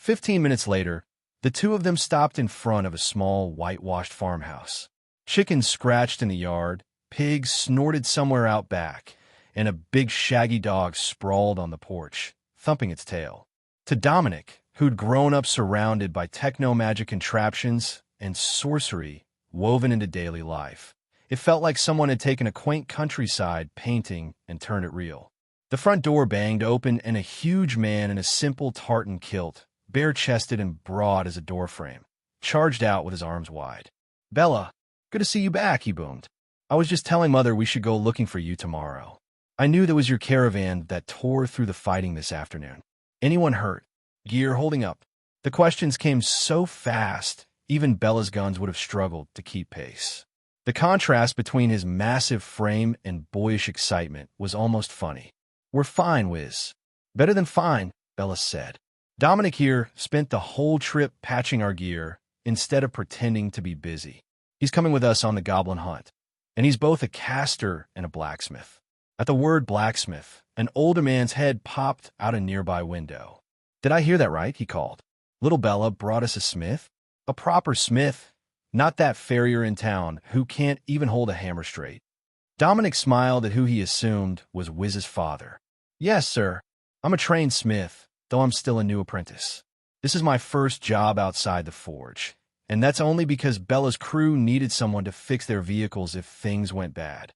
15 minutes later, the two of them stopped in front of a small, whitewashed farmhouse. Chickens scratched in the yard, pigs snorted somewhere out back, and a big shaggy dog sprawled on the porch, thumping its tail. To Dominic, who'd grown up surrounded by techno-magic contraptions and sorcery woven into daily life, it felt like someone had taken a quaint countryside painting and turned it real. The front door banged open, and a huge man in a simple tartan kilt, bare-chested and broad as a doorframe, charged out with his arms wide. "Bella, good to see you back," he boomed. "I was just telling Mother we should go looking for you tomorrow. I knew there was your caravan that tore through the fighting this afternoon. Anyone hurt? Gear holding up?" The questions came so fast, even Bella's guns would have struggled to keep pace. The contrast between his massive frame and boyish excitement was almost funny. "We're fine, Wiz." "Better than fine," Bella said. "Dominic here spent the whole trip patching our gear instead of pretending to be busy. He's coming with us on the goblin hunt, and he's both a caster and a blacksmith." At the word blacksmith, an older man's head popped out a nearby window. "Did I hear that right?" he called. "Little Bella brought us a smith? A proper smith, not that farrier in town who can't even hold a hammer straight." Dominic smiled at who he assumed was Wiz's father. "Yes, sir. I'm a trained smith, though I'm still a new apprentice. This is my first job outside the forge, and that's only because Bella's crew needed someone to fix their vehicles if things went bad."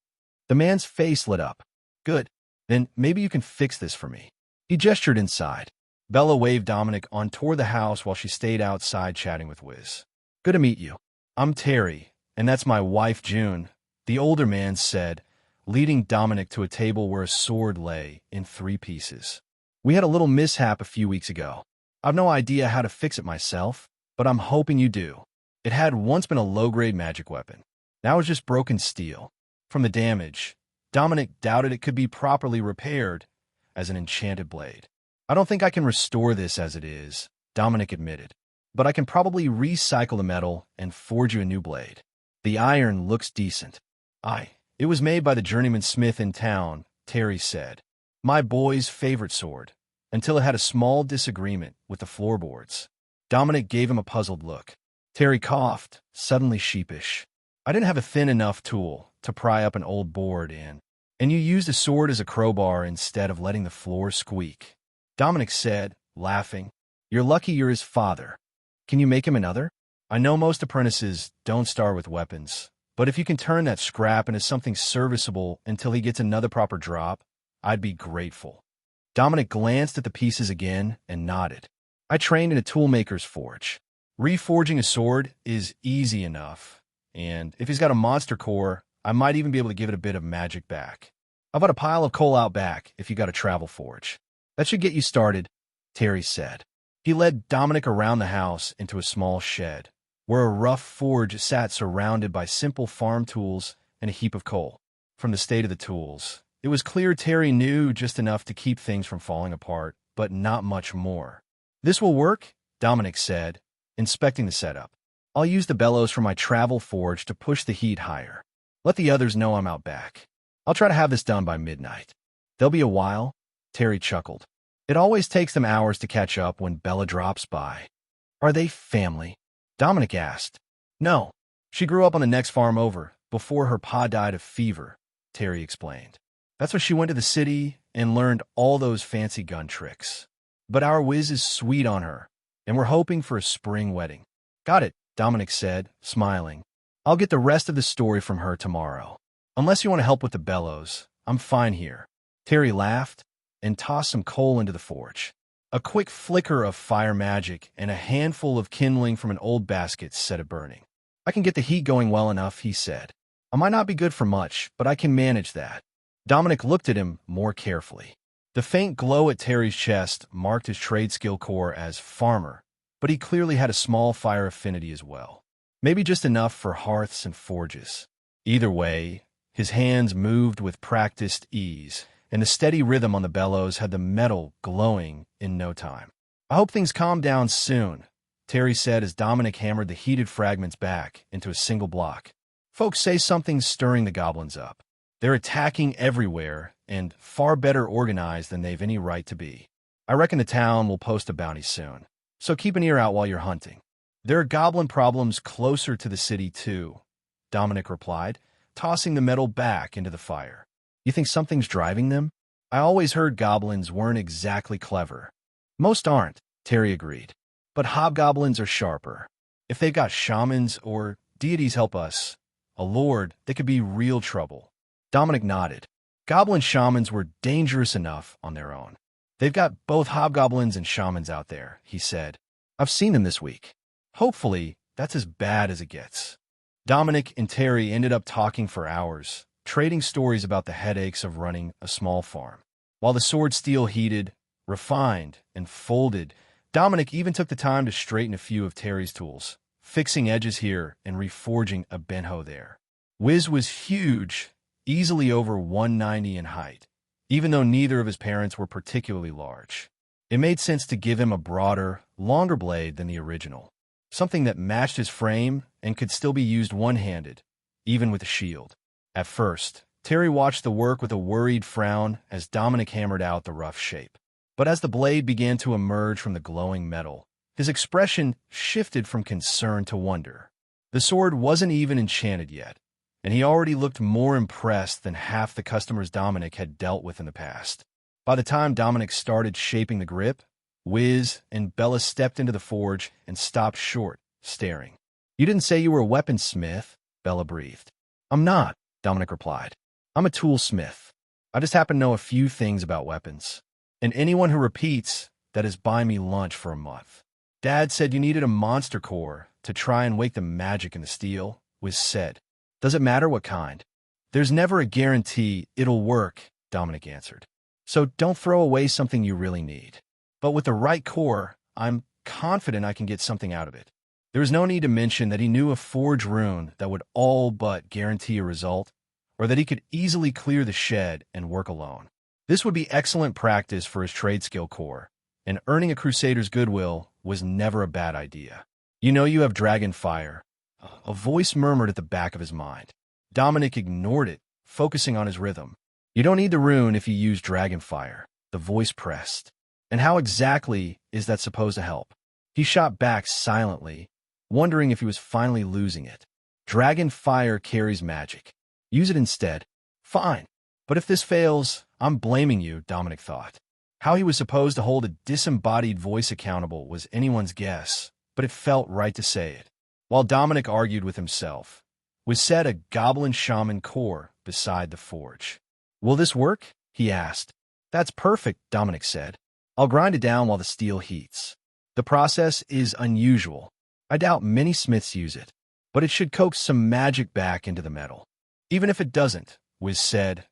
The man's face lit up. "Good. Then maybe you can fix this for me." He gestured inside. Bella waved Dominic on toward the house while she stayed outside chatting with Wiz. "Good to meet you. I'm Terry, and that's my wife, June," the older man said, leading Dominic to a table where a sword lay in 3 pieces. "We had a little mishap a few weeks ago. I've no idea how to fix it myself, but I'm hoping you do. It had once been a low-grade magic weapon. Now it's just broken steel. From the damage, Dominic doubted it could be properly repaired as an enchanted blade. "I don't think I can restore this as it is," Dominic admitted, "but I can probably recycle the metal and forge you a new blade. The iron looks decent." It was made by the journeyman smith in town," Terry said. "My boy's favorite sword, until it had a small disagreement with the floorboards." Dominic gave him a puzzled look. Terry coughed, suddenly sheepish. "I didn't have a thin enough tool to pry up an old board in, and you used a sword as a crowbar instead of letting the floor squeak." Dominic said, laughing, "You're lucky you're his father. Can you make him another? I know most apprentices don't start with weapons, but if you can turn that scrap into something serviceable until he gets another proper drop, I'd be grateful." Dominic glanced at the pieces again and nodded. "I trained in a toolmaker's forge. Reforging a sword is easy enough, and if he's got a monster core, I might even be able to give it a bit of magic back. I've got a pile of coal out back if you got a travel forge. That should get you started," Terry said. He led Dominic around the house into a small shed, where a rough forge sat surrounded by simple farm tools and a heap of coal. From the state of the tools, it was clear Terry knew just enough to keep things from falling apart, but not much more. "This will work," Dominic said, inspecting the setup. "I'll use the bellows from my travel forge to push the heat higher. Let the others know I'm out back. I'll try to have this done by midnight." "There'll be a while," Terry chuckled. "It always takes them hours to catch up when Bella drops by." "Are they family?" Dominic asked. "No. She grew up on the next farm over, before her pa died of fever," Terry explained. "That's when she went to the city and learned all those fancy gun tricks. But our Wiz is sweet on her, and we're hoping for a spring wedding." "Got it," Dominic said, smiling. "I'll get the rest of the story from her tomorrow. Unless you want to help with the bellows, I'm fine here." Terry laughed and tossed some coal into the forge. A quick flicker of fire magic and a handful of kindling from an old basket set it burning. "I can get the heat going well enough," he said. "I might not be good for much, but I can manage that." Dominic looked at him more carefully. The faint glow at Terry's chest marked his trade skill core as farmer, but he clearly had a small fire affinity as well. Maybe just enough for hearths and forges. Either way, his hands moved with practiced ease, and the steady rhythm on the bellows had the metal glowing in no time. "I hope things calm down soon," Terry said as Dominic hammered the heated fragments back into a single block. "Folks say something's stirring the goblins up. They're attacking everywhere and far better organized than they've any right to be. I reckon the town will post a bounty soon. So keep an ear out while you're hunting. There are goblin problems closer to the city, too, Dominic replied, tossing the metal back into the fire. You think something's driving them? I always heard goblins weren't exactly clever. Most aren't, Terry agreed. But hobgoblins are sharper. If they've got shamans or deities help us, a lord, they could be real trouble. Dominic nodded. Goblin shamans were dangerous enough on their own. They've got both hobgoblins and shamans out there, he said. I've seen them this week. Hopefully, that's as bad as it gets. Dominic and Terry ended up talking for hours, trading stories about the headaches of running a small farm. While the sword steel heated, refined, and folded, Dominic even took the time to straighten a few of Terry's tools, fixing edges here and reforging a benho there. Wiz was huge, easily over 190 in height, even though neither of his parents were particularly large. It made sense to give him a broader, longer blade than the original, something that matched his frame and could still be used one-handed, even with a shield. At first, Terry watched the work with a worried frown as Dominic hammered out the rough shape. But as the blade began to emerge from the glowing metal, his expression shifted from concern to wonder. The sword wasn't even enchanted yet, and he already looked more impressed than half the customers Dominic had dealt with in the past. By the time Dominic started shaping the grip, Wiz and Bella stepped into the forge and stopped short, staring. You didn't say you were a weaponsmith, Bella breathed. I'm not, Dominic replied. I'm a toolsmith. I just happen to know a few things about weapons. And anyone who repeats, that is buy me lunch for a month. Dad said you needed a monster core to try and wake the magic in the steel, Wiz said. Does it matter what kind? There's never a guarantee it'll work, Dominic answered. So don't throw away something you really need. But with the right core, I'm confident I can get something out of it. There was no need to mention that he knew a forge rune that would all but guarantee a result, or that he could easily clear the shed and work alone. This would be excellent practice for his trade skill core, and earning a crusader's goodwill was never a bad idea. You know you have dragon fire, a voice murmured at the back of his mind. Dominic ignored it, focusing on his rhythm. You don't need the rune if you use dragon fire, the voice pressed. And how exactly is that supposed to help? He shot back silently, wondering if he was finally losing it. Dragon fire carries magic. Use it instead. Fine. But if this fails, I'm blaming you, Dominic thought. How he was supposed to hold a disembodied voice accountable was anyone's guess, but it felt right to say it. While Dominic argued with himself, was set a goblin shaman core beside the forge. Will this work? He asked. That's perfect, Dominic said. I'll grind it down while the steel heats. The process is unusual. I doubt many smiths use it, but it should coax some magic back into the metal. Even if it doesn't, Wiz said,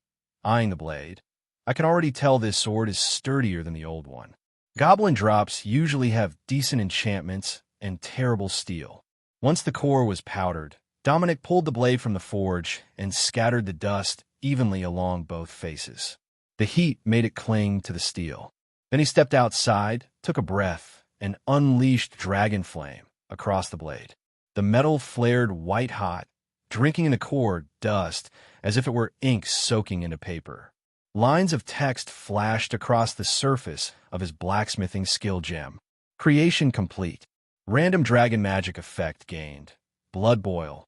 eyeing the blade, I can already tell this sword is sturdier than the old one. Goblin drops usually have decent enchantments and terrible steel. Once the core was powdered, Dominic pulled the blade from the forge and scattered the dust evenly along both faces. The heat made it cling to the steel. Then he stepped outside, took a breath, and unleashed dragon flame across the blade. The metal flared white-hot, drinking in the core dust as if it were ink soaking into paper. Lines of text flashed across the surface of his blacksmithing skill gem. Creation complete. Random dragon magic effect gained. Blood boil.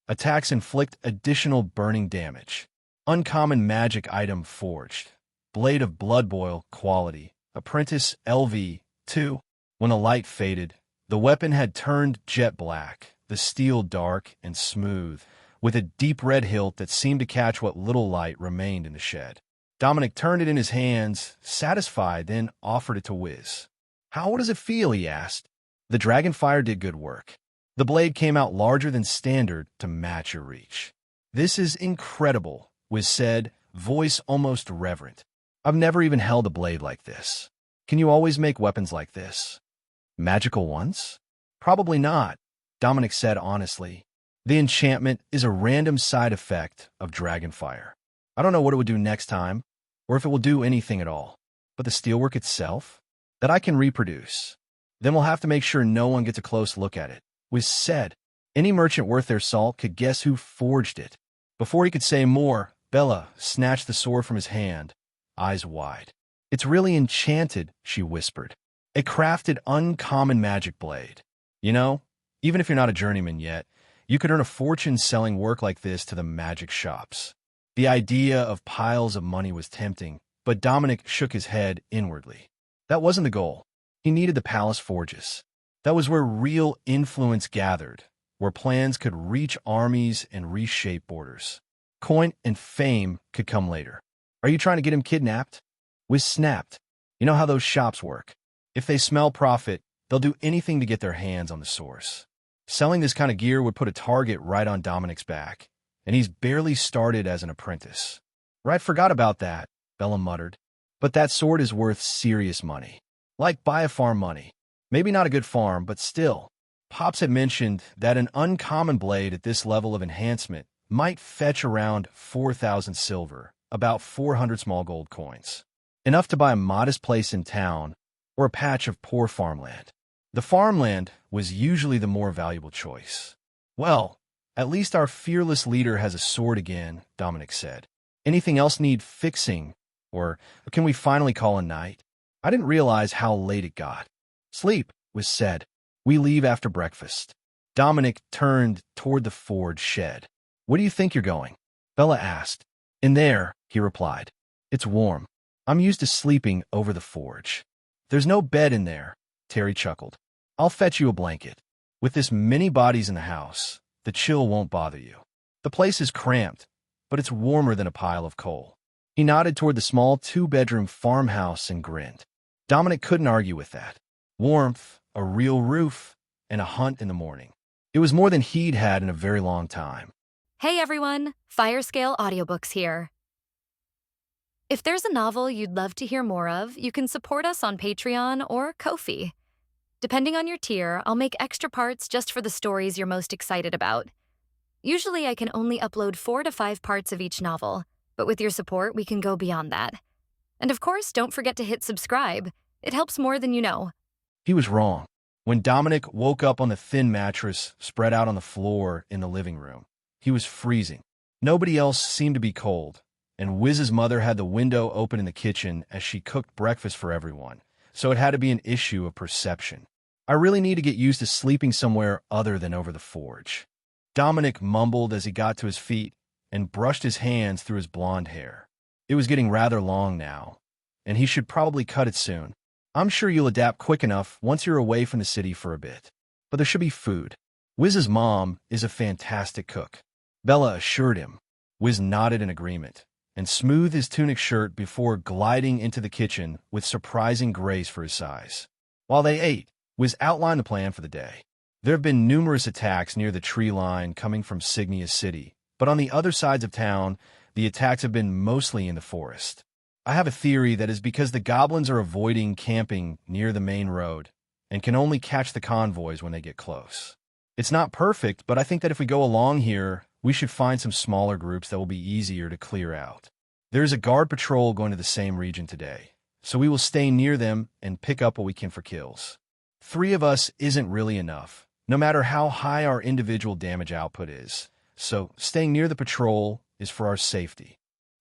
Attacks inflict additional burning damage. Uncommon magic item forged. Blade of blood boil quality. Apprentice LV 2. When the light faded, the weapon had turned jet black, the steel dark and smooth, with a deep red hilt that seemed to catch what little light remained in the shed. Dominic turned it in his hands, satisfied, then offered it to Wiz. How does it feel? He asked. The dragon fire did good work. The blade came out larger than standard to match your reach. This is incredible, Wiz said, voice almost reverent. I've never even held a blade like this. Can you always make weapons like this? Magical ones? Probably not, Dominic said honestly. The enchantment is a random side effect of dragon fire. I don't know what it would do next time, or if it will do anything at all. But the steelwork itself? That I can reproduce. Then we'll have to make sure no one gets a close look at it. Wiz said. Any merchant worth their salt could guess who forged it. Before he could say more, Bella snatched the sword from his hand, eyes wide. It's really enchanted, she whispered. A crafted uncommon magic blade. You know, even if you're not a journeyman yet, you could earn a fortune selling work like this to the magic shops. The idea of piles of money was tempting, but Dominic shook his head inwardly. That wasn't the goal. He needed the palace forges. That was where real influence gathered, where plans could reach armies and reshape borders. Coin and fame could come later. Are you trying to get him kidnapped? Wiz snapped. You know how those shops work. If they smell profit, they'll do anything to get their hands on the source. Selling this kind of gear would put a target right on Dominic's back, and he's barely started as an apprentice. Right, forgot about that, Bella muttered. But that sword is worth serious money. Like buy a farm money. Maybe not a good farm, but still. Pops had mentioned that an uncommon blade at this level of enhancement might fetch around 4,000 silver, about 400 small gold coins. Enough to buy a modest place in town or a patch of poor farmland. The farmland was usually the more valuable choice. Well, at least our fearless leader has a sword again, Dominic said. Anything else need fixing? Or can we finally call a night? I didn't realize how late it got. Sleep, was said. We leave after breakfast. Dominic turned toward the forge shed. Where do you think you're going? Bella asked. In there, he replied. It's warm. I'm used to sleeping over the forge. There's no bed in there, Terry chuckled. I'll fetch you a blanket. With this many bodies in the house, the chill won't bother you. The place is cramped, but it's warmer than a pile of coal. He nodded toward the small two-bedroom farmhouse and grinned. Dominic couldn't argue with that. Warmth, a real roof, and a hunt in the morning. It was more than he'd had in a very long time. Hey everyone, Firescale Audiobooks here. If there's a novel you'd love to hear more of, you can support us on Patreon or Ko-fi. Depending on your tier, I'll make extra parts just for the stories you're most excited about. Usually I can only upload 4 to 5 parts of each novel, but with your support, we can go beyond that. And of course, don't forget to hit subscribe. It helps more than you know. He was wrong. When Dominic woke up on the thin mattress spread out on the floor in the living room, he was freezing. Nobody else seemed to be cold, and Wiz's mother had the window open in the kitchen as she cooked breakfast for everyone, so it had to be an issue of perception. I really need to get used to sleeping somewhere other than over the forge. Dominic mumbled as he got to his feet and brushed his hands through his blonde hair. It was getting rather long now, and he should probably cut it soon. I'm sure you'll adapt quick enough once you're away from the city for a bit. But there should be food. Wiz's mom is a fantastic cook, Bella assured him. Wiz nodded in agreement and smoothed his tunic shirt before gliding into the kitchen with surprising grace for his size. While they ate, Wiz outlined the plan for the day. There have been numerous attacks near the tree line coming from Cygnia City, but on the other sides of town, the attacks have been mostly in the forest. I have a theory that is because the goblins are avoiding camping near the main road and can only catch the convoys when they get close. It's not perfect, but I think that if we go along here, we should find some smaller groups that will be easier to clear out. There is a guard patrol going to the same region today, so we will stay near them and pick up what we can for kills. 3 of us isn't really enough, no matter how high our individual damage output is, so staying near the patrol is for our safety.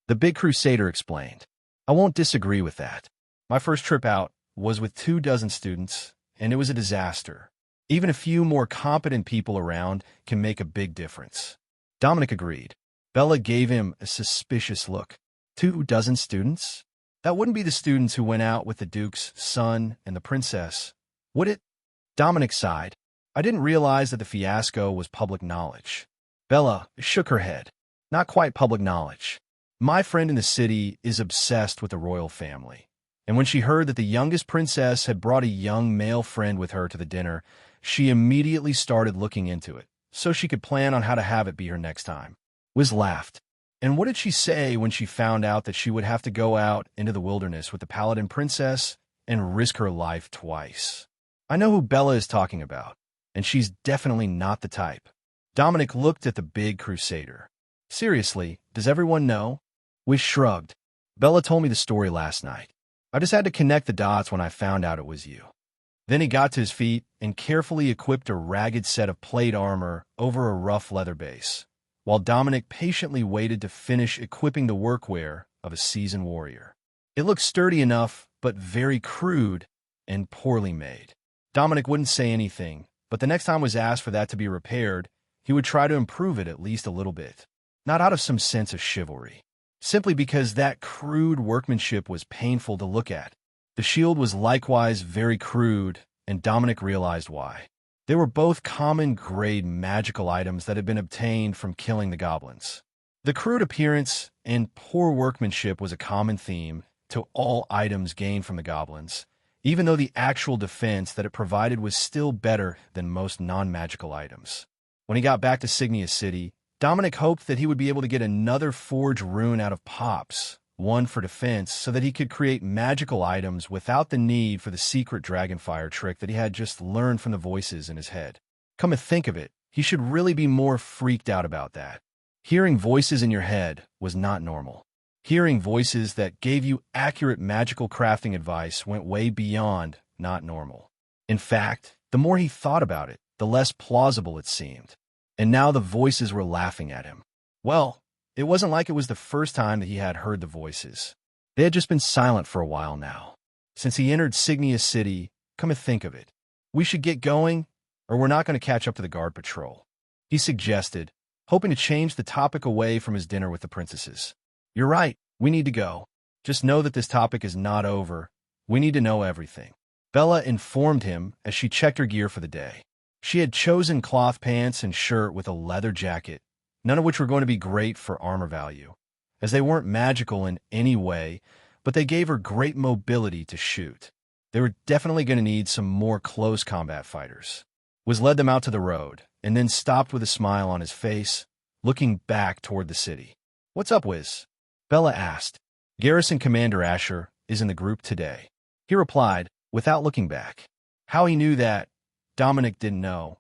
The big crusader explained. I won't disagree with that. My first trip out was with 24 students, and it was a disaster. Even a few more competent people around can make a big difference. Dominic agreed. Bella gave him a suspicious look. 24 students? That wouldn't be the students who went out with the Duke's son and the princess, would it? Dominic sighed. I didn't realize that the fiasco was public knowledge. Bella shook her head. Not quite public knowledge. My friend in the city is obsessed with the royal family, and when she heard that the youngest princess had brought a young male friend with her to the dinner, she immediately started looking into it, so she could plan on how to have it be her next time. Wiz laughed. And what did she say when she found out that she would have to go out into the wilderness with the paladin princess and risk her life twice? I know who Bella is talking about, and she's definitely not the type. Dominic looked at the big crusader. Seriously, does everyone know? Wiz shrugged. Bella told me the story last night. I just had to connect the dots when I found out it was you. Then he got to his feet and carefully equipped a ragged set of plate armor over a rough leather base, while Dominic patiently waited to finish equipping the workwear of a seasoned warrior. It looked sturdy enough, but very crude, and poorly made. Dominic wouldn't say anything, but the next time was asked for that to be repaired, he would try to improve it at least a little bit. Not out of some sense of chivalry, simply because that crude workmanship was painful to look at. The shield was likewise very crude, and Dominic realized why. They were both common-grade magical items that had been obtained from killing the goblins. The crude appearance and poor workmanship was a common theme to all items gained from the goblins, even though the actual defense that it provided was still better than most non-magical items. When he got back to Cygnia City, Dominic hoped that he would be able to get another forge rune out of Pops, one for defense, so that he could create magical items without the need for the secret dragonfire trick that he had just learned from the voices in his head. Come to think of it, he should really be more freaked out about that. Hearing voices in your head was not normal. Hearing voices that gave you accurate magical crafting advice went way beyond not normal. In fact, the more he thought about it, the less plausible it seemed. And now the voices were laughing at him. Well, it wasn't like it was the first time that he had heard the voices. They had just been silent for a while now. Since he entered Cygnia City, come to think of it, we should get going, or we're not going to catch up to the guard patrol, he suggested, hoping to change the topic away from his dinner with the princesses. You're right, we need to go. Just know that this topic is not over. We need to know everything. Bella informed him as she checked her gear for the day. She had chosen cloth pants and shirt with a leather jacket, none of which were going to be great for armor value, as they weren't magical in any way, but they gave her great mobility to shoot. They were definitely going to need some more close combat fighters. Wiz led them out to the road, and then stopped with a smile on his face, looking back toward the city. What's up, Wiz? Bella asked. Garrison Commander Asher is in the group today, he replied, without looking back. How he knew that, Dominic didn't know,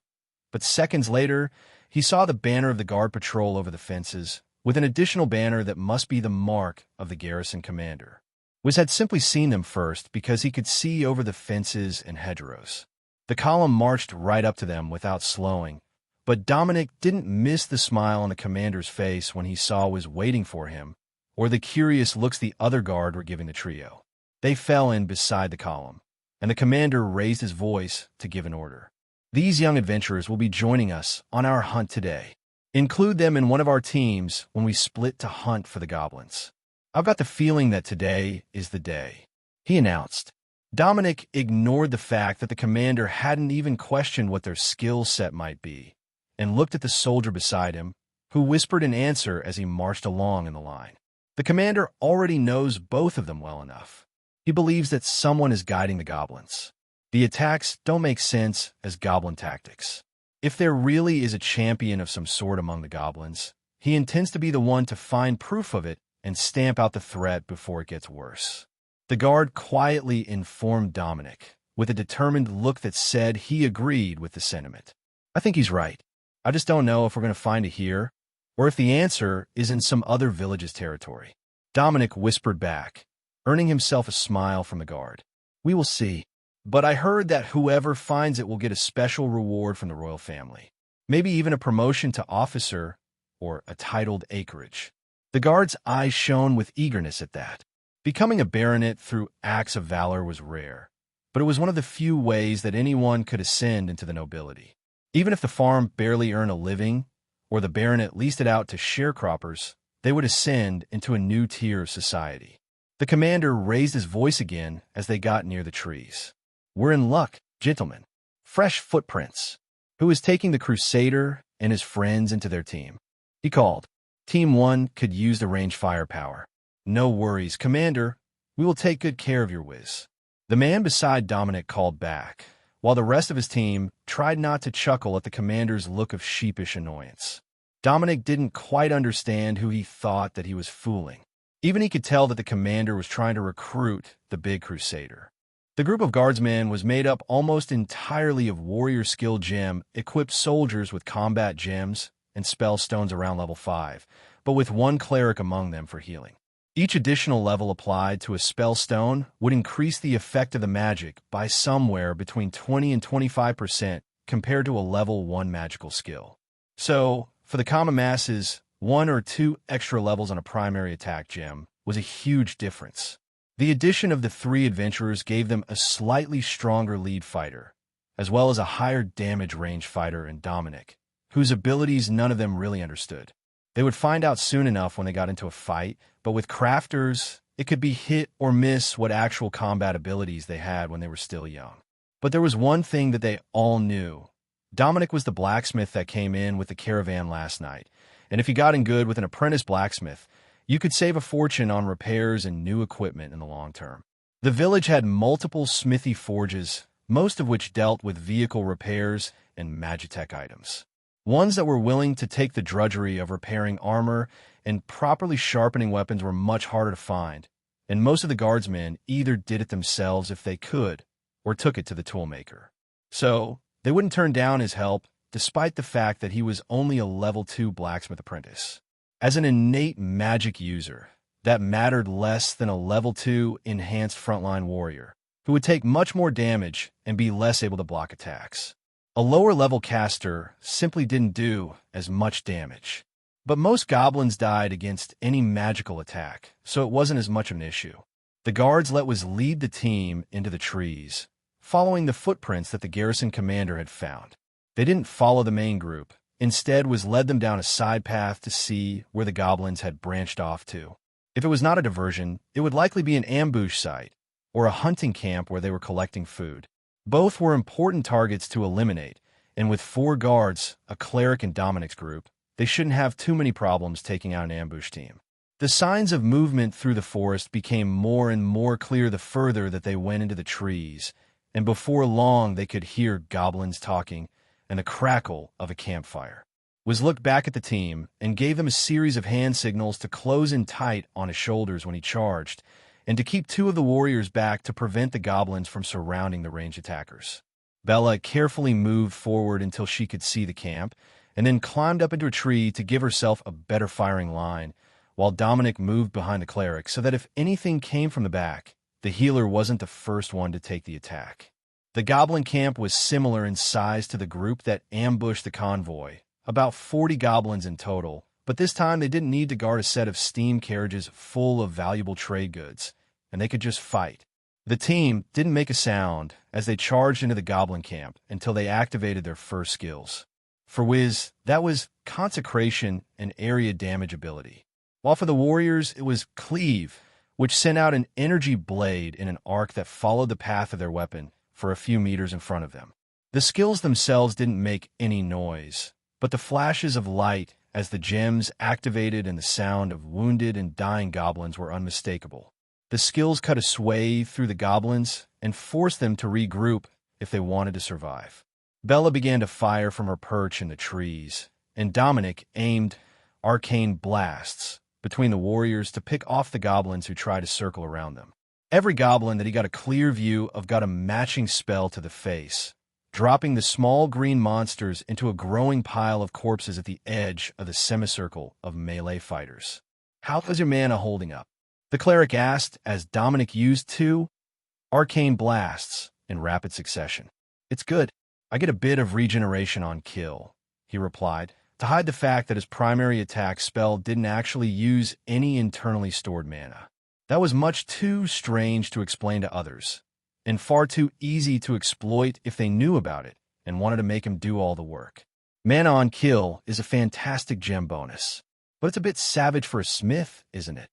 but seconds later, he saw the banner of the guard patrol over the fences, with an additional banner that must be the mark of the garrison commander. Wiz had simply seen them first because he could see over the fences and hedgerows. The column marched right up to them without slowing, but Dominic didn't miss the smile on the commander's face when he saw Wiz waiting for him, or the curious looks the other guard were giving the trio. They fell in beside the column, and the commander raised his voice to give an order. These young adventurers will be joining us on our hunt today. Include them in one of our teams when we split to hunt for the goblins. I've got the feeling that today is the day, he announced. Dominic ignored the fact that the commander hadn't even questioned what their skill set might be, and looked at the soldier beside him, who whispered an answer as he marched along in the line. The commander already knows both of them well enough. He believes that someone is guiding the goblins. The attacks don't make sense as goblin tactics. If there really is a champion of some sort among the goblins, he intends to be the one to find proof of it and stamp out the threat before it gets worse. The guard quietly informed Dominic, with a determined look that said he agreed with the sentiment. I think he's right. I just don't know if we're going to find it here, or if the answer is in some other village's territory. Dominic whispered back, earning himself a smile from the guard. We will see. But I heard that whoever finds it will get a special reward from the royal family. Maybe even a promotion to officer or a titled acreage. The guard's eyes shone with eagerness at that. Becoming a baronet through acts of valor was rare, but it was one of the few ways that anyone could ascend into the nobility. Even if the farm barely earned a living, or the baronet leased it out to sharecroppers, they would ascend into a new tier of society. The commander raised his voice again as they got near the trees. We're in luck, gentlemen. Fresh footprints. Who is taking the Crusader and his friends into their team? He called. Team 1 could use the range firepower. No worries, Commander. We will take good care of your Wiz. The man beside Dominic called back, while the rest of his team tried not to chuckle at the commander's look of sheepish annoyance. Dominic didn't quite understand who he thought that he was fooling. Even he could tell that the commander was trying to recruit the big Crusader. The group of guardsmen was made up almost entirely of warrior skill gem-equipped soldiers with combat gems and spell stones around level 5, but with one cleric among them for healing. Each additional level applied to a spell stone would increase the effect of the magic by somewhere between 20 and 25% compared to a level 1 magical skill. So, for the common masses, 1 or 2 extra levels on a primary attack gem was a huge difference. The addition of the three adventurers gave them a slightly stronger lead fighter, as well as a higher damage range fighter in Dominic, whose abilities none of them really understood. They would find out soon enough when they got into a fight, but with crafters, it could be hit or miss what actual combat abilities they had when they were still young. But there was one thing that they all knew. Dominic was the blacksmith that came in with the caravan last night, and if you got in good with an apprentice blacksmith, you could save a fortune on repairs and new equipment in the long term. The village had multiple smithy forges, most of which dealt with vehicle repairs and Magitech items. Ones that were willing to take the drudgery of repairing armor and properly sharpening weapons were much harder to find, and most of the guardsmen either did it themselves if they could, or took it to the toolmaker. So, they wouldn't turn down his help, despite the fact that he was only a level 2 blacksmith apprentice. As an innate magic user, that mattered less than a level 2 enhanced frontline warrior, who would take much more damage and be less able to block attacks. A lower-level caster simply didn't do as much damage. But most goblins died against any magical attack, so it wasn't as much of an issue. The guards let Wiz lead the team into the trees, following the footprints that the garrison commander had found. They didn't follow the main group. Instead, Wiz led them down a side path to see where the goblins had branched off to. If it was not a diversion, it would likely be an ambush site, or a hunting camp where they were collecting food. Both were important targets to eliminate, and with 4 guards, a cleric in Dominic's group, they shouldn't have too many problems taking out an ambush team. The signs of movement through the forest became more and more clear the further that they went into the trees, and before long they could hear goblins talking and the crackle of a campfire. Wiz looked back at the team and gave them a series of hand signals to close in tight on his shoulders when he charged, and to keep 2 of the warriors back to prevent the goblins from surrounding the ranged attackers. Bella carefully moved forward until she could see the camp, and then climbed up into a tree to give herself a better firing line, while Dominic moved behind the cleric so that if anything came from the back, the healer wasn't the first one to take the attack. The goblin camp was similar in size to the group that ambushed the convoy, about 40 goblins in total, but this time they didn't need to guard a set of steam carriages full of valuable trade goods, and they could just fight. The team didn't make a sound as they charged into the goblin camp until they activated their first skills. For Wiz, that was Consecration and Area Damage ability, while for the warriors it was Cleave, which sent out an energy blade in an arc that followed the path of their weapon for a few meters in front of them. The skills themselves didn't make any noise, but the flashes of light as the gems activated and the sound of wounded and dying goblins were unmistakable. The skills cut a swathe through the goblins and forced them to regroup if they wanted to survive. Bella began to fire from her perch in the trees, and Dominic aimed arcane blasts between the warriors to pick off the goblins who tried to circle around them. Every goblin that he got a clear view of got a matching spell to the face, dropping the small green monsters into a growing pile of corpses at the edge of the semicircle of melee fighters. "How is your mana holding up?" the cleric asked as Dominic used 2 arcane blasts in rapid succession. "It's good. I get a bit of regeneration on kill," he replied, to hide the fact that his primary attack spell didn't actually use any internally stored mana. That was much too strange to explain to others, and far too easy to exploit if they knew about it and wanted to make him do all the work. Mana on kill is a fantastic gem bonus, but it's a bit savage for a smith, isn't it?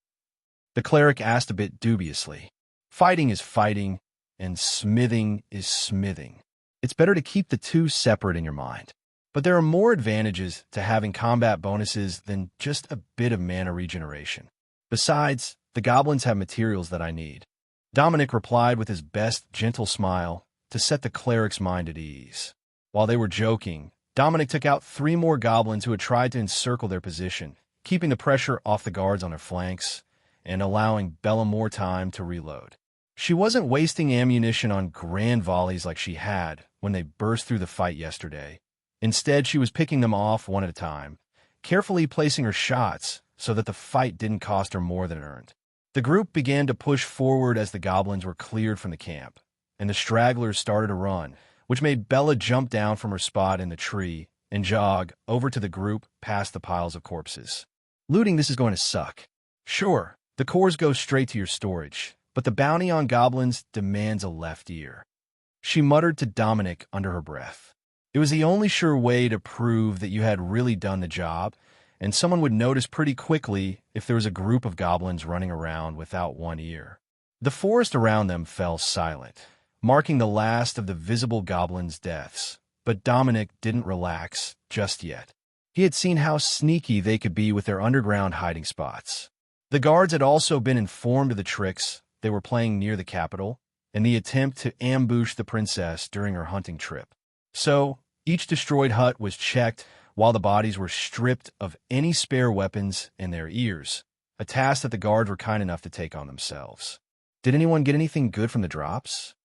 The cleric asked a bit dubiously. Fighting is fighting, and smithing is smithing. It's better to keep the two separate in your mind. But there are more advantages to having combat bonuses than just a bit of mana regeneration. Besides, the goblins have materials that I need. Dominic replied with his best gentle smile to set the cleric's mind at ease. While they were joking, Dominic took out 3 more goblins who had tried to encircle their position, keeping the pressure off the guards on their flanks and allowing Bella more time to reload. She wasn't wasting ammunition on grand volleys like she had when they burst through the fight yesterday. Instead, she was picking them off one at a time, carefully placing her shots so that the fight didn't cost her more than it earned. The group began to push forward as the goblins were cleared from the camp, and the stragglers started to run, which made Bella jump down from her spot in the tree and jog over to the group past the piles of corpses. Looting this is going to suck. Sure, the cores go straight to your storage, but the bounty on goblins demands a left ear. She muttered to Dominic under her breath. It was the only sure way to prove that you had really done the job, and someone would notice pretty quickly if there was a group of goblins running around without one ear. The forest around them fell silent, marking the last of the visible goblins' deaths. But Dominic didn't relax just yet. He had seen how sneaky they could be with their underground hiding spots. The guards had also been informed of the tricks they were playing near the capital and the attempt to ambush the princess during her hunting trip. So, each destroyed hut was checked while the bodies were stripped of any spare weapons and their ears, a task that the guards were kind enough to take on themselves. Did anyone get anything good from the drops?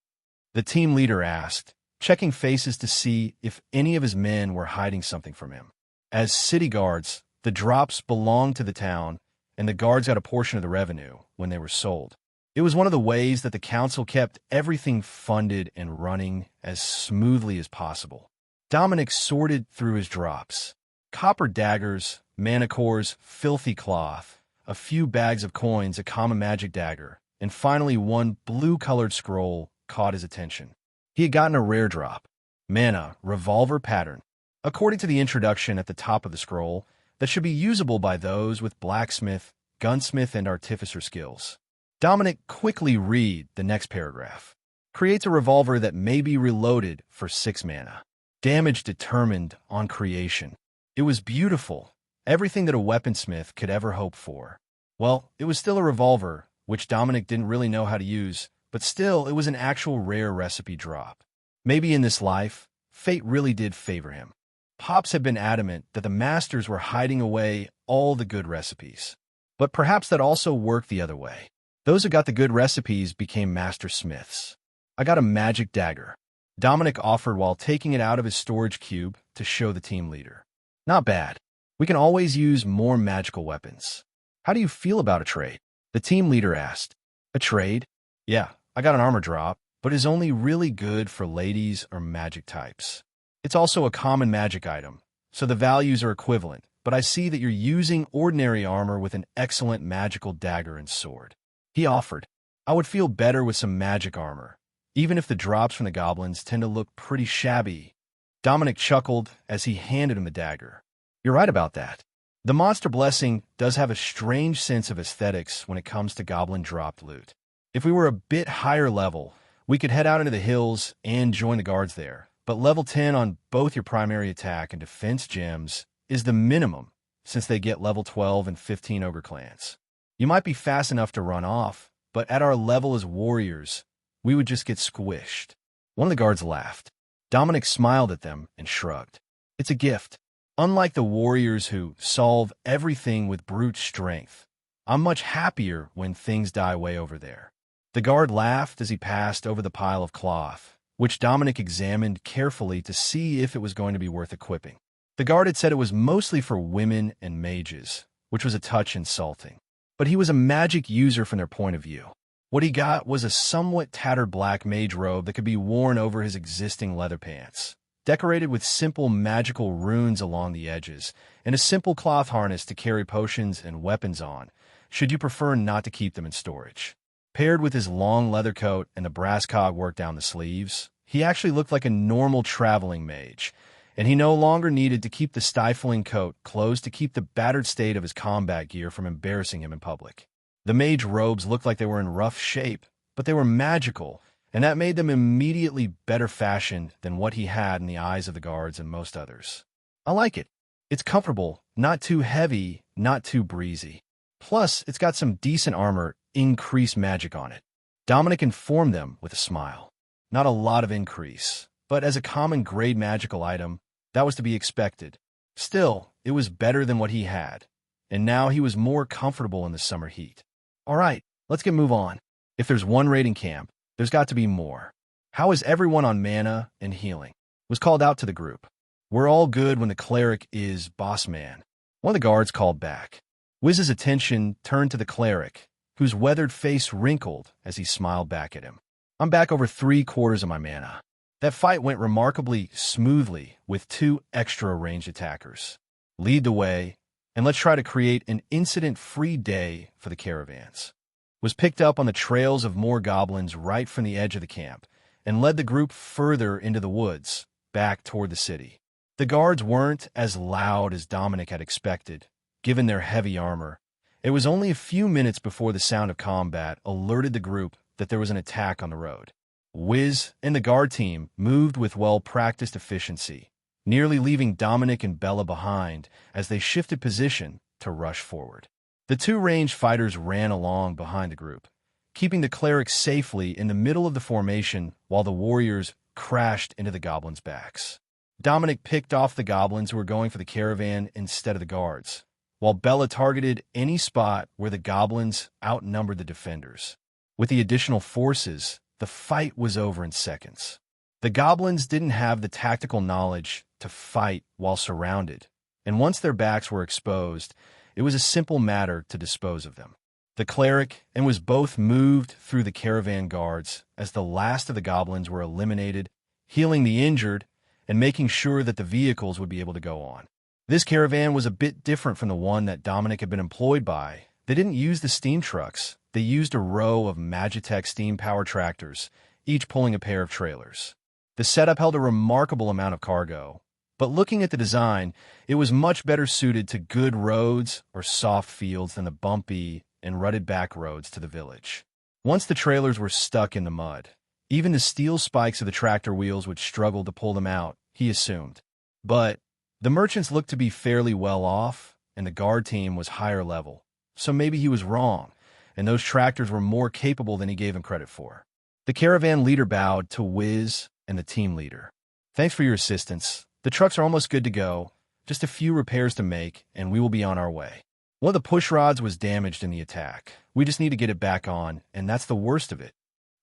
The team leader asked, checking faces to see if any of his men were hiding something from him. As city guards, the drops belonged to the town, and the guards got a portion of the revenue when they were sold. It was one of the ways that the council kept everything funded and running as smoothly as possible. Dominic sorted through his drops. Copper daggers, mana cores, filthy cloth, a few bags of coins, a common magic dagger, and finally one blue-colored scroll caught his attention. He had gotten a rare drop, mana, revolver pattern. According to the introduction at the top of the scroll, that should be usable by those with blacksmith, gunsmith, and artificer skills. Dominic quickly read the next paragraph. Creates a revolver that may be reloaded for 6 mana. Damage determined on creation. It was beautiful, everything that a weaponsmith could ever hope for. Well, it was still a revolver, which Dominic didn't really know how to use, but still, it was an actual rare recipe drop. Maybe in this life, fate really did favor him. Pops had been adamant that the masters were hiding away all the good recipes. But perhaps that also worked the other way. Those who got the good recipes became master smiths. I got a magic dagger, Dominic offered while taking it out of his storage cube to show the team leader. Not bad. We can always use more magical weapons. How do you feel about a trade? The team leader asked. A trade? Yeah, I got an armor drop, but is only really good for ladies or magic types. It's also a common magic item, so the values are equivalent, but I see that you're using ordinary armor with an excellent magical dagger and sword. He offered. I would feel better with some magic armor, even if the drops from the goblins tend to look pretty shabby. Dominic chuckled as he handed him the dagger. You're right about that. The monster blessing does have a strange sense of aesthetics when it comes to goblin-dropped loot. If we were a bit higher level, we could head out into the hills and join the guards there. But level 10 on both your primary attack and defense gems is the minimum, since they get level 12 and 15 ogre clans. You might be fast enough to run off, but at our level as warriors, we would just get squished. One of the guards laughed. Dominic smiled at them and shrugged. It's a gift. Unlike the warriors who solve everything with brute strength, I'm much happier when things die way over there. The guard laughed as he passed over the pile of cloth, which Dominic examined carefully to see if it was going to be worth equipping. The guard had said it was mostly for women and mages, which was a touch insulting. But he was a magic user from their point of view. What he got was a somewhat tattered black mage robe that could be worn over his existing leather pants, decorated with simple magical runes along the edges, and a simple cloth harness to carry potions and weapons on, should you prefer not to keep them in storage. Paired with his long leather coat and the brass cog work down the sleeves, he actually looked like a normal traveling mage, and he no longer needed to keep the stifling coat closed to keep the battered state of his combat gear from embarrassing him in public. The mage robes looked like they were in rough shape, but they were magical, and that made them immediately better fashioned than what he had in the eyes of the guards and most others. I like it. It's comfortable, not too heavy, not too breezy. Plus, it's got some decent armor, increased magic on it. Dominic informed them with a smile. Not a lot of increase, but as a common grade magical item, that was to be expected. Still, it was better than what he had, and now he was more comfortable in the summer heat. All right, let's move on. If there's one raiding camp, there's got to be more. How is everyone on mana and healing? Was called out to the group. We're all good when the cleric is boss man. One of the guards called back. Wiz's attention turned to the cleric, whose weathered face wrinkled as he smiled back at him. I'm back over 3/4 of my mana. That fight went remarkably smoothly with 2 extra ranged attackers. Lead the way, and let's try to create an incident-free day for the caravans. was picked up on the trails of more goblins right from the edge of the camp and led the group further into the woods, back toward the city. The guards weren't as loud as Dominic had expected, given their heavy armor. It was only a few minutes before the sound of combat alerted the group that there was an attack on the road. Wiz and the guard team moved with well-practiced efficiency, nearly leaving Dominic and Bella behind as they shifted position to rush forward. The two ranged fighters ran along behind the group, keeping the cleric safely in the middle of the formation while the warriors crashed into the goblins' backs. Dominic picked off the goblins who were going for the caravan instead of the guards, while Bella targeted any spot where the goblins outnumbered the defenders. With the additional forces, the fight was over in seconds. The goblins didn't have the tactical knowledge to fight while surrounded, and once their backs were exposed, it was a simple matter to dispose of them. The cleric and was both moved through the caravan guards as the last of the goblins were eliminated, healing the injured and making sure that the vehicles would be able to go on. This caravan was a bit different from the one that Dominic had been employed by. They didn't use the steam trucks. They used a row of Magitech steam-powered tractors, each pulling a pair of trailers. The setup held a remarkable amount of cargo, but looking at the design, it was much better suited to good roads or soft fields than the bumpy and rutted back roads to the village. Once the trailers were stuck in the mud, even the steel spikes of the tractor wheels would struggle to pull them out, he assumed. But the merchants looked to be fairly well off, and the guard team was higher level, so maybe he was wrong, and those tractors were more capable than he gave them credit for. The caravan leader bowed to Wiz and the team leader. "Thanks for your assistance. The trucks are almost good to go. Just a few repairs to make, and we will be on our way. One of the push rods was damaged in the attack. We just need to get it back on, and that's the worst of it."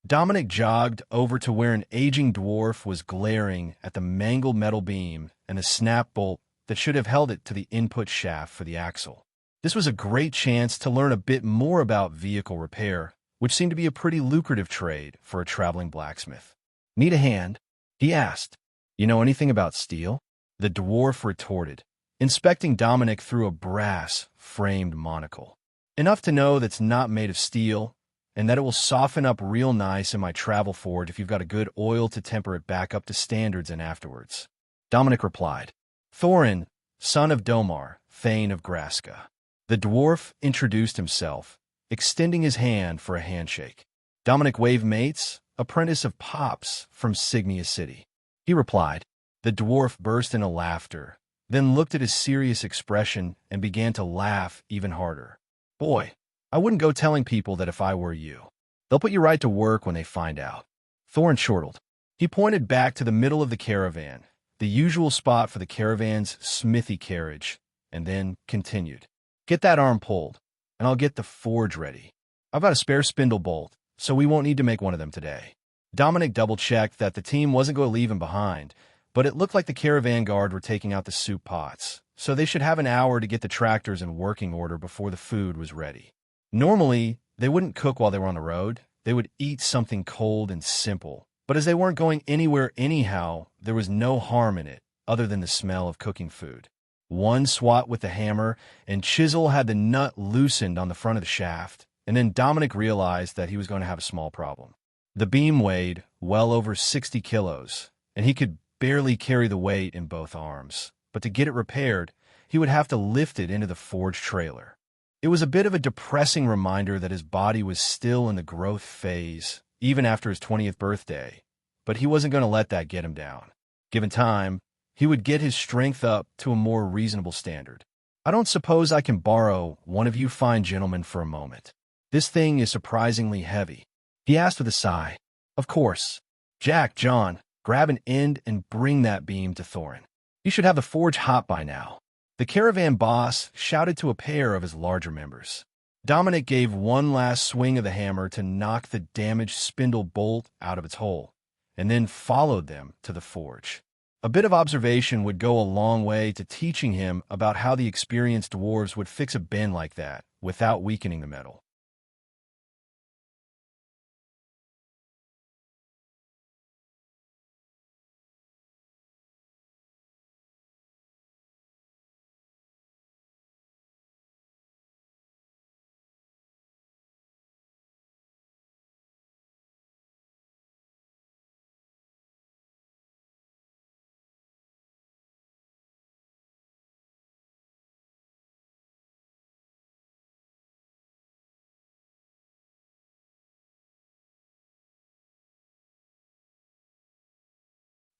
Dominic jogged over to where an aging dwarf was glaring at the mangled metal beam and the snap bolt that should have held it to the input shaft for the axle. This was a great chance to learn a bit more about vehicle repair, which seemed to be a pretty lucrative trade for a traveling blacksmith. "Need a hand?" he asked. "You know anything about steel?" The dwarf retorted, inspecting Dominic through a brass-framed monocle. "Enough to know that's not made of steel, and that it will soften up real nice in my travel forge if you've got a good oil to temper it back up to standards in afterwards." Dominic replied. "Thorin, son of Domar, Thane of Graska." The dwarf introduced himself, extending his hand for a handshake. "Dominic Wavemates, apprentice of Pops from Cygnia City," he replied. The dwarf burst into laughter, then looked at his serious expression and began to laugh even harder. "Boy, I wouldn't go telling people that if I were you. They'll put you right to work when they find out." Thorin chortled. He pointed back to the middle of the caravan, the usual spot for the caravan's smithy carriage, and then continued. "Get that arm pulled, and I'll get the forge ready. I've got a spare spindle bolt, so we won't need to make one of them today." Dominic double-checked that the team wasn't going to leave him behind, but it looked like the caravan guard were taking out the soup pots, so they should have an hour to get the tractors in working order before the food was ready. Normally, they wouldn't cook while they were on the road. They would eat something cold and simple, but as they weren't going anywhere anyhow, there was no harm in it other than the smell of cooking food. One swat with the hammer, and Chisel had the nut loosened on the front of the shaft, and then Dominic realized that he was going to have a small problem. The beam weighed well over 60 kilos, and he could barely carry the weight in both arms. But to get it repaired, he would have to lift it into the forge trailer. It was a bit of a depressing reminder that his body was still in the growth phase, even after his 20th birthday, but he wasn't going to let that get him down. Given time, he would get his strength up to a more reasonable standard. "I don't suppose I can borrow one of you fine gentlemen for a moment. This thing is surprisingly heavy," he asked with a sigh. "Of course. Jack, John, grab an end and bring that beam to Thorin. You should have the forge hot by now." The caravan boss shouted to a pair of his larger members. Dominic gave one last swing of the hammer to knock the damaged spindle bolt out of its hole, and then followed them to the forge. A bit of observation would go a long way to teaching him about how the experienced dwarves would fix a bend like that without weakening the metal.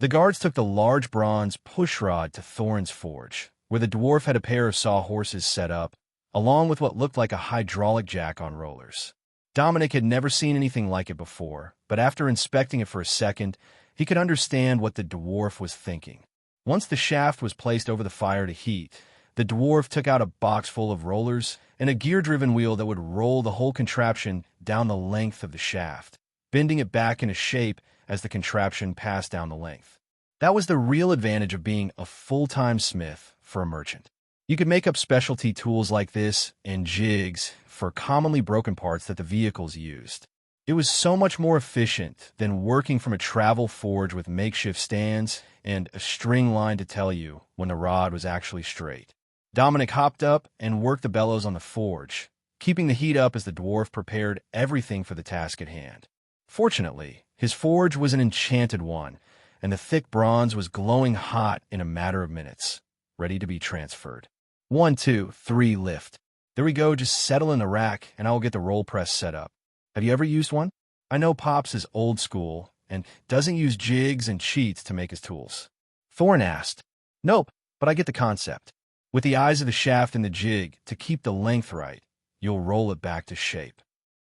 The guards took the large bronze pushrod to Thorin's forge, where the dwarf had a pair of sawhorses set up, along with what looked like a hydraulic jack on rollers. Dominic had never seen anything like it before, but after inspecting it for a second, he could understand what the dwarf was thinking. Once the shaft was placed over the fire to heat, the dwarf took out a box full of rollers and a gear-driven wheel that would roll the whole contraption down the length of the shaft, bending it back into shape as the contraption passed down the length. That was the real advantage of being a full-time smith for a merchant. You could make up specialty tools like this and jigs for commonly broken parts that the vehicles used. It was so much more efficient than working from a travel forge with makeshift stands and a string line to tell you when the rod was actually straight. Dominic hopped up and worked the bellows on the forge, keeping the heat up as the dwarf prepared everything for the task at hand. Fortunately, his forge was an enchanted one, and the thick bronze was glowing hot in a matter of minutes, ready to be transferred. 1, 2, 3, lift. There we go, just settle in the rack, and I will get the roll press set up. Have you ever used one? I know Pops is old school and doesn't use jigs and cheats to make his tools. Thorin asked. Nope, but I get the concept. With the eyes of the shaft and the jig to keep the length right, you'll roll it back to shape.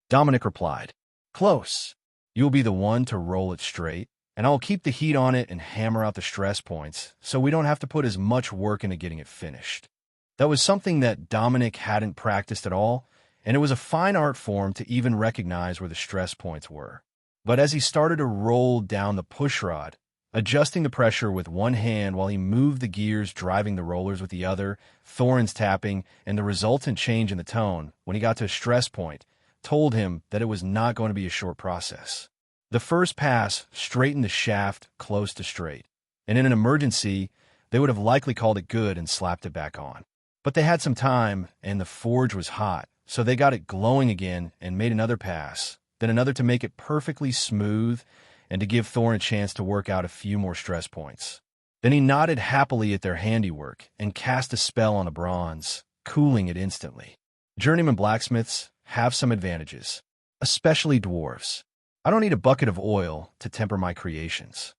Dominic replied. Close. You'll be the one to roll it straight, and I'll keep the heat on it and hammer out the stress points so we don't have to put as much work into getting it finished. That was something that Dominic hadn't practiced at all, and it was a fine art form to even recognize where the stress points were. But as he started to roll down the pushrod, adjusting the pressure with one hand while he moved the gears driving the rollers with the other, Thorin's tapping, and the resultant change in the tone when he got to a stress point told him that it was not going to be a short process. The first pass straightened the shaft close to straight, and in an emergency, they would have likely called it good and slapped it back on. But they had some time, and the forge was hot, so they got it glowing again and made another pass, then another to make it perfectly smooth and to give Thorin a chance to work out a few more stress points. Then he nodded happily at their handiwork and cast a spell on the bronze, cooling it instantly. Journeyman blacksmiths have some advantages, especially dwarves. I don't need a bucket of oil to temper my creations.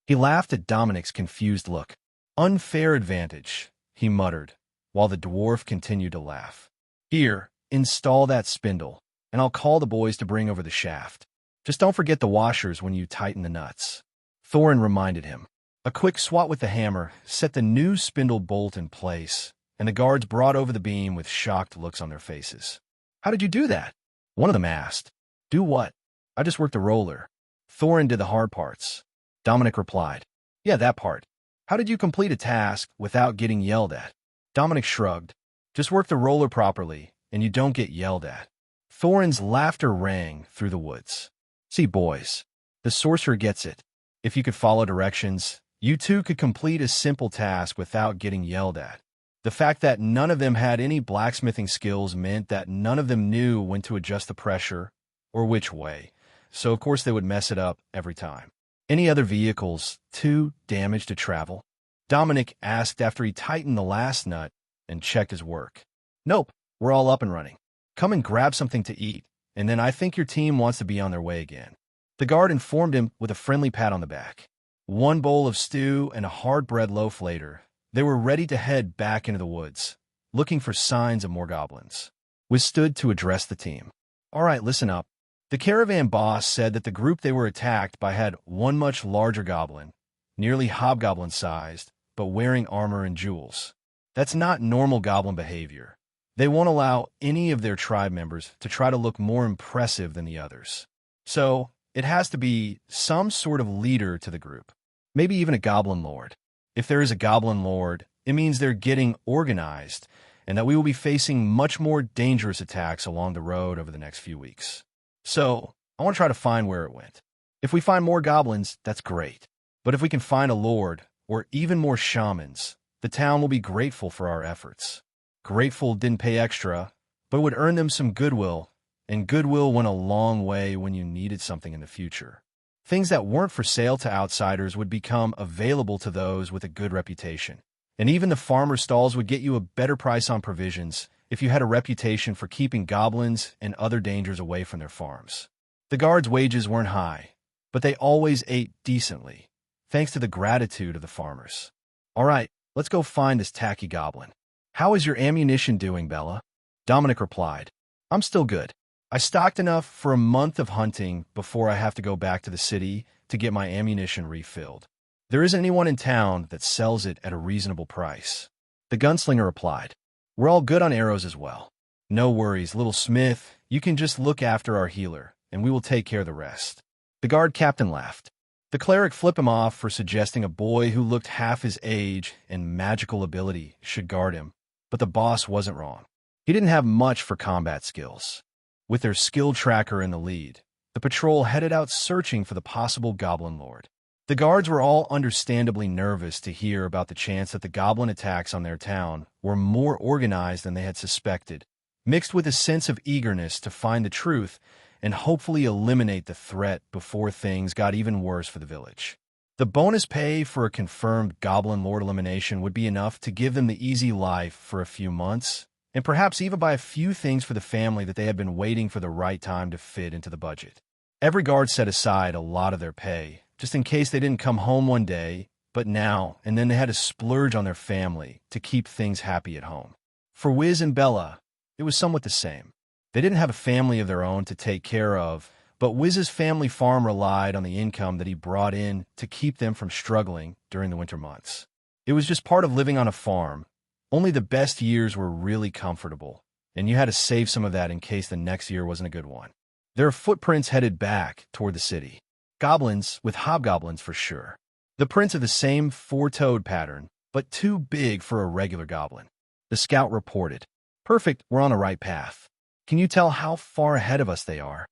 He laughed at Dominic's confused look. Unfair advantage, he muttered, while the dwarf continued to laugh. Here, install that spindle, and I'll call the boys to bring over the shaft. Just don't forget the washers when you tighten the nuts. Thorin reminded him. A quick swat with the hammer set the new spindle bolt in place, and the guards brought over the beam with shocked looks on their faces. How did you do that? One of them asked. Do what? I just worked the roller. Thorin did the hard parts. Dominic replied. Yeah, that part. How did you complete a task without getting yelled at? Dominic shrugged. Just work the roller properly, and you don't get yelled at. Thorin's laughter rang through the woods. See, boys, the sorcerer gets it. If you could follow directions, you too could complete a simple task without getting yelled at. The fact that none of them had any blacksmithing skills meant that none of them knew when to adjust the pressure or which way, so of course they would mess it up every time. Any other vehicles too damaged to travel? Dominic asked after he tightened the last nut and checked his work. Nope, we're all up and running. Come and grab something to eat, and then I think your team wants to be on their way again. The guard informed him with a friendly pat on the back. One bowl of stew and a hard-bread loaf later, they were ready to head back into the woods, looking for signs of more goblins. Wiz stood to address the team. All right, listen up. The caravan boss said that the group they were attacked by had one much larger goblin, nearly hobgoblin-sized, but wearing armor and jewels. That's not normal goblin behavior. They won't allow any of their tribe members to try to look more impressive than the others. So, it has to be some sort of leader to the group. Maybe even a goblin lord. If there is a goblin lord, it means they're getting organized, and that we will be facing much more dangerous attacks along the road over the next few weeks. So, I want to try to find where it went. If we find more goblins, that's great. But if we can find a lord, or even more shamans, the town will be grateful for our efforts. Grateful didn't pay extra, but would earn them some goodwill, and goodwill went a long way when you needed something in the future. Things that weren't for sale to outsiders would become available to those with a good reputation. And even the farmer stalls would get you a better price on provisions if you had a reputation for keeping goblins and other dangers away from their farms. The guards' wages weren't high, but they always ate decently, thanks to the gratitude of the farmers. All right, let's go find this tacky goblin. How is your ammunition doing, Bella? Dominic replied, I'm still good. I stocked enough for a month of hunting before I have to go back to the city to get my ammunition refilled. There isn't anyone in town that sells it at a reasonable price. The gunslinger replied, We're all good on arrows as well. No worries, little Smith. You can just look after our healer, and we will take care of the rest. The guard captain laughed. The cleric flipped him off for suggesting a boy who looked half his age and magical ability should guard him, but the boss wasn't wrong. He didn't have much for combat skills. With their skill tracker in the lead, the patrol headed out searching for the possible goblin lord. The guards were all understandably nervous to hear about the chance that the goblin attacks on their town were more organized than they had suspected, mixed with a sense of eagerness to find the truth and hopefully eliminate the threat before things got even worse for the village. The bonus pay for a confirmed goblin lord elimination would be enough to give them the easy life for a few months, and perhaps even buy a few things for the family that they had been waiting for the right time to fit into the budget. Every guard set aside a lot of their pay, just in case they didn't come home one day, but now and then they had to splurge on their family to keep things happy at home. For Wiz and Bella, it was somewhat the same. They didn't have a family of their own to take care of, but Wiz's family farm relied on the income that he brought in to keep them from struggling during the winter months. It was just part of living on a farm. Only the best years were really comfortable, and you had to save some of that in case the next year wasn't a good one. Their footprints headed back toward the city. Goblins with hobgoblins for sure. The prints of the same four-toed pattern, but too big for a regular goblin. The scout reported, Perfect, we're on the right path. Can you tell how far ahead of us they are?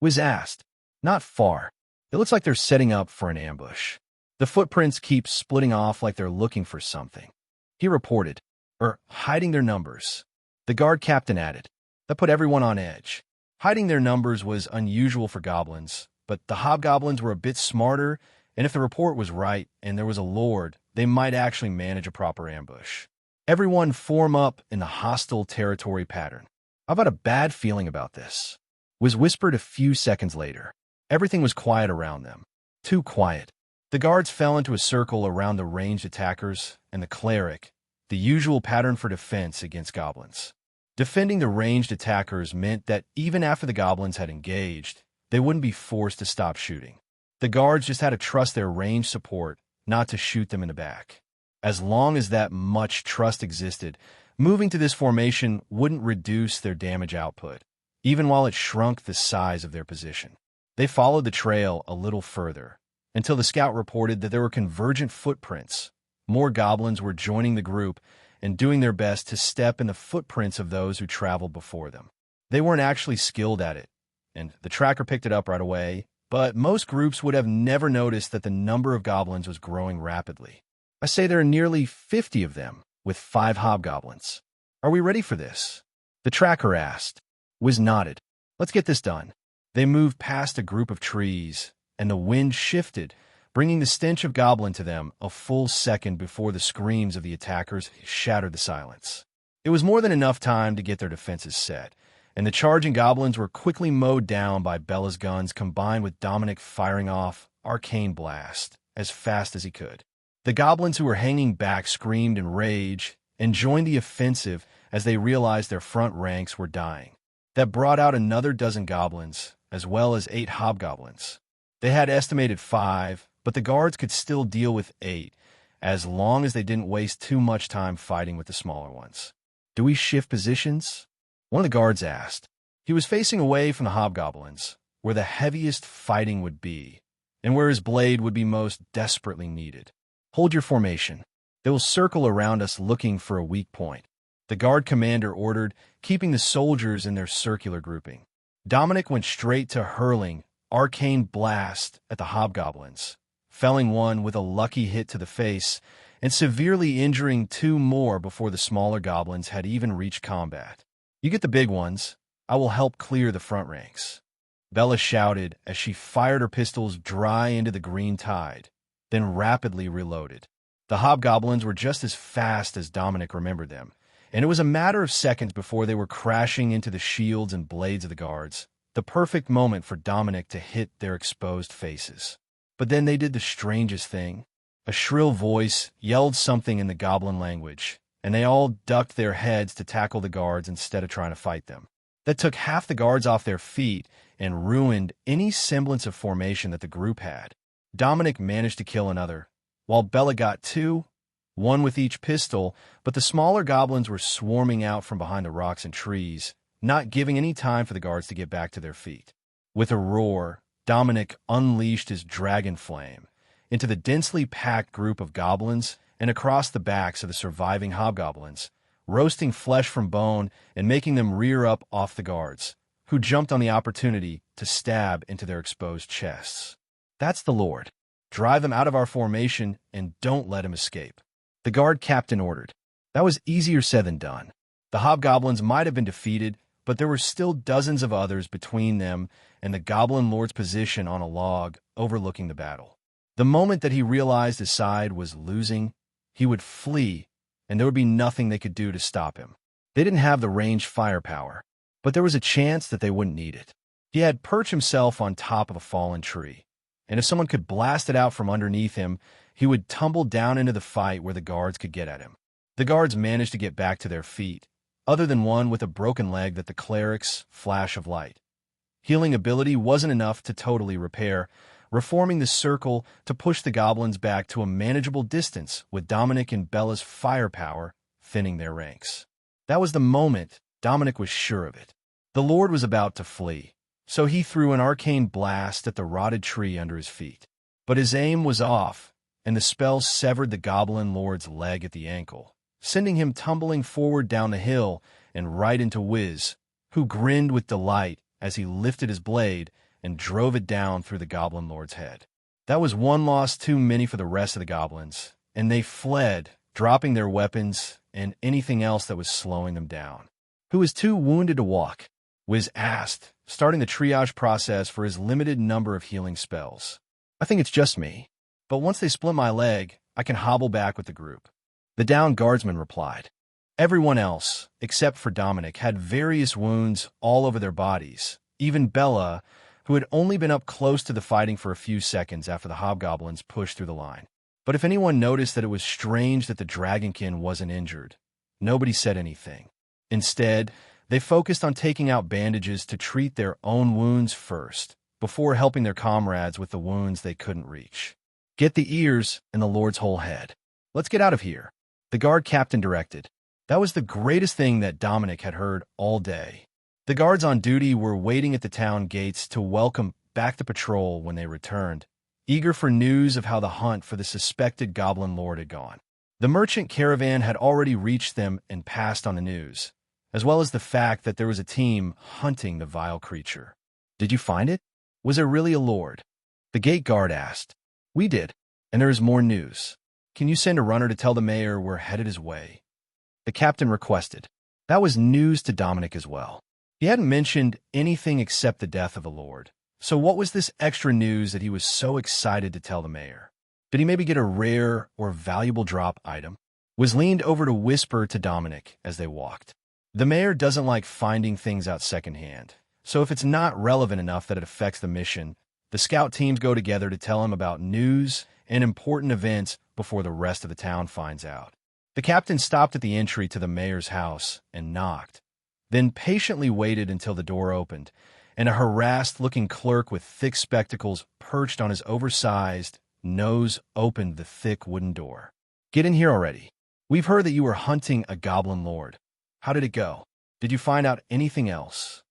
Wiz asked. Not far. It looks like they're setting up for an ambush. The footprints keep splitting off like they're looking for something. He reported, hiding their numbers. The guard captain added. That put everyone on edge. Hiding their numbers was unusual for goblins, but the hobgoblins were a bit smarter, and if the report was right and there was a lord, they might actually manage a proper ambush. Everyone form up in the hostile territory pattern. I've got a bad feeling about this. Was whispered a few seconds later. Everything was quiet around them. Too quiet. The guards fell into a circle around the ranged attackers and the cleric, the usual pattern for defense against goblins. Defending the ranged attackers meant that even after the goblins had engaged, they wouldn't be forced to stop shooting. The guards just had to trust their ranged support not to shoot them in the back. As long as that much trust existed, moving to this formation wouldn't reduce their damage output, even while it shrunk the size of their position. They followed the trail a little further, until the scout reported that there were convergent footprints. More goblins were joining the group and doing their best to step in the footprints of those who traveled before them. They weren't actually skilled at it, and the tracker picked it up right away, but most groups would have never noticed that the number of goblins was growing rapidly. I say there are nearly 50 of them, with 5 hobgoblins. Are we ready for this? The tracker asked. Wiz nodded. Let's get this done. They moved past a group of trees, and the wind shifted, bringing the stench of goblin to them a full second before the screams of the attackers shattered the silence. It was more than enough time to get their defenses set, and the charging goblins were quickly mowed down by Bella's guns combined with Dominic firing off arcane blast as fast as he could. The goblins who were hanging back screamed in rage and joined the offensive as they realized their front ranks were dying. That brought out another dozen goblins, as well as 8 hobgoblins. They had estimated 5, but the guards could still deal with 8, as long as they didn't waste too much time fighting with the smaller ones. Do we shift positions? One of the guards asked. He was facing away from the hobgoblins, where the heaviest fighting would be, and where his blade would be most desperately needed. Hold your formation. They will circle around us looking for a weak point. The guard commander ordered, keeping the soldiers in their circular grouping. Dominic went straight to hurling arcane blast at the hobgoblins, felling one with a lucky hit to the face and severely injuring 2 more before the smaller goblins had even reached combat. You get the big ones. I will help clear the front ranks. Bella shouted as she fired her pistols dry into the green tide, then rapidly reloaded. The hobgoblins were just as fast as Dominic remembered them, and it was a matter of seconds before they were crashing into the shields and blades of the guards, the perfect moment for Dominic to hit their exposed faces. But then they did the strangest thing. A shrill voice yelled something in the goblin language, and they all ducked their heads to tackle the guards instead of trying to fight them. That took half the guards off their feet and ruined any semblance of formation that the group had. Dominic managed to kill another, while Bella got two, one with each pistol, but the smaller goblins were swarming out from behind the rocks and trees, not giving any time for the guards to get back to their feet. With a roar, Dominic unleashed his dragon flame into the densely packed group of goblins and across the backs of the surviving hobgoblins, roasting flesh from bone and making them rear up off the guards, who jumped on the opportunity to stab into their exposed chests. That's the Lord. Drive him out of our formation and don't let him escape, the guard captain ordered. That was easier said than done. The hobgoblins might have been defeated, but there were still dozens of others between them and the goblin lord's position on a log overlooking the battle. The moment that he realized his side was losing, he would flee, and there would be nothing they could do to stop him. They didn't have the ranged firepower, but there was a chance that they wouldn't need it. He had perched himself on top of a fallen tree, and if someone could blast it out from underneath him, he would tumble down into the fight where the guards could get at him. The guards managed to get back to their feet, other than one with a broken leg that the cleric's flash of light. Healing ability wasn't enough to totally repair, reforming the circle to push the goblins back to a manageable distance with Dominic and Bella's firepower thinning their ranks. That was the moment Dominic was sure of it. The Lord was about to flee, so he threw an arcane blast at the rotted tree under his feet. But his aim was off, and the spell severed the goblin lord's leg at the ankle, sending him tumbling forward down the hill and right into Wiz, who grinned with delight as he lifted his blade and drove it down through the goblin lord's head. That was one loss too many for the rest of the goblins, and they fled, dropping their weapons and anything else that was slowing them down. Who was too wounded to walk? Wiz asked, starting the triage process for his limited number of healing spells. I think it's just me, but once they split my leg, I can hobble back with the group. The downed guardsman replied. Everyone else, except for Dominic, had various wounds all over their bodies. Even Bella, who had only been up close to the fighting for a few seconds after the hobgoblins pushed through the line. But if anyone noticed that it was strange that the dragonkin wasn't injured, nobody said anything. Instead, they focused on taking out bandages to treat their own wounds first, before helping their comrades with the wounds they couldn't reach. Get the ears and the Lord's whole head. Let's get out of here, the guard captain directed. That was the greatest thing that Dominic had heard all day. The guards on duty were waiting at the town gates to welcome back the patrol when they returned, eager for news of how the hunt for the suspected goblin lord had gone. The merchant caravan had already reached them and passed on the news, as well as the fact that there was a team hunting the vile creature. Did you find it? Was there really a lord? The gate guard asked. We did, and there is more news. Can you send a runner to tell the mayor we're headed his way? The captain requested. That was news to Dominic as well. He hadn't mentioned anything except the death of a lord. So what was this extra news that he was so excited to tell the mayor? Did he maybe get a rare or valuable drop item? Wiz leaned over to whisper to Dominic as they walked. The mayor doesn't like finding things out secondhand, so if it's not relevant enough that it affects the mission, the scout teams go together to tell him about news and important events before the rest of the town finds out. The captain stopped at the entry to the mayor's house and knocked, then patiently waited until the door opened, and a harassed-looking clerk with thick spectacles perched on his oversized nose opened the thick wooden door. Get in here already. We've heard that you were hunting a goblin lord. How did it go? Did you find out anything else?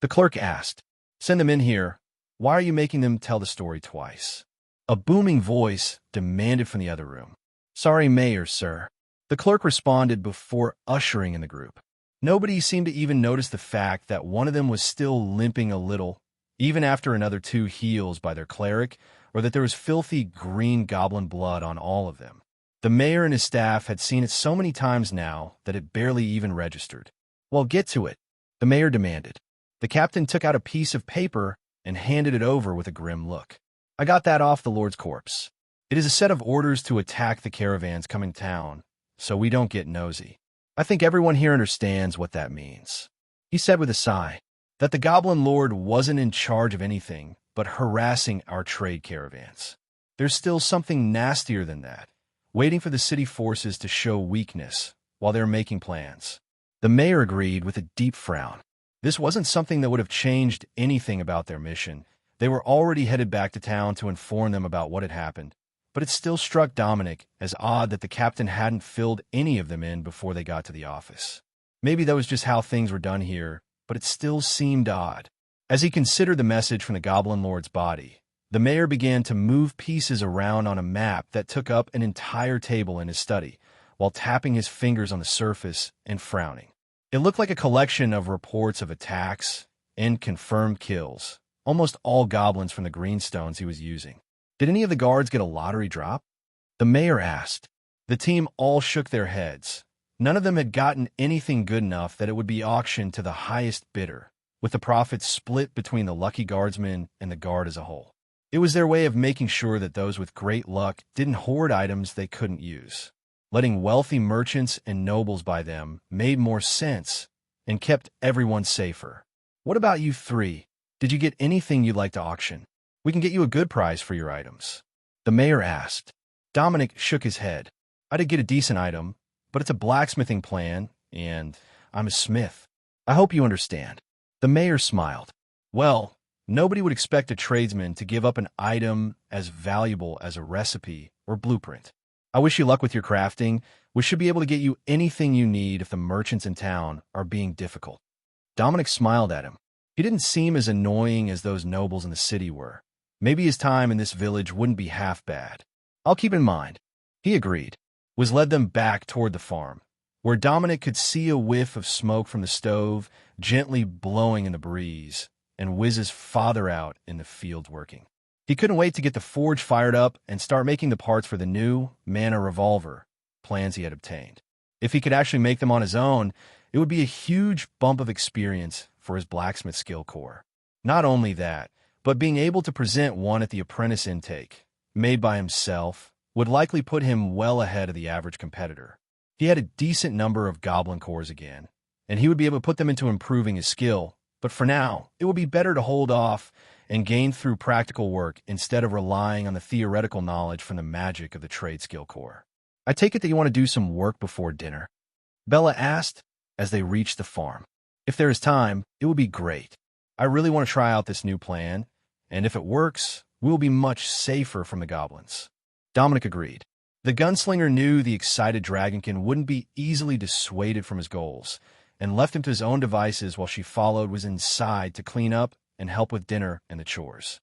The clerk asked. Send them in here. Why are you making them tell the story twice? A booming voice demanded from the other room. Sorry, Mayor, sir. The clerk responded before ushering in the group. Nobody seemed to even notice the fact that one of them was still limping a little, even after another two heals by their cleric, or that there was filthy green goblin blood on all of them. The mayor and his staff had seen it so many times now that it barely even registered. Well, get to it, the mayor demanded. The captain took out a piece of paper and handed it over with a grim look. I got that off the Lord's corpse. It is a set of orders to attack the caravans coming to town, so we don't get nosy. I think everyone here understands what that means. He said with a sigh that the goblin lord wasn't in charge of anything but harassing our trade caravans. There's still something nastier than that, waiting for the city forces to show weakness while they're making plans. The mayor agreed with a deep frown. This wasn't something that would have changed anything about their mission. They were already headed back to town to inform them about what had happened, but it still struck Dominic as odd that the captain hadn't filled any of them in before they got to the office. Maybe that was just how things were done here, but it still seemed odd. As he considered the message from the Goblin Lord's body, the mayor began to move pieces around on a map that took up an entire table in his study, while tapping his fingers on the surface and frowning. It looked like a collection of reports of attacks and confirmed kills, almost all goblins from the greenstones he was using. Did any of the guards get a lottery drop? The mayor asked. The team all shook their heads. None of them had gotten anything good enough that it would be auctioned to the highest bidder, with the profits split between the lucky guardsmen and the guard as a whole. It was their way of making sure that those with great luck didn't hoard items they couldn't use. Letting wealthy merchants and nobles buy them made more sense and kept everyone safer. What about you three? Did you get anything you'd like to auction? We can get you a good price for your items. The mayor asked. Dominic shook his head. I did get a decent item, but it's a blacksmithing plan, and I'm a smith. I hope you understand. The mayor smiled. Well, nobody would expect a tradesman to give up an item as valuable as a recipe or blueprint. I wish you luck with your crafting. We should be able to get you anything you need if the merchants in town are being difficult. Dominic smiled at him. He didn't seem as annoying as those nobles in the city were. Maybe his time in this village wouldn't be half bad. I'll keep in mind. He agreed, led them back toward the farm, where Dominic could see a whiff of smoke from the stove gently blowing in the breeze, and Wiz's father out in the fields working. He couldn't wait to get the forge fired up and start making the parts for the new mana revolver plans he had obtained. If he could actually make them on his own, it would be a huge bump of experience for his blacksmith skill core. Not only that, but being able to present one at the apprentice intake, made by himself, would likely put him well ahead of the average competitor. He had a decent number of goblin cores again, and he would be able to put them into improving his skill, but for now, it would be better to hold off and gain through practical work instead of relying on the theoretical knowledge from the magic of the trade skill core. I take it that you want to do some work before dinner? Bella asked as they reached the farm. If there is time, it would be great. I really want to try out this new plan, and if it works, we will be much safer from the goblins. Dominic agreed. The gunslinger knew the excited dragonkin wouldn't be easily dissuaded from his goals, and left him to his own devices while she followed was inside to clean up and help with dinner and the chores.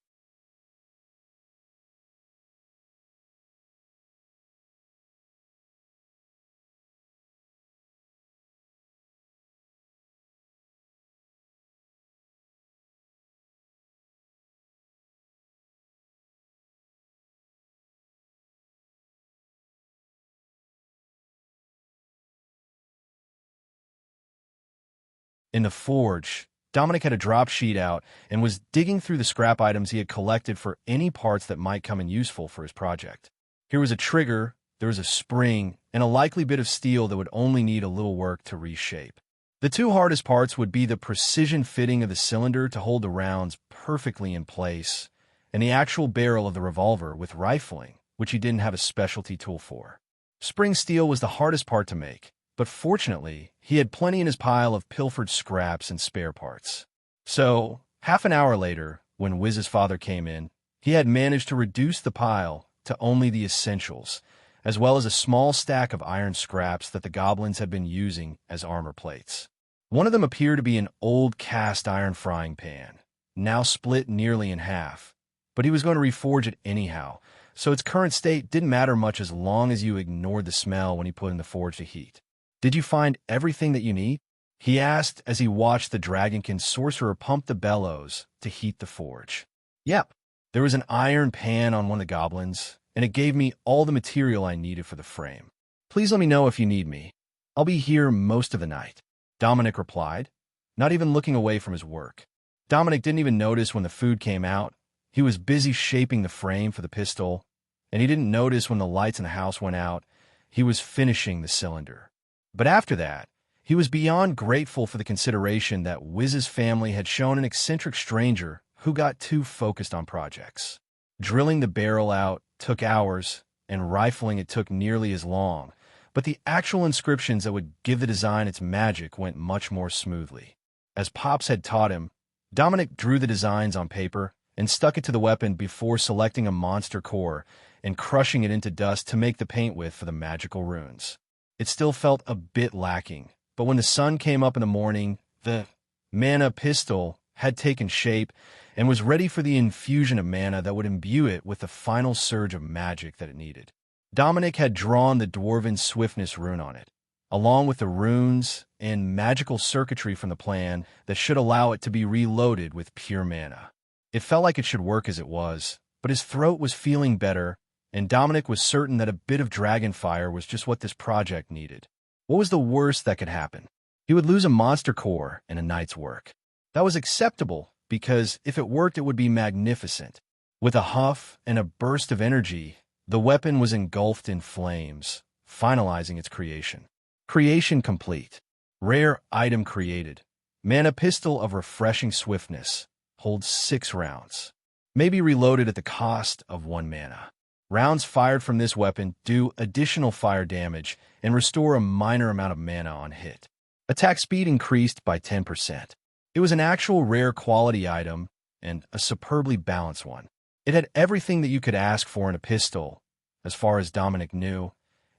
In the forge, Dominic had a drop sheet out and was digging through the scrap items he had collected for any parts that might come in useful for his project. Here was a trigger, there was a spring, and a likely bit of steel that would only need a little work to reshape. The two hardest parts would be the precision fitting of the cylinder to hold the rounds perfectly in place, and the actual barrel of the revolver with rifling, which he didn't have a specialty tool for. Spring steel was the hardest part to make, but fortunately, he had plenty in his pile of pilfered scraps and spare parts. So, half an hour later, when Wiz's father came in, he had managed to reduce the pile to only the essentials, as well as a small stack of iron scraps that the goblins had been using as armor plates. One of them appeared to be an old cast iron frying pan, now split nearly in half, but he was going to reforge it anyhow, so its current state didn't matter much as long as you ignored the smell when he put in the forge to heat. Did you find everything that you need? He asked as he watched the dragonkin sorcerer pump the bellows to heat the forge. Yep, there was an iron pan on one of the goblins, and it gave me all the material I needed for the frame. Please let me know if you need me. I'll be here most of the night, Dominic replied, not even looking away from his work. Dominic didn't even notice when the food came out. He was busy shaping the frame for the pistol, and he didn't notice when the lights in the house went out. He was finishing the cylinder. But after that, he was beyond grateful for the consideration that Wiz's family had shown an eccentric stranger who got too focused on projects. Drilling the barrel out took hours, and rifling it took nearly as long, but the actual inscriptions that would give the design its magic went much more smoothly. As Pops had taught him, Dominic drew the designs on paper and stuck it to the weapon before selecting a monster core and crushing it into dust to make the paint with for the magical runes. It still felt a bit lacking, but when the sun came up in the morning, the mana pistol had taken shape and was ready for the infusion of mana that would imbue it with the final surge of magic that it needed. Dominic had drawn the Dwarven Swiftness rune on it, along with the runes and magical circuitry from the plan that should allow it to be reloaded with pure mana. It felt like it should work as it was, but his throat was feeling better, and Dominic was certain that a bit of dragon fire was just what this project needed. What was the worst that could happen? He would lose a monster core in a night's work. That was acceptable, because if it worked, it would be magnificent. With a huff and a burst of energy, the weapon was engulfed in flames, finalizing its creation. Creation complete. Rare item created. Mana pistol of refreshing swiftness. Holds 6 rounds. May be reloaded at the cost of 1 mana. Rounds fired from this weapon do additional fire damage and restore a minor amount of mana on hit. Attack speed increased by 10%. It was an actual rare quality item and a superbly balanced one. It had everything that you could ask for in a pistol, as far as Dominic knew,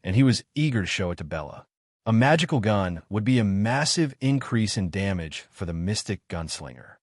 and he was eager to show it to Bella. A magical gun would be a massive increase in damage for the mystic gunslinger.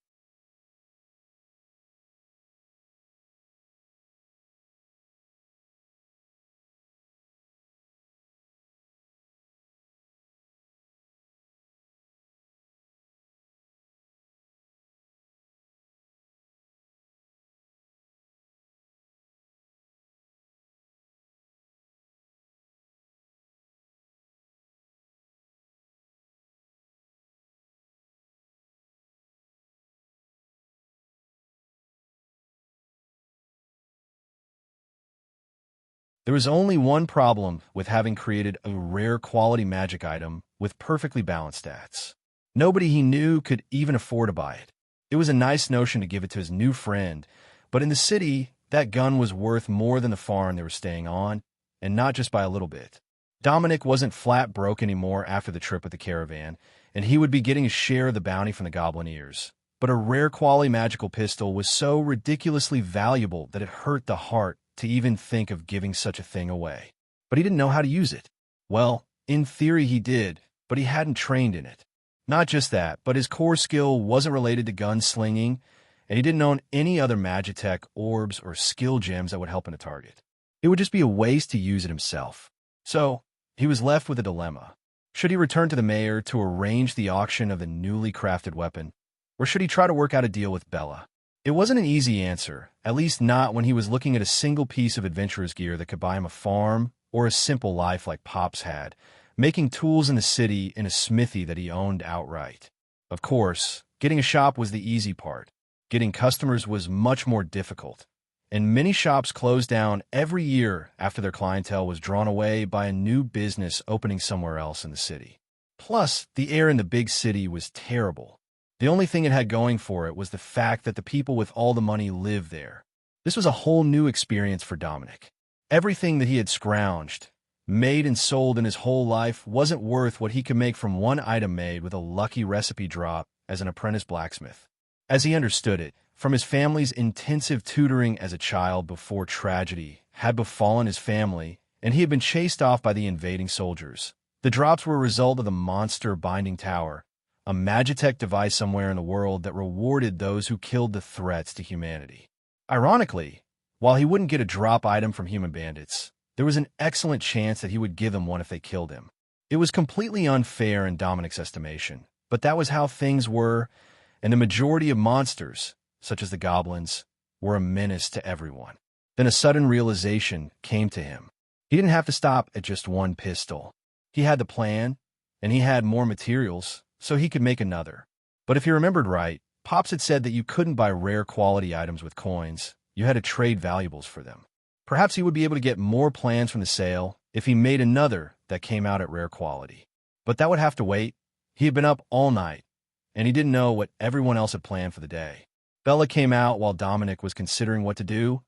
There was only one problem with having created a rare quality magic item with perfectly balanced stats. Nobody he knew could even afford to buy it. It was a nice notion to give it to his new friend, but in the city, that gun was worth more than the farm they were staying on, and not just by a little bit. Dominic wasn't flat broke anymore after the trip with the caravan, and he would be getting a share of the bounty from the goblin ears. But a rare quality magical pistol was so ridiculously valuable that it hurt the heart to even think of giving such a thing away. But he didn't know how to use it. Well, in theory he did, but he hadn't trained in it. Not just that, but his core skill wasn't related to gunslinging, and he didn't own any other Magitech, orbs, or skill gems that would help in a target. It would just be a waste to use it himself. So, he was left with a dilemma. Should he return to the mayor to arrange the auction of the newly crafted weapon, or should he try to work out a deal with Bella? It wasn't an easy answer, at least not when he was looking at a single piece of adventurer's gear that could buy him a farm or a simple life like Pops had, making tools in the city in a smithy that he owned outright. Of course, getting a shop was the easy part. Getting customers was much more difficult, and many shops closed down every year after their clientele was drawn away by a new business opening somewhere else in the city. Plus, the air in the big city was terrible. The only thing it had going for it was the fact that the people with all the money lived there. This was a whole new experience for Dominic. Everything that he had scrounged, made and sold in his whole life wasn't worth what he could make from one item made with a lucky recipe drop as an apprentice blacksmith. As he understood it, from his family's intensive tutoring as a child before tragedy had befallen his family, and he had been chased off by the invading soldiers. The drops were a result of the monster binding tower, a Magitech device somewhere in the world that rewarded those who killed the threats to humanity. Ironically, while he wouldn't get a drop item from human bandits, there was an excellent chance that he would give them one if they killed him. It was completely unfair in Dominic's estimation, but that was how things were, and the majority of monsters, such as the goblins, were a menace to everyone. Then a sudden realization came to him. He didn't have to stop at just one pistol. He had the plan, and he had more materials, so he could make another. But if he remembered right, Pops had said that you couldn't buy rare quality items with coins. You had to trade valuables for them. Perhaps he would be able to get more plans from the sale if he made another that came out at rare quality. But that would have to wait. He had been up all night, and he didn't know what everyone else had planned for the day. Bella came out while Dominic was considering what to do.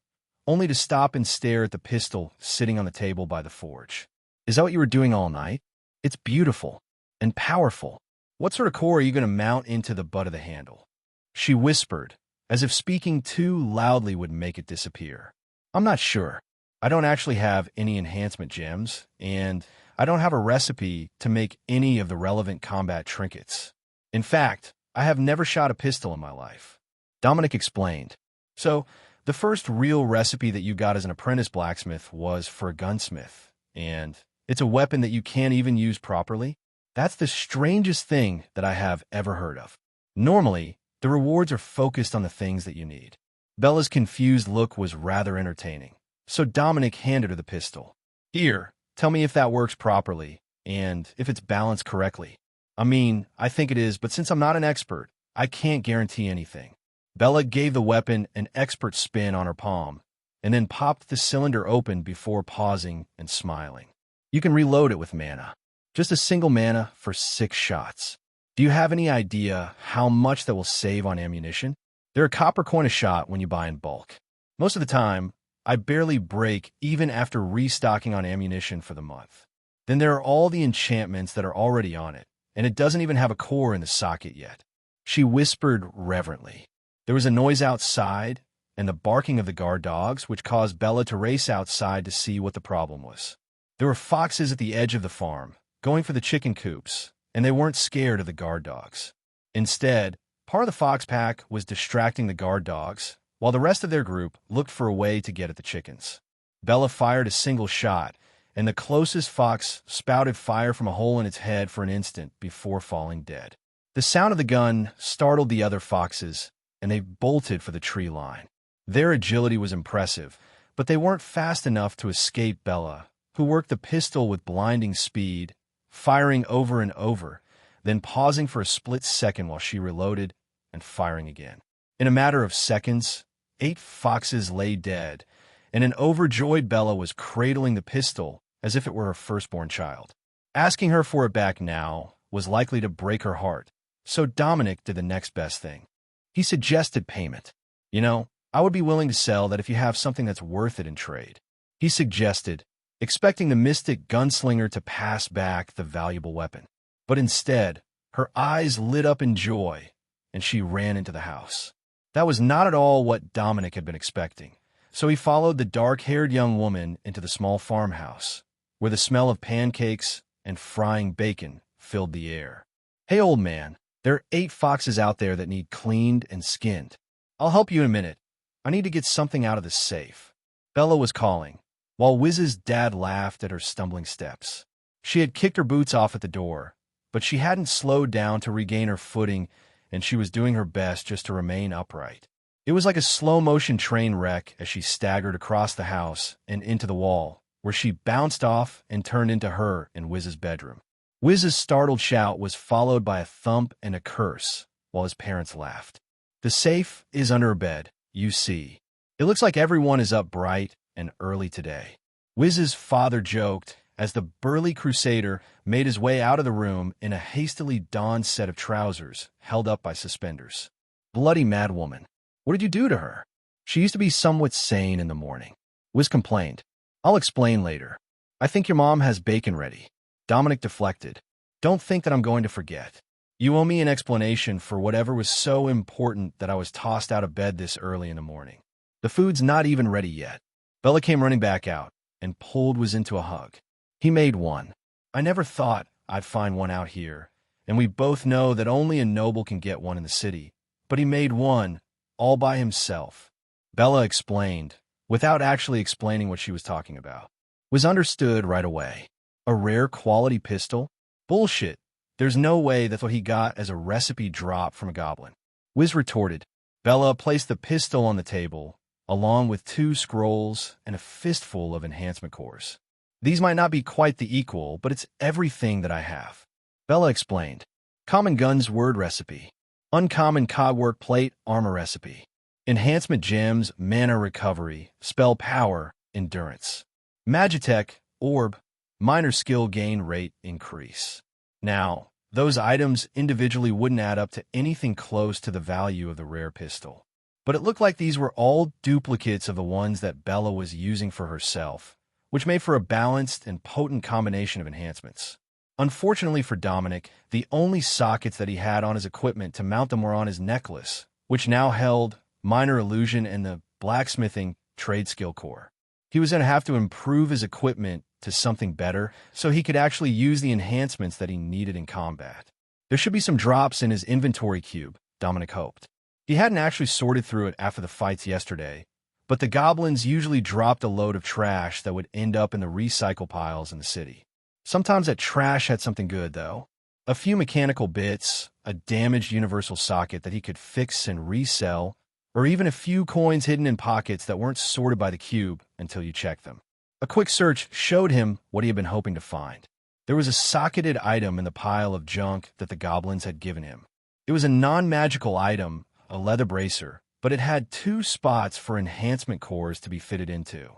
only to stop and stare at the pistol sitting on the table by the forge. Is that what you were doing all night? It's beautiful and powerful. What sort of core are you going to mount into the butt of the handle? She whispered, as if speaking too loudly would make it disappear. I'm not sure. I don't actually have any enhancement gems, and I don't have a recipe to make any of the relevant combat trinkets. In fact, I have never shot a pistol in my life. Dominic explained. So, the first real recipe that you got as an apprentice blacksmith was for a gunsmith, and it's a weapon that you can't even use properly? That's the strangest thing that I have ever heard of. Normally, the rewards are focused on the things that you need. Bella's confused look was rather entertaining, so Dominic handed her the pistol. Here, tell me if that works properly, and if it's balanced correctly. I mean, I think it is, but since I'm not an expert, I can't guarantee anything. Bella gave the weapon an expert spin on her palm, and then popped the cylinder open before pausing and smiling. You can reload it with mana. Just a single mana for 6 shots. Do you have any idea how much that will save on ammunition? They're a copper coin a shot when you buy in bulk. Most of the time, I barely break even after restocking on ammunition for the month. Then there are all the enchantments that are already on it, and it doesn't even have a core in the socket yet. She whispered reverently. There was a noise outside, and the barking of the guard dogs, which caused Bella to race outside to see what the problem was. There were foxes at the edge of the farm, going for the chicken coops, and they weren't scared of the guard dogs. Instead, part of the fox pack was distracting the guard dogs, while the rest of their group looked for a way to get at the chickens. Bella fired a single shot, and the closest fox spouted fire from a hole in its head for an instant before falling dead. The sound of the gun startled the other foxes, and they bolted for the tree line. Their agility was impressive, but they weren't fast enough to escape Bella, who worked the pistol with blinding speed, firing over and over, then pausing for a split second while she reloaded and firing again. In a matter of seconds, 8 foxes lay dead, and an overjoyed Bella was cradling the pistol as if it were her firstborn child. Asking her for it back now was likely to break her heart, so Dominic did the next best thing. He suggested payment. You know, I would be willing to sell that if you have something that's worth it in trade. He suggested, expecting the mystic gunslinger to pass back the valuable weapon. But instead, her eyes lit up in joy, and she ran into the house. That was not at all what Dominic had been expecting, so he followed the dark-haired young woman into the small farmhouse, where the smell of pancakes and frying bacon filled the air. Hey, old man, there are 8 foxes out there that need cleaned and skinned. I'll help you in a minute. I need to get something out of this safe. Bella was calling, while Wiz's dad laughed at her stumbling steps. She had kicked her boots off at the door, but she hadn't slowed down to regain her footing, and she was doing her best just to remain upright. It was like a slow-motion train wreck as she staggered across the house and into the wall, where she bounced off and turned into her in Wiz's bedroom. Wiz's startled shout was followed by a thump and a curse, while his parents laughed. The safe is under her bed, you see. It looks like everyone is up bright and early today. Wiz's father joked as the burly crusader made his way out of the room in a hastily donned set of trousers held up by suspenders. Bloody mad woman. What did you do to her? She used to be somewhat sane in the morning. Wiz complained. I'll explain later. I think your mom has bacon ready. Dominic deflected. Don't think that I'm going to forget. You owe me an explanation for whatever was so important that I was tossed out of bed this early in the morning. The food's not even ready yet. Bella came running back out and pulled Wiz into a hug. He made one. I never thought I'd find one out here, and we both know that only a noble can get one in the city. But he made one, all by himself. Bella explained, without actually explaining what she was talking about. Wiz understood right away. A rare quality pistol? Bullshit. There's no way that's what he got as a recipe drop from a goblin. Wiz retorted. Bella placed the pistol on the table, along with 2 scrolls and a fistful of enhancement cores. These might not be quite the equal, but it's everything that I have. Bella explained. Common guns word recipe. Uncommon cogwork plate armor recipe. Enhancement gems, mana recovery, spell power, endurance. Magitech, orb, minor skill gain rate increase. Now, those items individually wouldn't add up to anything close to the value of the rare pistol. but it looked like these were all duplicates of the ones that Bella was using for herself, which made for a balanced and potent combination of enhancements. Unfortunately for Dominic, the only sockets that he had on his equipment to mount them were on his necklace, which now held Minor Illusion and the Blacksmithing Trade Skill Core. He was going to have to improve his equipment to something better so he could actually use the enhancements that he needed in combat. There should be some drops in his inventory cube, Dominic hoped. He hadn't actually sorted through it after the fights yesterday, but the goblins usually dropped a load of trash that would end up in the recycle piles in the city. Sometimes that trash had something good, though. A few mechanical bits, a damaged universal socket that he could fix and resell, or even a few coins hidden in pockets that weren't sorted by the cube until you checked them. A quick search showed him what he had been hoping to find. There was a socketed item in the pile of junk that the goblins had given him. It was a non-magical item, a leather bracer, but it had 2 spots for enhancement cores to be fitted into.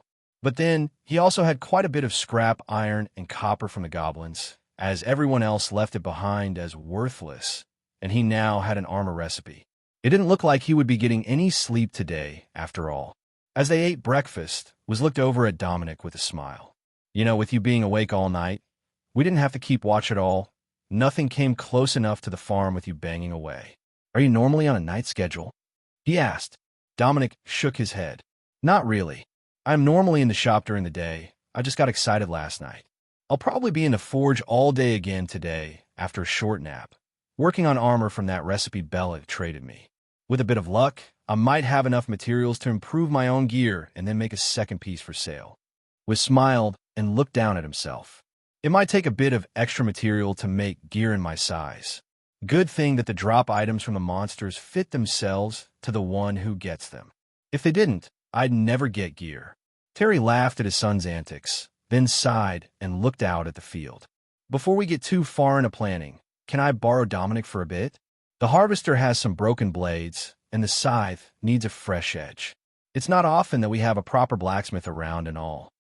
But then, he also had quite a bit of scrap iron and copper from the goblins, as everyone else left it behind as worthless, and he now had an armor recipe. It didn't look like he would be getting any sleep today, after all. As they ate breakfast, was looked over at Dominic with a smile. You know, with you being awake all night, we didn't have to keep watch at all. Nothing came close enough to the farm with you banging away. Are you normally on a night schedule? He asked. Dominic shook his head. Not really. I'm normally in the shop during the day. I just got excited last night. I'll probably be in the forge all day again today, after a short nap, working on armor from that recipe Bella traded me. With a bit of luck, I might have enough materials to improve my own gear and then make a second piece for sale. Wiz smiled and looked down at himself. It might take a bit of extra material to make gear in my size. Good thing that the drop items from the monsters fit themselves to the one who gets them. If they didn't, I'd never get gear. Terry laughed at his son's antics, then sighed and looked out at the field. Before we get too far into planning, can I borrow Dominic for a bit? The harvester has some broken blades, and the scythe needs a fresh edge. It's not often that we have a proper blacksmith around and all.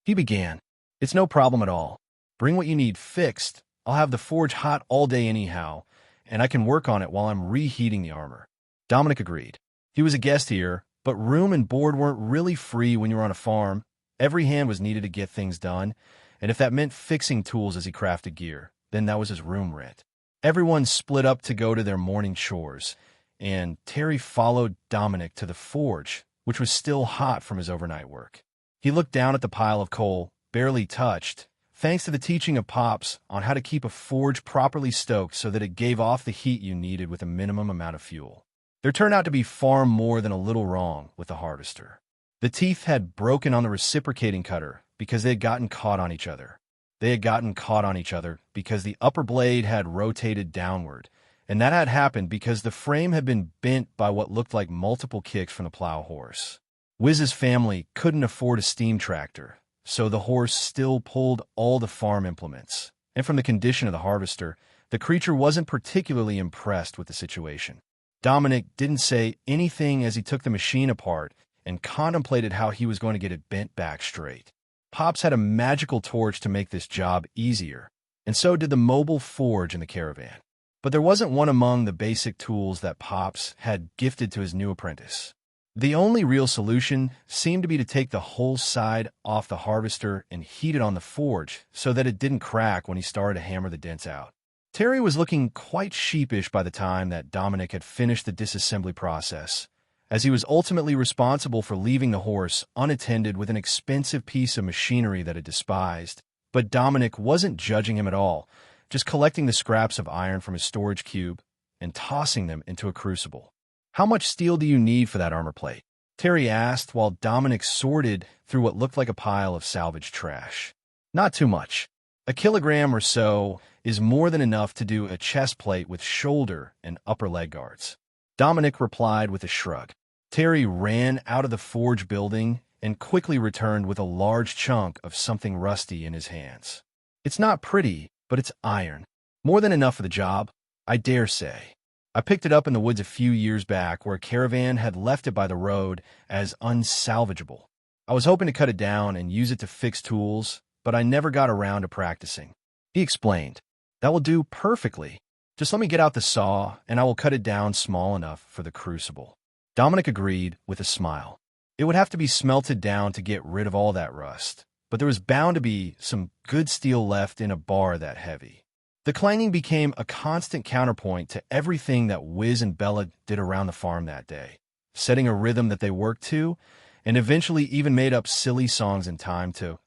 He began. It's no problem at all. Bring what you need fixed. I'll have the forge hot all day anyhow, and I can work on it while I'm reheating the armor. Dominic agreed. He was a guest here, but room and board weren't really free when you were on a farm. Every hand was needed to get things done, and if that meant fixing tools as he crafted gear, then that was his room rent. Everyone split up to go to their morning chores, and Terry followed Dominic to the forge, which was still hot from his overnight work. He looked down at the pile of coal, barely touched, thanks to the teaching of Pops on how to keep a forge properly stoked so that it gave off the heat you needed with a minimum amount of fuel. There turned out to be far more than a little wrong with the harvester. The teeth had broken on the reciprocating cutter because they had gotten caught on each other. They had gotten caught on each other because the upper blade had rotated downward, and that had happened because the frame had been bent by what looked like multiple kicks from the plow horse. Wiz's family couldn't afford a steam tractor, so the horse still pulled all the farm implements. And from the condition of the harvester, the creature wasn't particularly impressed with the situation. Dominic didn't say anything as he took the machine apart and contemplated how he was going to get it bent back straight. Pops had a magical torch to make this job easier, and so did the mobile forge in the caravan. But there wasn't one among the basic tools that Pops had gifted to his new apprentice. The only real solution seemed to be to take the whole side off the harvester and heat it on the forge so that it didn't crack when he started to hammer the dents out. Terry was looking quite sheepish by the time that Dominic had finished the disassembly process, as he was ultimately responsible for leaving the horse unattended with an expensive piece of machinery that it despised. But Dominic wasn't judging him at all, just collecting the scraps of iron from his storage cube and tossing them into a crucible. How much steel do you need for that armor plate? Terry asked while Dominic sorted through what looked like a pile of salvage trash. Not too much. A kilogram or so is more than enough to do a chest plate with shoulder and upper leg guards. Dominic replied with a shrug. Terry ran out of the forge building and quickly returned with a large chunk of something rusty in his hands. It's not pretty, but it's iron. More than enough for the job, I dare say. I picked it up in the woods a few years back where a caravan had left it by the road as unsalvageable. I was hoping to cut it down and use it to fix tools, but I never got around to practicing. He explained, "That will do perfectly. Just let me get out the saw, and I will cut it down small enough for the crucible." Dominic agreed with a smile. It would have to be smelted down to get rid of all that rust, but there was bound to be some good steel left in a bar that heavy. The clanging became a constant counterpoint to everything that Wiz and Bella did around the farm that day, setting a rhythm that they worked to, and eventually even made up silly songs in time to,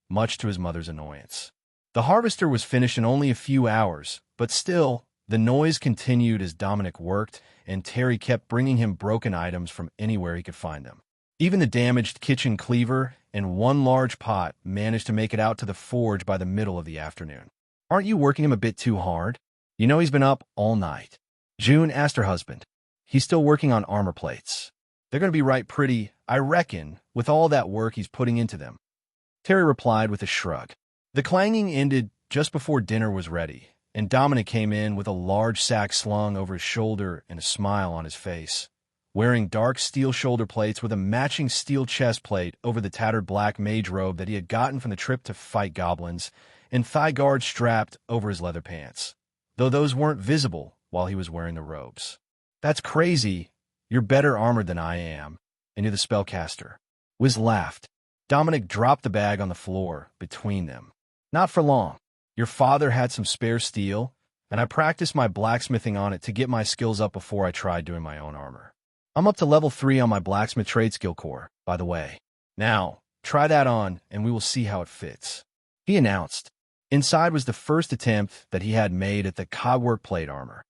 much to his mother's annoyance. The harvester was finished in only a few hours, but still, the noise continued as Dominic worked, and Terry kept bringing him broken items from anywhere he could find them. Even the damaged kitchen cleaver and one large pot managed to make it out to the forge by the middle of the afternoon. "Aren't you working him a bit too hard? You know he's been up all night." June asked her husband. "He's still working on armor plates. They're going to be right pretty, I reckon, with all that work he's putting into them." Terry replied with a shrug. The clanging ended just before dinner was ready, and Dominic came in with a large sack slung over his shoulder and a smile on his face, wearing dark steel shoulder plates with a matching steel chest plate over the tattered black mage robe that he had gotten from the trip to fight goblins, and thigh guards strapped over his leather pants, though those weren't visible while he was wearing the robes. "That's crazy. You're better armored than I am, and you're the spellcaster." Wiz laughed. Dominic dropped the bag on the floor between them. "Not for long. Your father had some spare steel, and I practiced my blacksmithing on it to get my skills up before I tried doing my own armor. I'm up to level 3 on my blacksmith trade skill core, by the way. Now, try that on, and we will see how it fits," he announced. Inside was the first attempt that he had made at the cogwork plate armor.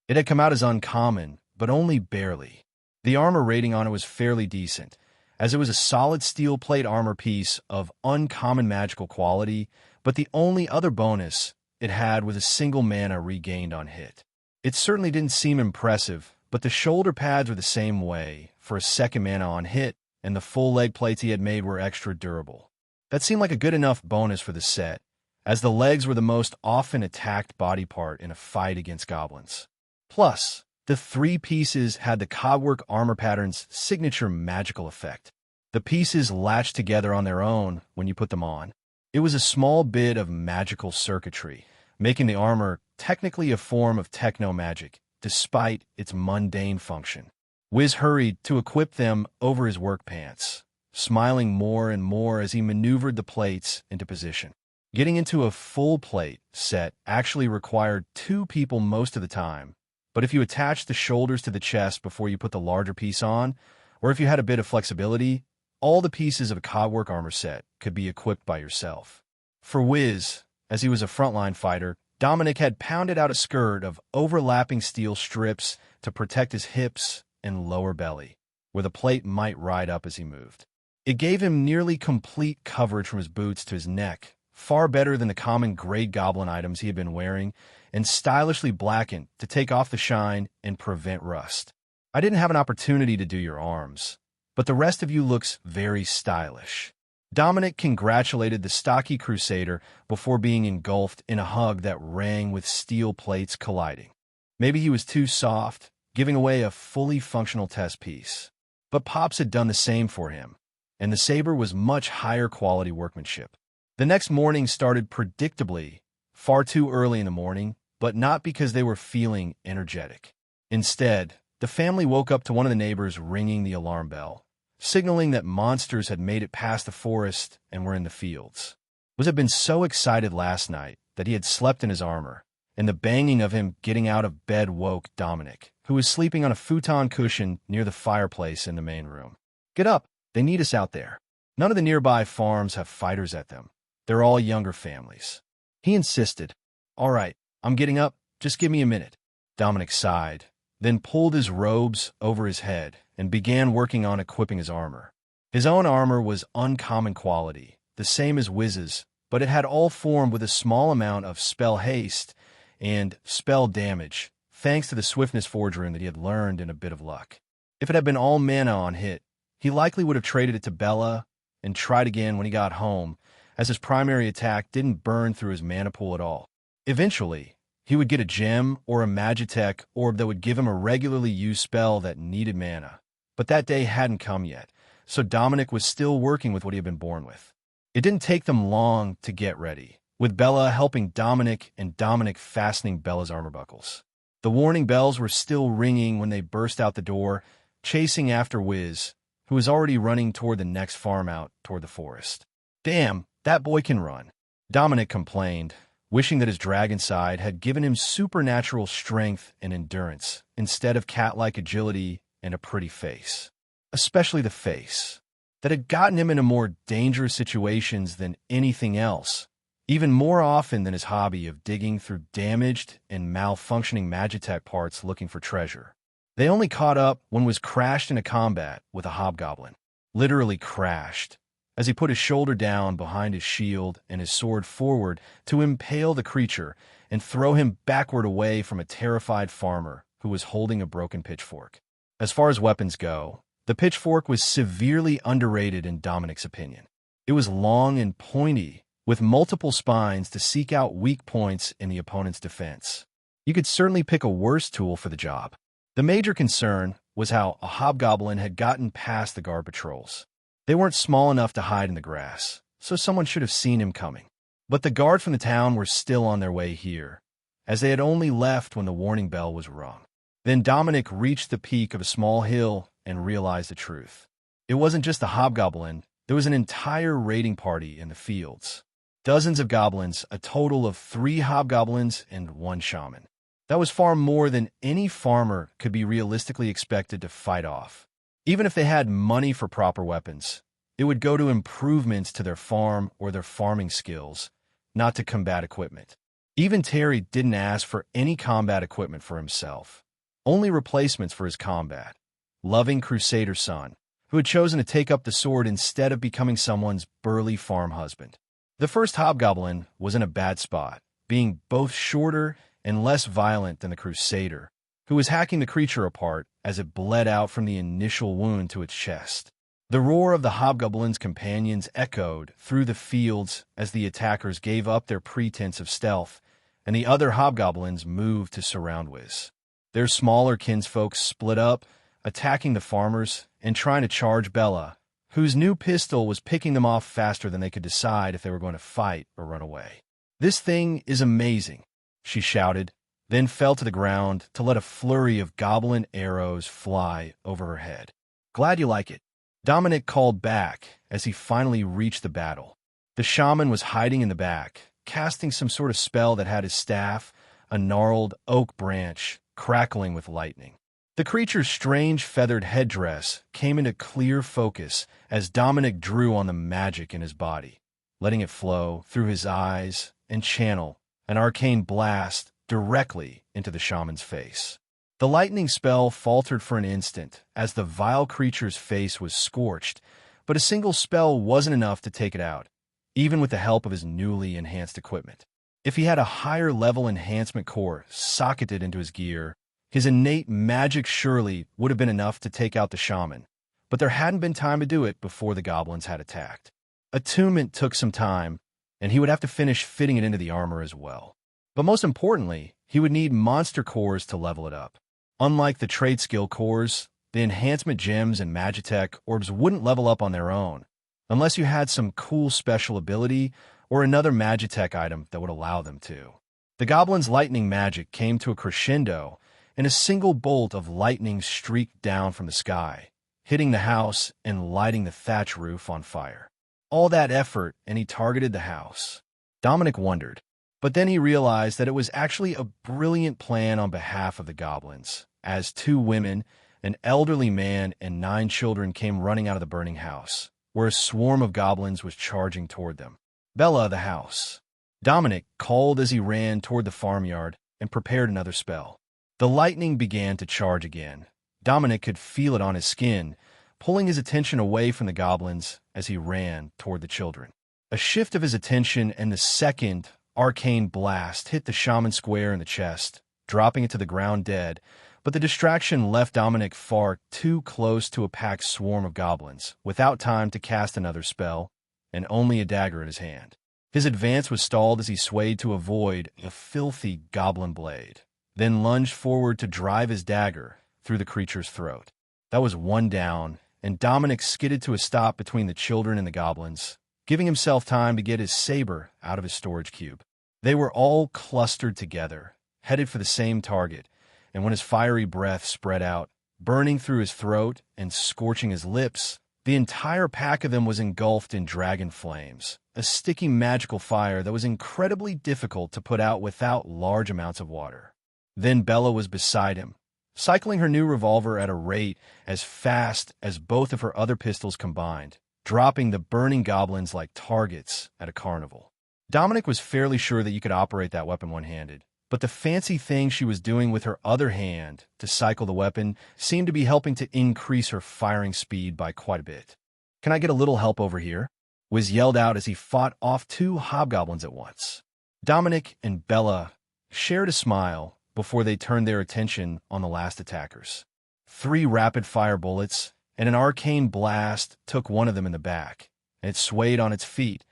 It had come out as uncommon, but only barely. The armor rating on it was fairly decent, as it was a solid steel plate armor piece of uncommon magical quality, but the only other bonus it had was a single mana regained on hit. It certainly didn't seem impressive, but the shoulder pads were the same way, for a second mana on hit, and the full leg plates he had made were extra durable. That seemed like a good enough bonus for the set, as the legs were the most often attacked body part in a fight against goblins. Plus, the 3 pieces had the cogwork armor pattern's signature magical effect. The pieces latched together on their own when you put them on. It was a small bit of magical circuitry, making the armor technically a form of techno-magic, despite its mundane function. Wiz hurried to equip them over his work pants, smiling more and more as he maneuvered the plates into position. Getting into a full plate set actually required 2 people most of the time, but if you attached the shoulders to the chest before you put the larger piece on, or if you had a bit of flexibility, all the pieces of a cogwork armor set could be equipped by yourself. For Wiz, as he was a frontline fighter, Dominic had pounded out a skirt of overlapping steel strips to protect his hips and lower belly, where the plate might ride up as he moved. It gave him nearly complete coverage from his boots to his neck, far better than the common grade goblin items he had been wearing, and stylishly blackened to take off the shine and prevent rust. "I didn't have an opportunity to do your arms, but the rest of you looks very stylish." Dominic congratulated the stocky crusader before being engulfed in a hug that rang with steel plates colliding. Maybe he was too soft, giving away a fully functional test piece. But Pops had done the same for him, and the saber was much higher quality workmanship. The next morning started predictably, far too early in the morning, but not because they were feeling energetic. Instead, the family woke up to one of the neighbors ringing the alarm bell, signaling that monsters had made it past the forest and were in the fields. Wiz had been so excited last night that he had slept in his armor, and the banging of him getting out of bed woke Dominic, who was sleeping on a futon cushion near the fireplace in the main room. "Get up, they need us out there. None of the nearby farms have fighters at them. They're all younger families." He insisted. "All right, I'm getting up. Just give me a minute." Dominic sighed, then pulled his robes over his head and began working on equipping his armor. His own armor was uncommon quality, the same as Wiz's, but it had all formed with a small amount of spell haste and spell damage, thanks to the swiftness forge rune that he had learned in a bit of luck. If it had been all mana on hit, he likely would have traded it to Bella and tried again when he got home, as his primary attack didn't burn through his mana pool at all. Eventually, he would get a gem or a Magitech orb that would give him a regularly used spell that needed mana. But that day hadn't come yet, so Dominic was still working with what he had been born with. It didn't take them long to get ready, with Bella helping Dominic and Dominic fastening Bella's armor buckles. The warning bells were still ringing when they burst out the door, chasing after Wiz, who was already running toward the next farm out toward the forest. "Damn, that boy can run," Dominic complained, wishing that his dragon side had given him supernatural strength and endurance instead of cat-like agility and a pretty face. Especially the face. That had gotten him into more dangerous situations than anything else, even more often than his hobby of digging through damaged and malfunctioning Magitech parts looking for treasure. They only caught up when Wiz crashed into combat with a hobgoblin. Literally crashed, as he put his shoulder down behind his shield and his sword forward to impale the creature and throw him backward away from a terrified farmer who was holding a broken pitchfork. As far as weapons go, the pitchfork was severely underrated in Dominic's opinion. It was long and pointy, with multiple spines to seek out weak points in the opponent's defense. You could certainly pick a worse tool for the job. The major concern was how a hobgoblin had gotten past the guard patrols. They weren't small enough to hide in the grass, so someone should have seen him coming. But the guard from the town were still on their way here, as they had only left when the warning bell was rung. Then Dominic reached the peak of a small hill and realized the truth. It wasn't just the hobgoblin, there was an entire raiding party in the fields. Dozens of goblins, a total of 3 hobgoblins and 1 shaman. That was far more than any farmer could be realistically expected to fight off. Even if they had money for proper weapons, it would go to improvements to their farm or their farming skills, not to combat equipment. Even Terry didn't ask for any combat equipment for himself, only replacements for his combat. Loving Crusader son, who had chosen to take up the sword instead of becoming someone's burly farm husband. The first hobgoblin was in a bad spot, being both shorter and less violent than the Crusader, who was hacking the creature apart as it bled out from the initial wound to its chest. The roar of the hobgoblin's companions echoed through the fields as the attackers gave up their pretense of stealth, and the other hobgoblins moved to surround Wiz. Their smaller kinsfolk split up, attacking the farmers and trying to charge Bella, whose new pistol was picking them off faster than they could decide if they were going to fight or run away. "This thing is amazing," she shouted, then fell to the ground to let a flurry of goblin arrows fly over her head. "Glad you like it," Dominic called back as he finally reached the battle. The shaman was hiding in the back, casting some sort of spell that had his staff, a gnarled oak branch, crackling with lightning. The creature's strange feathered headdress came into clear focus as Dominic drew on the magic in his body, letting it flow through his eyes and channel an arcane blast directly into the shaman's face. The lightning spell faltered for an instant as the vile creature's face was scorched, but a single spell wasn't enough to take it out, even with the help of his newly enhanced equipment. If he had a higher level enhancement core socketed into his gear, his innate magic surely would have been enough to take out the shaman, but there hadn't been time to do it before the goblins had attacked. Attunement took some time, and he would have to finish fitting it into the armor as well. But most importantly, he would need monster cores to level it up. Unlike the trade skill cores, the enhancement gems and Magitech orbs wouldn't level up on their own, unless you had some cool special ability or another Magitech item that would allow them to. The goblin's lightning magic came to a crescendo, and a single bolt of lightning streaked down from the sky, hitting the house and lighting the thatch roof on fire. All that effort, and he targeted the house. Dominic wondered, but then he realized that it was actually a brilliant plan on behalf of the goblins, as 2 women, an elderly man, and 9 children came running out of the burning house, where a swarm of goblins was charging toward them. Bella, the house. Dominic called as he ran toward the farmyard and prepared another spell. The lightning began to charge again. Dominic could feel it on his skin, pulling his attention away from the goblins as he ran toward the children. A shift of his attention, and the second arcane blast hit the shaman square in the chest, dropping it to the ground dead, but the distraction left Dominic far too close to a packed swarm of goblins, without time to cast another spell, and only a dagger in his hand. His advance was stalled as he swayed to avoid a filthy goblin blade, then lunged forward to drive his dagger through the creature's throat. That was 1 down, and Dominic skidded to a stop between the children and the goblins, giving himself time to get his saber out of his storage cube. They were all clustered together, headed for the same target, and when his fiery breath spread out, burning through his throat and scorching his lips. The entire pack of them was engulfed in dragon flames, a sticky magical fire that was incredibly difficult to put out without large amounts of water. Then Bella was beside him, cycling her new revolver at a rate as fast as both of her other pistols combined, dropping the burning goblins like targets at a carnival. Dominic was fairly sure that you could operate that weapon one-handed, but the fancy thing she was doing with her other hand to cycle the weapon seemed to be helping to increase her firing speed by quite a bit. "Can I get a little help over here?" Wiz yelled out as he fought off two hobgoblins at once. Dominic and Bella shared a smile before they turned their attention on the last attackers. 3 rapid-fire bullets and an arcane blast took one of them in the back, and it swayed on its feet,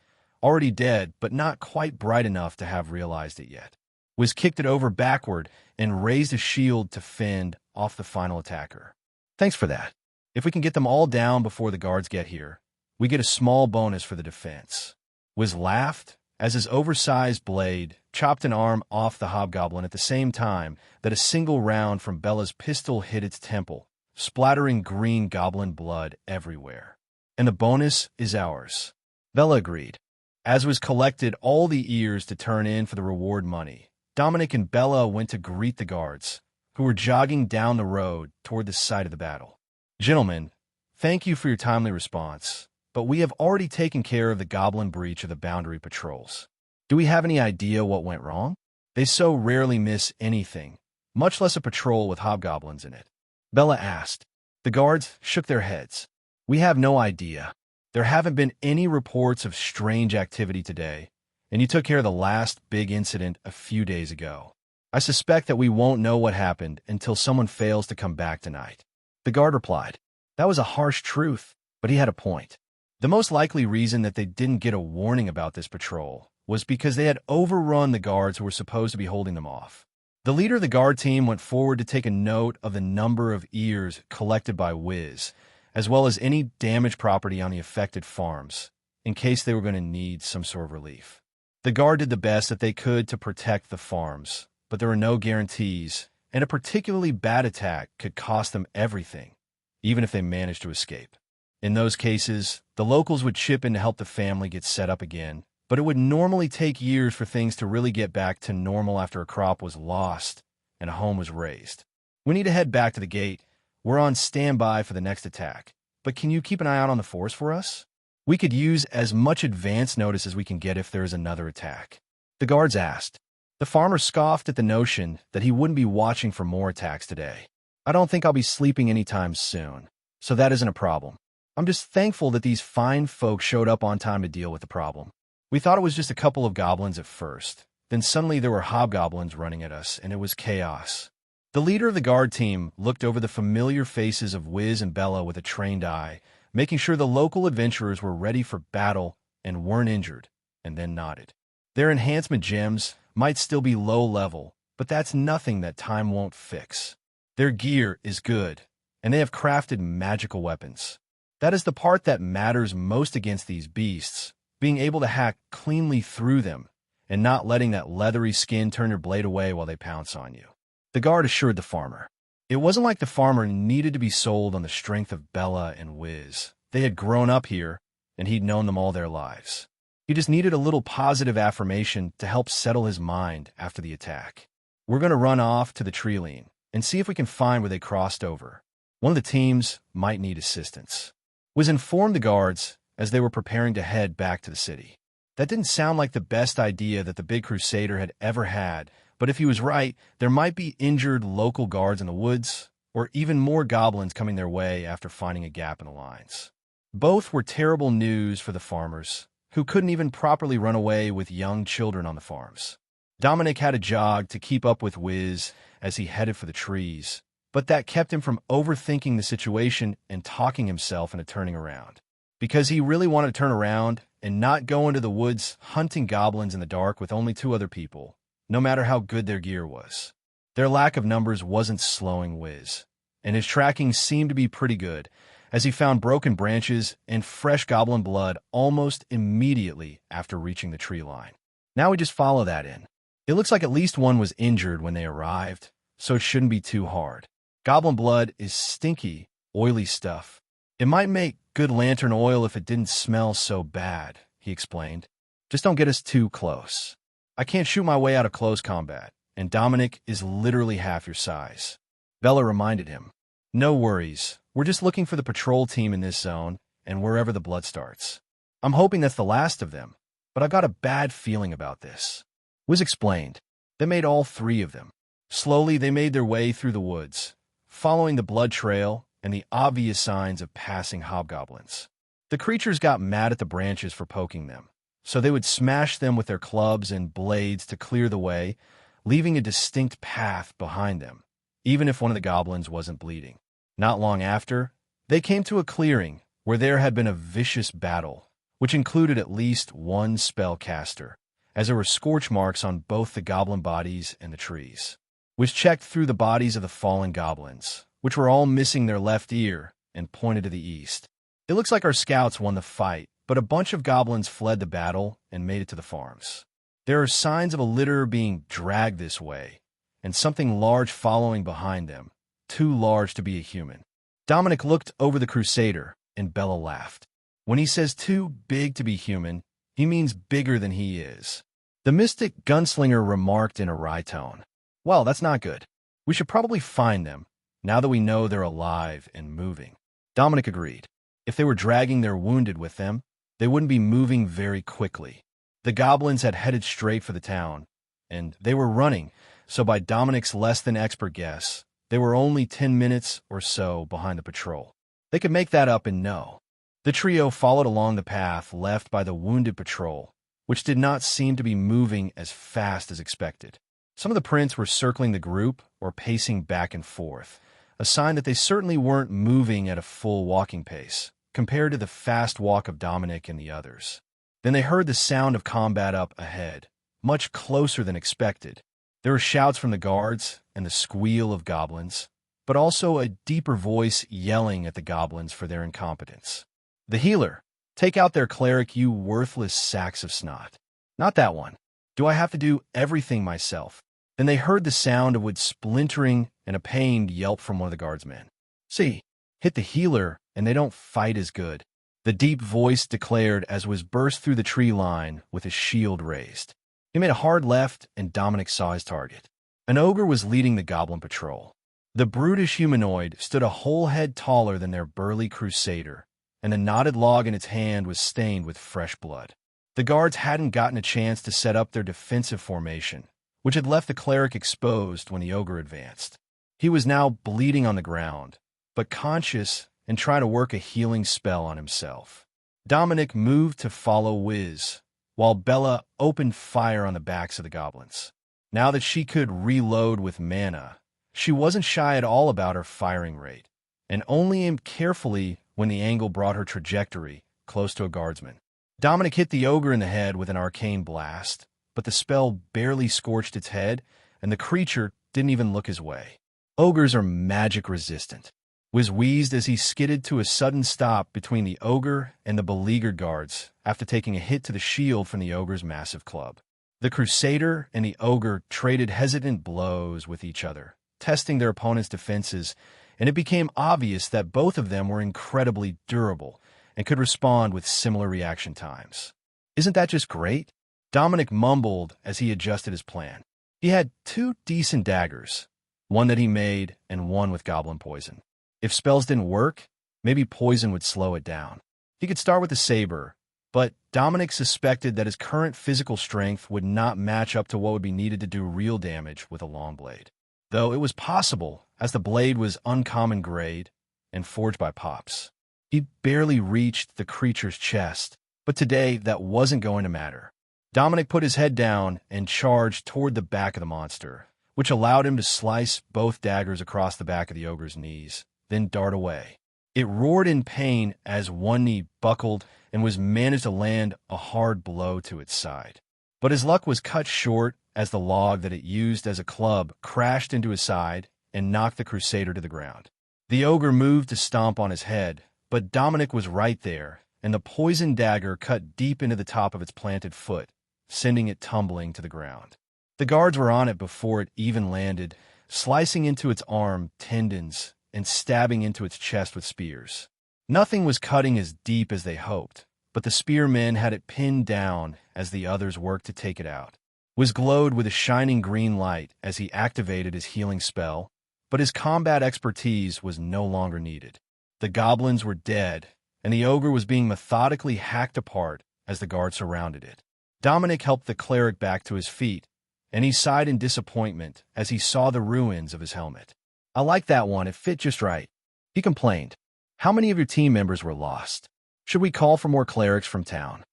already dead but not quite bright enough to have realized it yet. Wiz kicked it over backward and raised a shield to fend off the final attacker. "Thanks for that. If we can get them all down before the guards get here, we get a small bonus for the defense." Wiz laughed as his oversized blade chopped an arm off the hobgoblin at the same time that a single round from Bella's pistol hit its temple, splattering green goblin blood everywhere. "And the bonus is ours," Bella agreed. As was collected all the ears to turn in for the reward money, Dominic and Bella went to greet the guards, who were jogging down the road toward the site of the battle. "Gentlemen, thank you for your timely response, but we have already taken care of the goblin breach of the boundary patrols. Do we have any idea what went wrong? They so rarely miss anything, much less a patrol with hobgoblins in it," Bella asked. The guards shook their heads. "We have no idea. There haven't been any reports of strange activity today, and you took care of the last big incident a few days ago. I suspect that we won't know what happened until someone fails to come back tonight," the guard replied. That was a harsh truth, but he had a point. The most likely reason that they didn't get a warning about this patrol was because they had overrun the guards who were supposed to be holding them off. The leader of the guard team went forward to take a note of the number of ears collected by Wiz, as well as any damaged property on the affected farms, in case they were going to need some sort of relief. The guard did the best that they could to protect the farms, but there were no guarantees, and a particularly bad attack could cost them everything, even if they managed to escape. In those cases, the locals would chip in to help the family get set up again, but it would normally take years for things to really get back to normal after a crop was lost and a home was raised. "We need to head back to the gate. We're on standby for the next attack, but can you keep an eye out on the force for us? We could use as much advance notice as we can get if there is another attack," the guards asked. The farmer scoffed at the notion that he wouldn't be watching for more attacks today. "I don't think I'll be sleeping anytime soon, so that isn't a problem. I'm just thankful that these fine folks showed up on time to deal with the problem. We thought it was just a couple of goblins at first. Then suddenly there were hobgoblins running at us, and it was chaos." The leader of the guard team looked over the familiar faces of Wiz and Bella with a trained eye, making sure the local adventurers were ready for battle and weren't injured, and then nodded. Their enhancement gems might still be low level, but that's nothing that time won't fix. Their gear is good, and they have crafted magical weapons. That is the part that matters most against these beasts, being able to hack cleanly through them and not letting that leathery skin turn your blade away while they pounce on you, the guard assured the farmer. It wasn't like the farmer needed to be sold on the strength of Bella and Wiz. They had grown up here, and he'd known them all their lives. He just needed a little positive affirmation to help settle his mind after the attack. "We're going to run off to the tree line and see if we can find where they crossed over. One of the teams might need assistance," Wiz informed the guards as they were preparing to head back to the city. That didn't sound like the best idea that the big crusader had ever had, but if he was right, there might be injured local guards in the woods, or even more goblins coming their way after finding a gap in the lines. Both were terrible news for the farmers, who couldn't even properly run away with young children on the farms. Dominic had to jog to keep up with Wiz as he headed for the trees, but that kept him from overthinking the situation and talking himself into turning around. Because he really wanted to turn around and not go into the woods hunting goblins in the dark with only 2 other people, no matter how good their gear was. Their lack of numbers wasn't slowing Wiz, and his tracking seemed to be pretty good, as he found broken branches and fresh goblin blood almost immediately after reaching the tree line. Now we just follow that in. It looks like at least one was injured when they arrived, so it shouldn't be too hard. Goblin blood is stinky, oily stuff. It might make good lantern oil if it didn't smell so bad, he explained. Just don't get us too close. I can't shoot my way out of close combat, and Dominic is literally half your size. Bella reminded him. No worries, we're just looking for the patrol team in this zone and wherever the blood starts. I'm hoping that's the last of them, but I've got a bad feeling about this. Wiz explained. They made all three of them. Slowly, they made their way through the woods, following the blood trail and the obvious signs of passing hobgoblins. The creatures got mad at the branches for poking them, so they would smash them with their clubs and blades to clear the way, leaving a distinct path behind them, even if one of the goblins wasn't bleeding. Not long after, they came to a clearing where there had been a vicious battle, which included at least one spellcaster, as there were scorch marks on both the goblin bodies and the trees. Wiz checked through the bodies of the fallen goblins, which were all missing their left ear, and pointed to the east. It looks like our scouts won the fight, but a bunch of goblins fled the battle and made it to the farms. There are signs of a litter being dragged this way, and something large following behind them, too large to be a human. Dominic looked over the Crusader, and Bella laughed. When he says too big to be human, he means bigger than he is. The mystic gunslinger remarked in a wry tone. Well, that's not good. We should probably find them, now that we know they're alive and moving. Dominic agreed. If they were dragging their wounded with them, they wouldn't be moving very quickly. The goblins had headed straight for the town, and they were running, so by Dominic's less than expert guess, they were only 10 minutes or so behind the patrol. They could make that up in no. The trio followed along the path left by the wounded patrol, which did not seem to be moving as fast as expected. Some of the prints were circling the group or pacing back and forth, a sign that they certainly weren't moving at a full walking pace, compared to the fast walk of Dominic and the others. Then they heard the sound of combat up ahead, much closer than expected. There were shouts from the guards and the squeal of goblins, but also a deeper voice yelling at the goblins for their incompetence. The healer, take out their cleric, you worthless sacks of snot. Not that one. Do I have to do everything myself? Then they heard the sound of wood splintering and a pained yelp from one of the guardsmen. See, hit the healer and they don't fight as good, the deep voice declared as was burst through the tree line with his shield raised. He made a hard left and Dominic saw his target. An ogre was leading the goblin patrol. The brutish humanoid stood a whole head taller than their burly crusader, and the knotted log in its hand was stained with fresh blood. The guards hadn't gotten a chance to set up their defensive formation, which had left the cleric exposed when the ogre advanced. He was now bleeding on the ground, but conscious and trying to work a healing spell on himself. Dominic moved to follow Wiz, while Bella opened fire on the backs of the goblins. Now that she could reload with mana, she wasn't shy at all about her firing rate, and only aimed carefully when the angle brought her trajectory close to a guardsman. Dominic hit the ogre in the head with an arcane blast, but the spell barely scorched its head, and the creature didn't even look his way. Ogres are magic resistant. Wiz wheezed as he skidded to a sudden stop between the ogre and the beleaguered guards after taking a hit to the shield from the ogre's massive club. The crusader and the ogre traded hesitant blows with each other, testing their opponent's defenses, and it became obvious that both of them were incredibly durable and could respond with similar reaction times. Isn't that just great? Dominic mumbled as he adjusted his plan. He had 2 decent daggers, one that he made and one with goblin poison. If spells didn't work, maybe poison would slow it down. He could start with the saber, but Dominic suspected that his current physical strength would not match up to what would be needed to do real damage with a long blade. Though it was possible, as the blade was uncommon grade and forged by Pops. He barely reached the creature's chest, but today that wasn't going to matter. Dominic put his head down and charged toward the back of the monster, which allowed him to slice both daggers across the back of the ogre's knees, then dart away. It roared in pain as one knee buckled and was managed to land a hard blow to its side. But his luck was cut short as the log that it used as a club crashed into his side and knocked the crusader to the ground. The ogre moved to stomp on his head, but Dominic was right there, and the poisoned dagger cut deep into the top of its planted foot, sending it tumbling to the ground. The guards were on it before it even landed, slicing into its arm tendons and stabbing into its chest with spears. Nothing was cutting as deep as they hoped, but the spearmen had it pinned down as the others worked to take it out. Wiz glowed with a shining green light as he activated his healing spell, but his combat expertise was no longer needed. The goblins were dead, and the ogre was being methodically hacked apart as the guard surrounded it. Dominic helped the cleric back to his feet, and he sighed in disappointment as he saw the ruins of his helmet. "I like that one, it fit just right." He complained. "How many of your team members were lost? Should we call for more clerics from town?"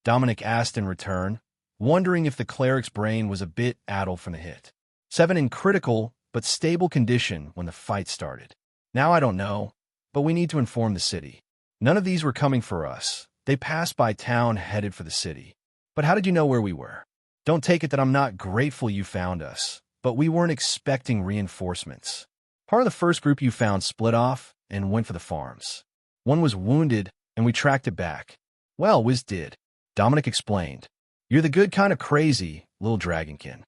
Dominic asked in return, wondering if the cleric's brain was a bit addled from the hit. 7 in critical but stable condition when the fight started. "Now I don't know, but we need to inform the city. None of these were coming for us. They passed by town headed for the city. But how did you know where we were? Don't take it that I'm not grateful you found us, but we weren't expecting reinforcements. Part of the first group you found split off and went for the farms. One was wounded, and we tracked it back." "Well, Wiz did," Dominic explained. "You're the good kind of crazy, little dragonkin."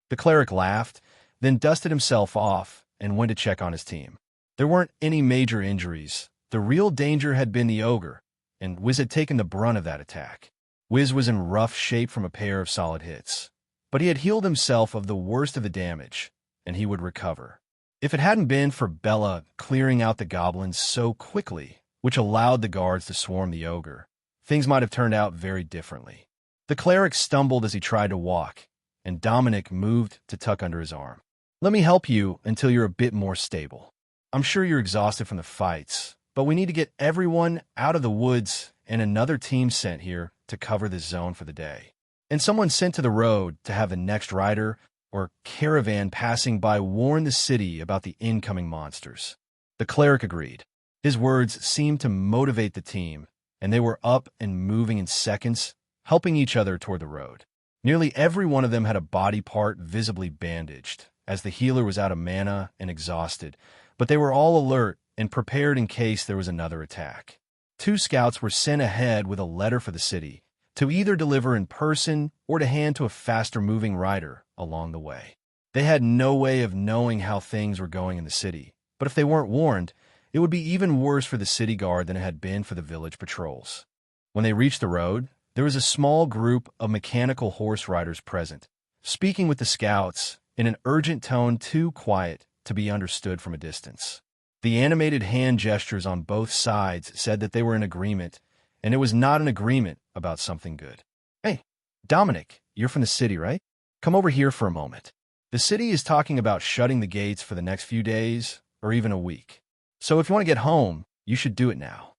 The cleric laughed, then dusted himself off and went to check on his team. There weren't any major injuries. The real danger had been the ogre, and Wiz had taken the brunt of that attack. Wiz was in rough shape from a pair of solid hits, but he had healed himself of the worst of the damage, and he would recover. If it hadn't been for Bella clearing out the goblins so quickly, which allowed the guards to swarm the ogre, things might have turned out very differently. The cleric stumbled as he tried to walk, and Dominic moved to tuck under his arm. "Let me help you until you're a bit more stable. I'm sure you're exhausted from the fights, but we need to get everyone out of the woods and another team sent here to cover this zone for the day. And someone sent to the road to have the next rider or caravan passing by warn the city about the incoming monsters." The cleric agreed. His words seemed to motivate the team, and they were up and moving in seconds, helping each other toward the road. Nearly every one of them had a body part visibly bandaged, as the healer was out of mana and exhausted, but they were all alert and prepared in case there was another attack. 2 scouts were sent ahead with a letter for the city, to either deliver in person or to hand to a faster-moving rider along the way. They had no way of knowing how things were going in the city, but if they weren't warned, it would be even worse for the city guard than it had been for the village patrols. When they reached the road, there was a small group of mechanical horse riders present, speaking with the scouts in an urgent tone too quiet to be understood from a distance. The animated hand gestures on both sides said that they were in agreement, and it was not an agreement about something good. "Hey, Dominic, you're from the city, right? Come over here for a moment. The city is talking about shutting the gates for the next few days, or even a week. So if you want to get home, you should do it now."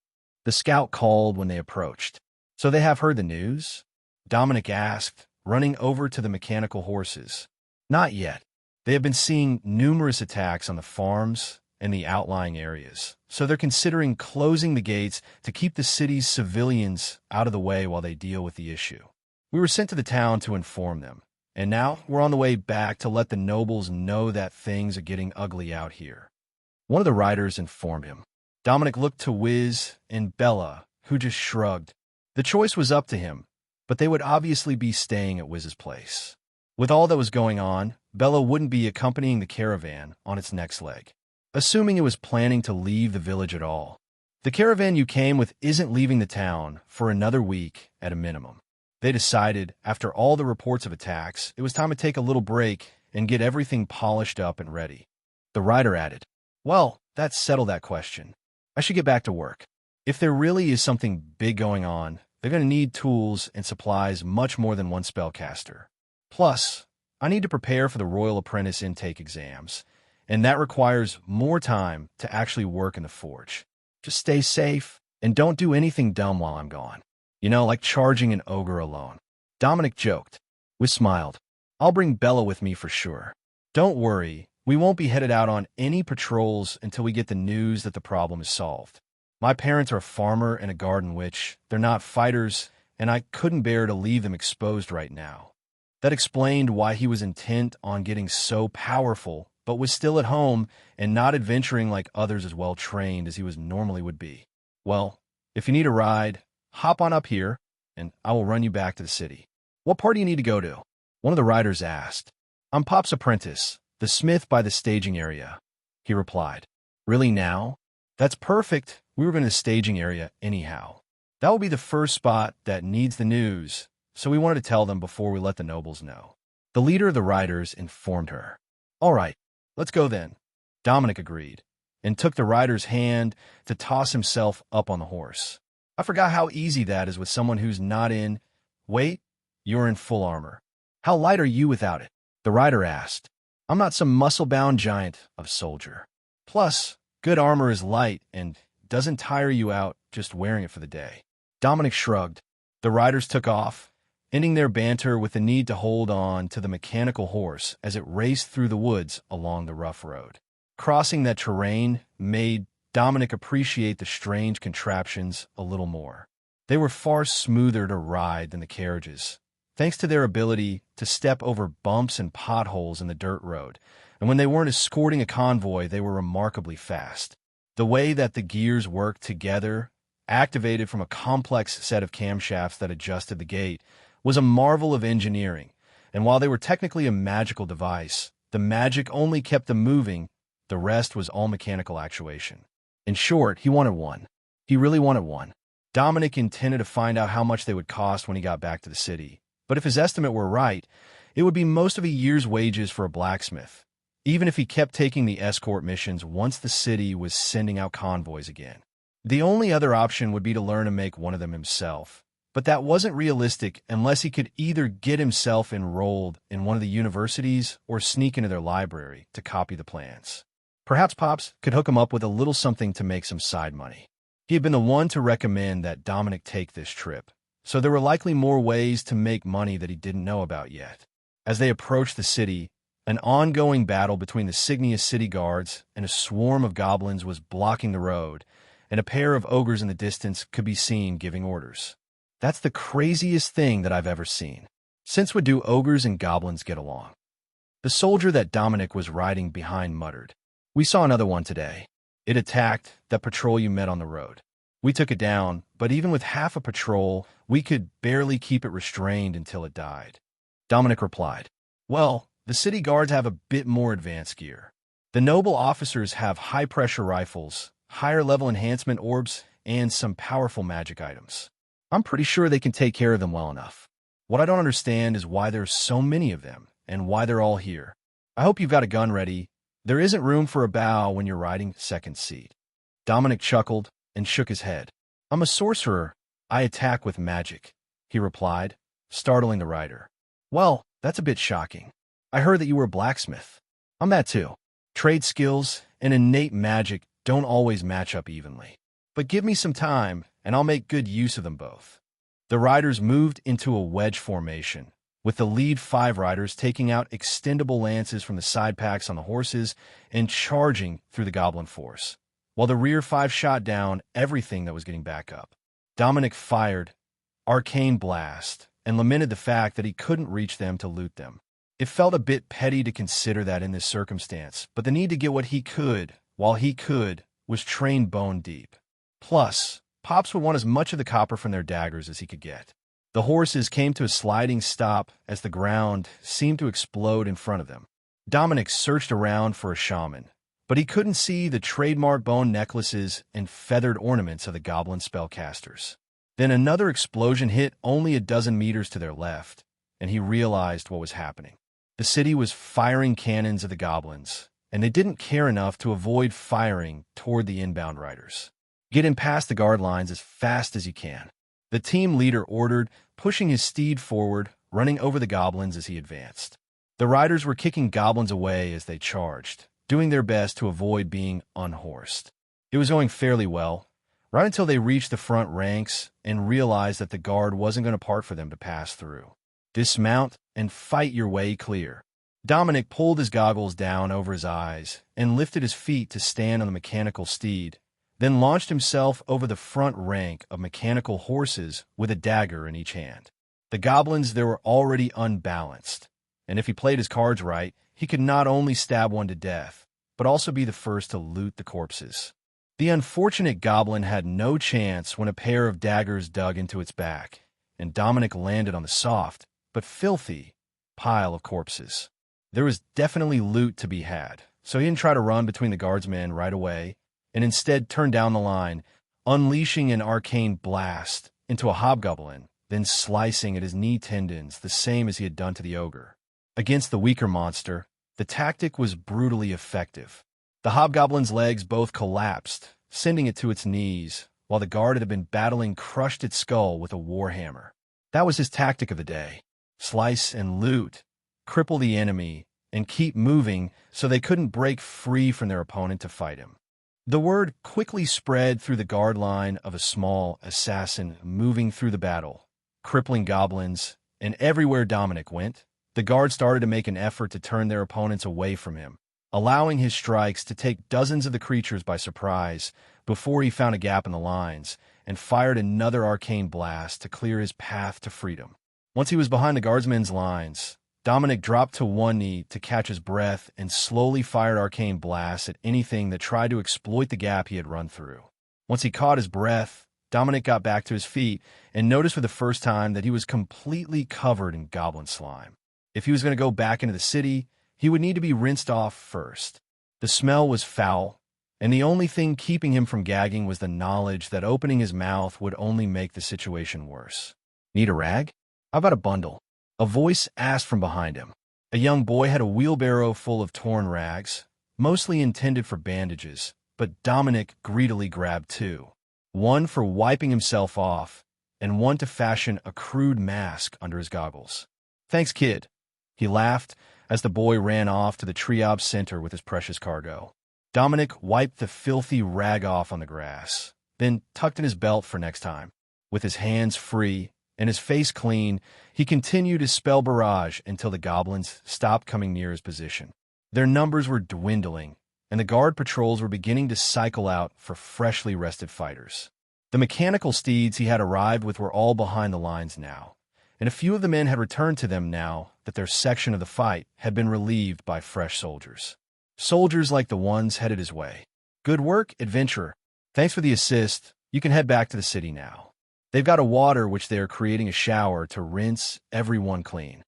The scout called when they approached. "So they have heard the news?" Dominic asked, running over to the mechanical horses. "Not yet. They have been seeing numerous attacks on the farms and the outlying areas, so they're considering closing the gates to keep the city's civilians out of the way while they deal with the issue. We were sent to the town to inform them, and now we're on the way back to let the nobles know that things are getting ugly out here." One of the riders informed him. Dominic looked to Wiz and Bella, who just shrugged. The choice was up to him, but they would obviously be staying at Wiz's place. With all that was going on, Bella wouldn't be accompanying the caravan on its next leg, assuming it was planning to leave the village at all. "The caravan you came with isn't leaving the town for another week at a minimum." They decided, after all the reports of attacks, it was time to take a little break and get everything polished up and ready. The rider added, "Well, that settled that question. I should get back to work. If there really is something big going on, they're going to need tools and supplies much more than one spellcaster. Plus, I need to prepare for the Royal Apprentice intake exams, and that requires more time to actually work in the forge. Just stay safe and don't do anything dumb while I'm gone. You know, like charging an ogre alone." Dominic joked. Wiz smiled. "I'll bring Bella with me for sure. Don't worry, we won't be headed out on any patrols until we get the news that the problem is solved. My parents are a farmer and a garden witch. They're not fighters, and I couldn't bear to leave them exposed right now." That explained why he was intent on getting so powerful, but was still at home and not adventuring like others as well trained as he was normally would be. "Well, if you need a ride, hop on up here, and I will run you back to the city." "What part do you need to go to?" one of the riders asked. "I'm Pop's apprentice. "The smith by the staging area," he replied. "Really now? That's perfect. We were going to the staging area anyhow. That will be the first spot that needs the news, so we wanted to tell them before we let the nobles know." The leader of the riders informed her. "All right, let's go then," Dominic agreed, and took the rider's hand to toss himself up on the horse. "I forgot how easy that is with someone who's not in—" "Wait, you're in full armor. How light are you without it?" the rider asked. "I'm not some muscle-bound giant of soldier. Plus, good armor is light and doesn't tire you out just wearing it for the day." Dominic shrugged. The riders took off, ending their banter with the need to hold on to the mechanical horse as it raced through the woods along the rough road. Crossing that terrain made Dominic appreciate the strange contraptions a little more. They were far smoother to ride than the carriages, thanks to their ability to step over bumps and potholes in the dirt road, and when they weren't escorting a convoy, they were remarkably fast. The way that the gears worked together, activated from a complex set of camshafts that adjusted the gate, was a marvel of engineering, and while they were technically a magical device, the magic only kept them moving. The rest was all mechanical actuation. In short, he wanted one. He really wanted one. Dominic intended to find out how much they would cost when he got back to the city, but if his estimate were right, it would be most of a year's wages for a blacksmith, even if he kept taking the escort missions once the city was sending out convoys again. The only other option would be to learn to make one of them himself, but that wasn't realistic unless he could either get himself enrolled in one of the universities or sneak into their library to copy the plans. Perhaps Pops could hook him up with a little something to make some side money. He had been the one to recommend that Dominic take this trip, so there were likely more ways to make money that he didn't know about yet. As they approached the city, an ongoing battle between the Cygnia city guards and a swarm of goblins was blocking the road, and a pair of ogres in the distance could be seen giving orders. "That's the craziest thing that I've ever seen. Since when do ogres and goblins get along?" The soldier that Dominic was riding behind muttered. "We saw another one today. It attacked that patrol you met on the road. We took it down, but even with half a patrol, we could barely keep it restrained until it died." Dominic replied, "Well, the city guards have a bit more advanced gear. The noble officers have high-pressure rifles, higher-level enhancement orbs, and some powerful magic items. I'm pretty sure they can take care of them well enough. What I don't understand is why there's so many of them, and why they're all here. I hope you've got a gun ready. There isn't room for a bow when you're riding second seat." Dominic chuckled and shook his head. "I'm a sorcerer. I attack with magic," he replied, startling the rider. "Well, that's a bit shocking. I heard that you were a blacksmith." "I'm that too. Trade skills and innate magic don't always match up evenly. But give me some time, and I'll make good use of them both." The riders moved into a wedge formation, with the lead 5 riders taking out extendable lances from the side packs on the horses and charging through the goblin force, while the rear 5 shot down everything that was getting back up. Dominic fired Arcane Blast and lamented the fact that he couldn't reach them to loot them. It felt a bit petty to consider that in this circumstance, but the need to get what he could, while he could, was trained bone deep. Plus, Pops would want as much of the copper from their daggers as he could get. The horses came to a sliding stop as the ground seemed to explode in front of them. Dominic searched around for a shaman, but he couldn't see the trademark bone necklaces and feathered ornaments of the goblin spellcasters. Then another explosion hit only a dozen meters to their left, and he realized what was happening. The city was firing cannons at the goblins, and they didn't care enough to avoid firing toward the inbound riders. "Get in past the guard lines as fast as you can," the team leader ordered, pushing his steed forward, running over the goblins as he advanced. The riders were kicking goblins away as they charged, doing their best to avoid being unhorsed. It was going fairly well, right until they reached the front ranks and realized that the guard wasn't going to part for them to pass through. "Dismount and fight your way clear." Dominic pulled his goggles down over his eyes and lifted his feet to stand on the mechanical steed, then launched himself over the front rank of mechanical horses with a dagger in each hand. The goblins there were already unbalanced, and if he played his cards right, he could not only stab one to death, but also be the first to loot the corpses. The unfortunate goblin had no chance when a pair of daggers dug into its back, and Dominic landed on the soft, but filthy, pile of corpses. There was definitely loot to be had, so he didn't try to run between the guardsmen right away, and instead turned down the line, unleashing an arcane blast into a hobgoblin, then slicing at his knee tendons the same as he had done to the ogre. Against the weaker monster, the tactic was brutally effective. The hobgoblin's legs both collapsed, sending it to its knees, while the guard that had been battling crushed its skull with a warhammer. That was his tactic of the day. Slice and loot, cripple the enemy, and keep moving so they couldn't break free from their opponent to fight him. The word quickly spread through the guard line of a small assassin moving through the battle, crippling goblins, and everywhere Dominic went, the guard started to make an effort to turn their opponents away from him, allowing his strikes to take dozens of the creatures by surprise before he found a gap in the lines and fired another arcane blast to clear his path to freedom. Once he was behind the guardsmen's lines, Dominic dropped to one knee to catch his breath and slowly fired arcane blasts at anything that tried to exploit the gap he had run through. Once he caught his breath, Dominic got back to his feet and noticed for the first time that he was completely covered in goblin slime. If he was going to go back into the city, he would need to be rinsed off first. The smell was foul, and the only thing keeping him from gagging was the knowledge that opening his mouth would only make the situation worse. Need a rag? How about a bundle? A voice asked from behind him. A young boy had a wheelbarrow full of torn rags, mostly intended for bandages, but Dominic greedily grabbed two. One for wiping himself off, and one to fashion a crude mask under his goggles. Thanks, kid. He laughed as the boy ran off to the triage center with his precious cargo. Dominic wiped the filthy rag off on the grass, then tucked in his belt for next time. With his hands free and his face clean, he continued his spell barrage until the goblins stopped coming near his position. Their numbers were dwindling, and the guard patrols were beginning to cycle out for freshly rested fighters. The mechanical steeds he had arrived with were all behind the lines now, and a few of the men had returned to them now that their section of the fight had been relieved by fresh soldiers. Soldiers like the ones headed his way. Good work, adventurer. Thanks for the assist. You can head back to the city now. They've got a water which they are creating a shower to rinse everyone clean.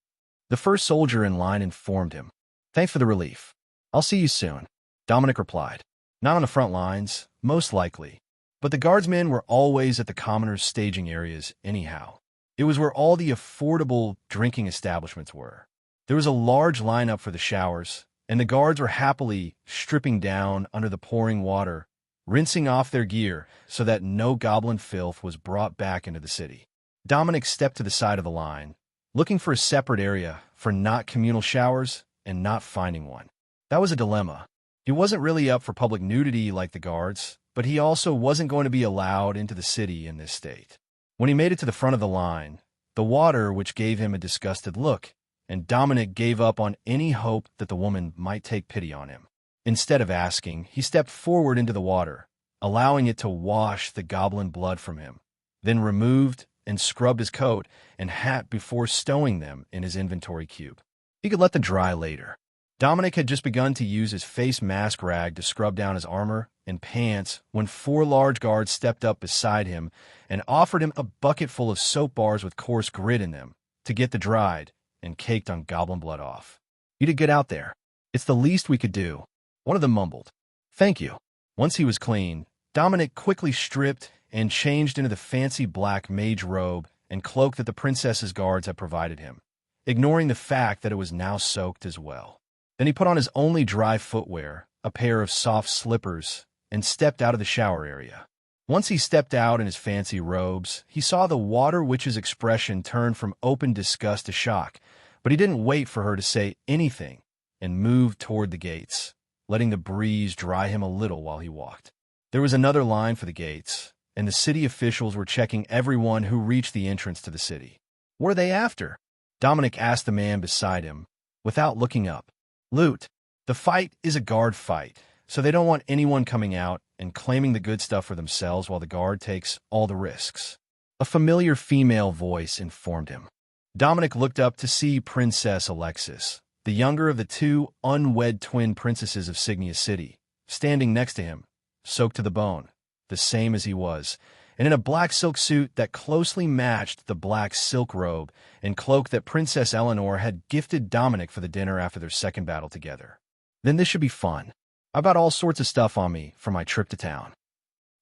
The first soldier in line informed him. Thanks for the relief. I'll see you soon. Dominic replied. Not on the front lines, most likely. But the guardsmen were always at the commoners' staging areas anyhow. It was where all the affordable drinking establishments were. There was a large lineup for the showers, and the guards were happily stripping down under the pouring water, rinsing off their gear so that no goblin filth was brought back into the city. Dominic stepped to the side of the line, looking for a separate area for not communal showers and not finding one. That was a dilemma. He wasn't really up for public nudity like the guards, but he also wasn't going to be allowed into the city in this state. When he made it to the front of the line, the water which gave him a disgusted look, and Dominic gave up on any hope that the woman might take pity on him. Instead of asking, he stepped forward into the water, allowing it to wash the goblin blood from him, then removed and scrubbed his coat and hat before stowing them in his inventory cube. He could let them dry later. Dominic had just begun to use his face mask rag to scrub down his armor and pants when 4 large guards stepped up beside him and offered him a bucket full of soap bars with coarse grit in them to get the dried and caked on goblin blood off. You did good out there. It's the least we could do. One of them mumbled. Thank you. Once he was clean, Dominic quickly stripped and changed into the fancy black mage robe and cloak that the princess's guards had provided him, ignoring the fact that it was now soaked as well. Then he put on his only dry footwear, a pair of soft slippers, and stepped out of the shower area. Once he stepped out in his fancy robes, he saw the water witch's expression turn from open disgust to shock, but he didn't wait for her to say anything and moved toward the gates, letting the breeze dry him a little while he walked. There was another line for the gates, and the city officials were checking everyone who reached the entrance to the city. What are they after? Dominic asked the man beside him, without looking up. Loot. The fight is a guard fight, so they don't want anyone coming out and claiming the good stuff for themselves while the guard takes all the risks. A familiar female voice informed him. Dominic looked up to see Princess Alexis, the younger of the 2 unwed twin princesses of Cygnia City, standing next to him, soaked to the bone, the same as he was, and in a black silk suit that closely matched the black silk robe and cloak that Princess Eleanor had gifted Dominic for the dinner after their second battle together. Then this should be fun. I've got all sorts of stuff on me for my trip to town.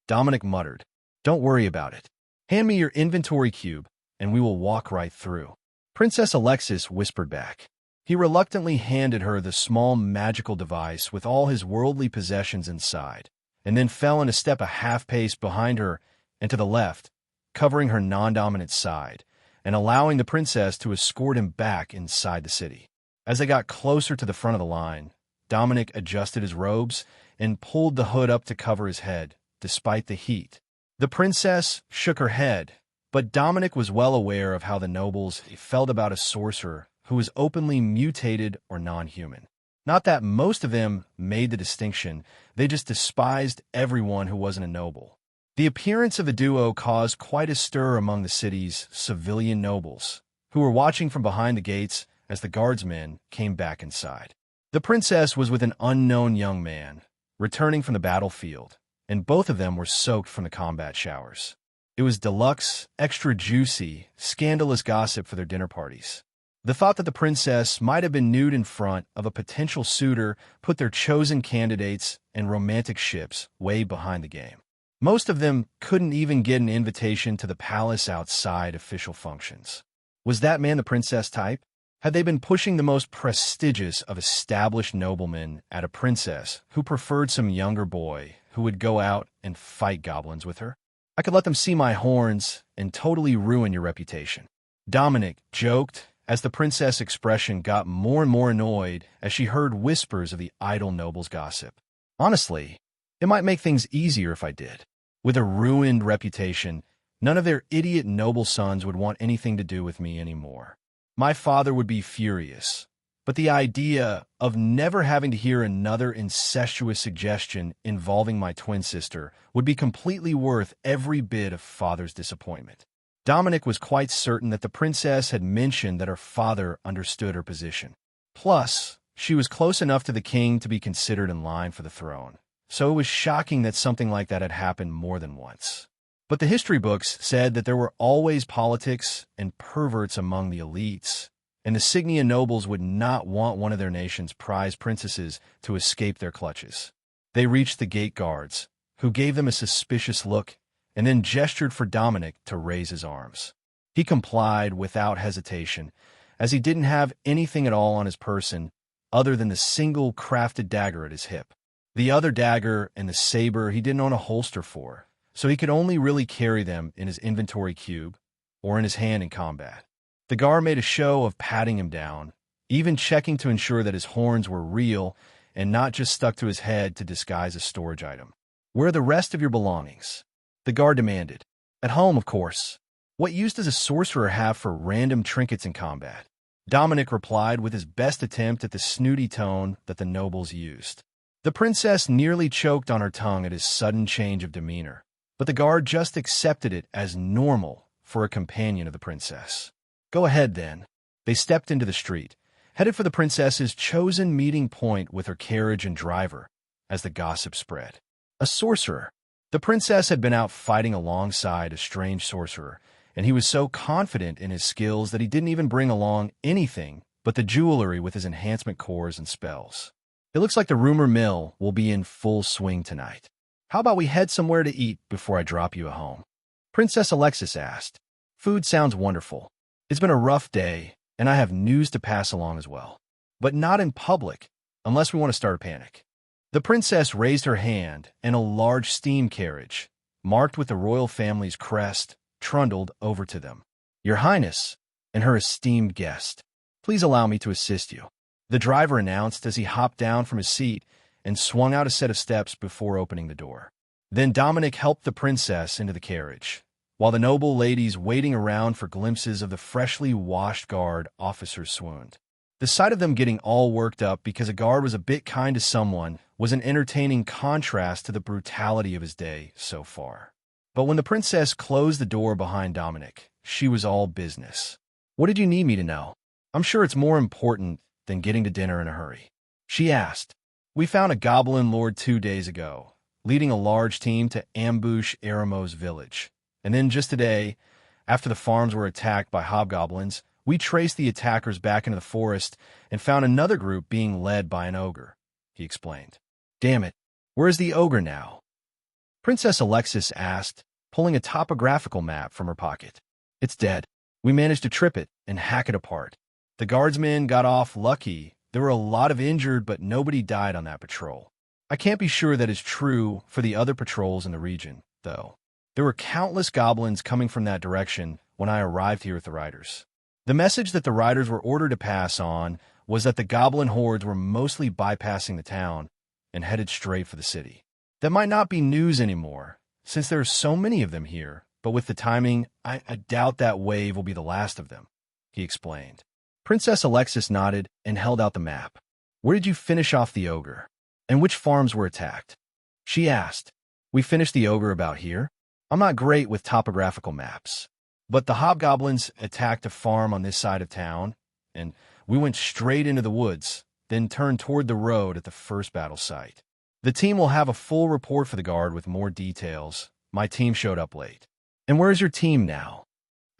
Dominic muttered, "Don't worry about it. Hand me your inventory cube, and we will walk right through." Princess Alexis whispered back. He reluctantly handed her the small magical device with all his worldly possessions inside, and then fell in a step a half-pace behind her and to the left, covering her non-dominant side, and allowing the princess to escort him back inside the city. As they got closer to the front of the line, Dominic adjusted his robes and pulled the hood up to cover his head, despite the heat. The princess shook her head, but Dominic was well aware of how the nobles felt about a sorcerer who was openly mutated or non-human. Not that most of them made the distinction, they just despised everyone who wasn't a noble. The appearance of the duo caused quite a stir among the city's civilian nobles, who were watching from behind the gates as the guardsmen came back inside. The princess was with an unknown young man, returning from the battlefield, and both of them were soaked from the combat showers. It was deluxe, extra juicy, scandalous gossip for their dinner parties. The thought that the princess might have been nude in front of a potential suitor put their chosen candidates and romantic ships way behind the game. Most of them couldn't even get an invitation to the palace outside official functions. Was that man the princess type? Had they been pushing the most prestigious of established noblemen at a princess who preferred some younger boy who would go out and fight goblins with her? I could let them see my horns and totally ruin your reputation. Dominic joked as the princess' expression got more and more annoyed as she heard whispers of the idle noble's gossip. Honestly, it might make things easier if I did. With a ruined reputation, none of their idiot noble sons would want anything to do with me anymore. My father would be furious, but the idea of never having to hear another incestuous suggestion involving my twin sister would be completely worth every bit of father's disappointment. Dominic was quite certain that the princess had mentioned that her father understood her position. Plus, she was close enough to the king to be considered in line for the throne, so it was shocking that something like that had happened more than once. But the history books said that there were always politics and perverts among the elites, and the Cygnia nobles would not want one of their nation's prize princesses to escape their clutches. They reached the gate guards, who gave them a suspicious look and then gestured for Dominic to raise his arms. He complied without hesitation, as he didn't have anything at all on his person other than the single crafted dagger at his hip. The other dagger and the saber he didn't own a holster for, so he could only really carry them in his inventory cube or in his hand in combat. The guard made a show of patting him down, even checking to ensure that his horns were real and not just stuck to his head to disguise a storage item. "Where are the rest of your belongings?" the guard demanded. "At home, of course. What use does a sorcerer have for random trinkets in combat?" Dominic replied with his best attempt at the snooty tone that the nobles used. The princess nearly choked on her tongue at his sudden change of demeanor, but the guard just accepted it as normal for a companion of the princess. "Go ahead, then." They stepped into the street, headed for the princess's chosen meeting point with her carriage and driver, as the gossip spread. A sorcerer. The princess had been out fighting alongside a strange sorcerer, and he was so confident in his skills that he didn't even bring along anything but the jewelry with his enhancement cores and spells. "It looks like the rumor mill will be in full swing tonight. How about we head somewhere to eat before I drop you at home?" Princess Alexis asked. "Food sounds wonderful. It's been a rough day, and I have news to pass along as well. But not in public, unless we want to start a panic." The princess raised her hand, and a large steam carriage, marked with the royal family's crest, trundled over to them. "Your Highness, and her esteemed guest, please allow me to assist you," the driver announced as he hopped down from his seat and swung out a set of steps before opening the door. Then Dominic helped the princess into the carriage, while the noble ladies waiting around for glimpses of the freshly washed guard officers swooned. The sight of them getting all worked up because a guard was a bit kind to someone was an entertaining contrast to the brutality of his day so far. But when the princess closed the door behind Dominic, she was all business. "What did you need me to know? I'm sure it's more important than getting to dinner in a hurry," she asked. "We found a goblin lord 2 days ago, leading a large team to ambush Aramo's village. And then just today, after the farms were attacked by hobgoblins, we traced the attackers back into the forest and found another group being led by an ogre," he explained. "Damn it, where's the ogre now?" Princess Alexis asked, pulling a topographical map from her pocket. "It's dead. We managed to trip it and hack it apart. The guardsmen got off lucky. There were a lot of injured, but nobody died on that patrol. I can't be sure that is true for the other patrols in the region, though. There were countless goblins coming from that direction when I arrived here with the riders. The message that the riders were ordered to pass on was that the goblin hordes were mostly bypassing the town and headed straight for the city. That might not be news anymore, since there are so many of them here, but with the timing, I doubt that wave will be the last of them," he explained. Princess Alexis nodded and held out the map. "Where did you finish off the ogre? And which farms were attacked?" she asked. "We finished the ogre about here. I'm not great with topographical maps, but the hobgoblins attacked a farm on this side of town, and we went straight into the woods, then turned toward the road at the first battle site. The team will have a full report for the guard with more details. My team showed up late." "And where's your team now?"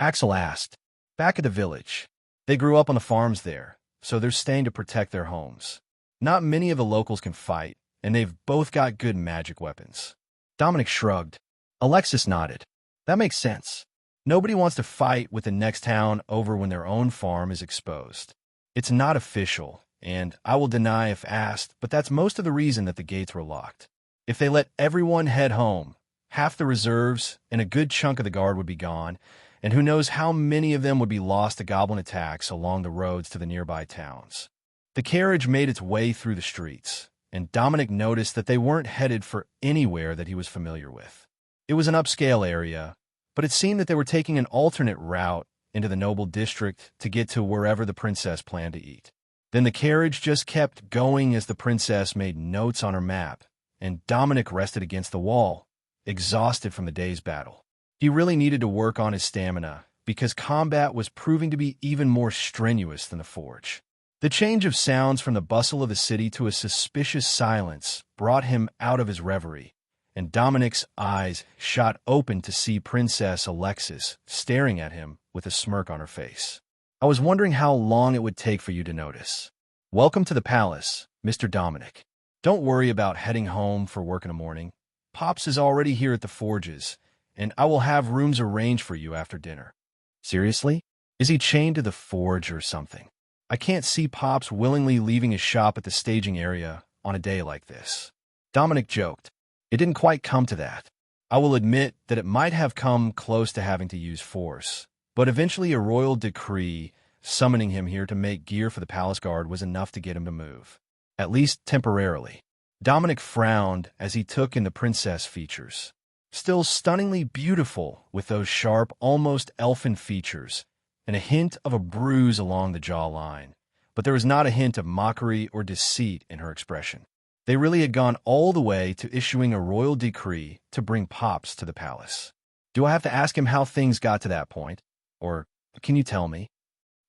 Axel asked. "Back at the village. They grew up on the farms there, so they're staying to protect their homes. Not many of the locals can fight, and they've both got good magic weapons." Dominic shrugged. Alexis nodded. "That makes sense. Nobody wants to fight with the next town over when their own farm is exposed. It's not official, and I will deny if asked, but that's most of the reason that the gates were locked. If they let everyone head home, half the reserves and a good chunk of the guard would be gone, and who knows how many of them would be lost to goblin attacks along the roads to the nearby towns." The carriage made its way through the streets, and Dominic noticed that they weren't headed for anywhere that he was familiar with. It was an upscale area, but it seemed that they were taking an alternate route into the noble district to get to wherever the princess planned to eat. Then the carriage just kept going as the princess made notes on her map, and Dominic rested against the wall, exhausted from the day's battle. He really needed to work on his stamina, because combat was proving to be even more strenuous than the forge. The change of sounds from the bustle of the city to a suspicious silence brought him out of his reverie, and Dominic's eyes shot open to see Princess Alexis staring at him with a smirk on her face. "I was wondering how long it would take for you to notice. Welcome to the palace, Mr. Dominic. Don't worry about heading home for work in the morning. Pops is already here at the forges, and I will have rooms arranged for you after dinner." "Seriously? Is he chained to the forge or something? I can't see Pops willingly leaving his shop at the staging area on a day like this." Dominic joked. "It didn't quite come to that. I will admit that it might have come close to having to use force, but eventually a royal decree summoning him here to make gear for the palace guard was enough to get him to move. At least temporarily." Dominic frowned as he took in the princess features. Still stunningly beautiful with those sharp, almost elfin features, and a hint of a bruise along the jawline, but there was not a hint of mockery or deceit in her expression. They really had gone all the way to issuing a royal decree to bring Pops to the palace. "Do I have to ask him how things got to that point? Or can you tell me?"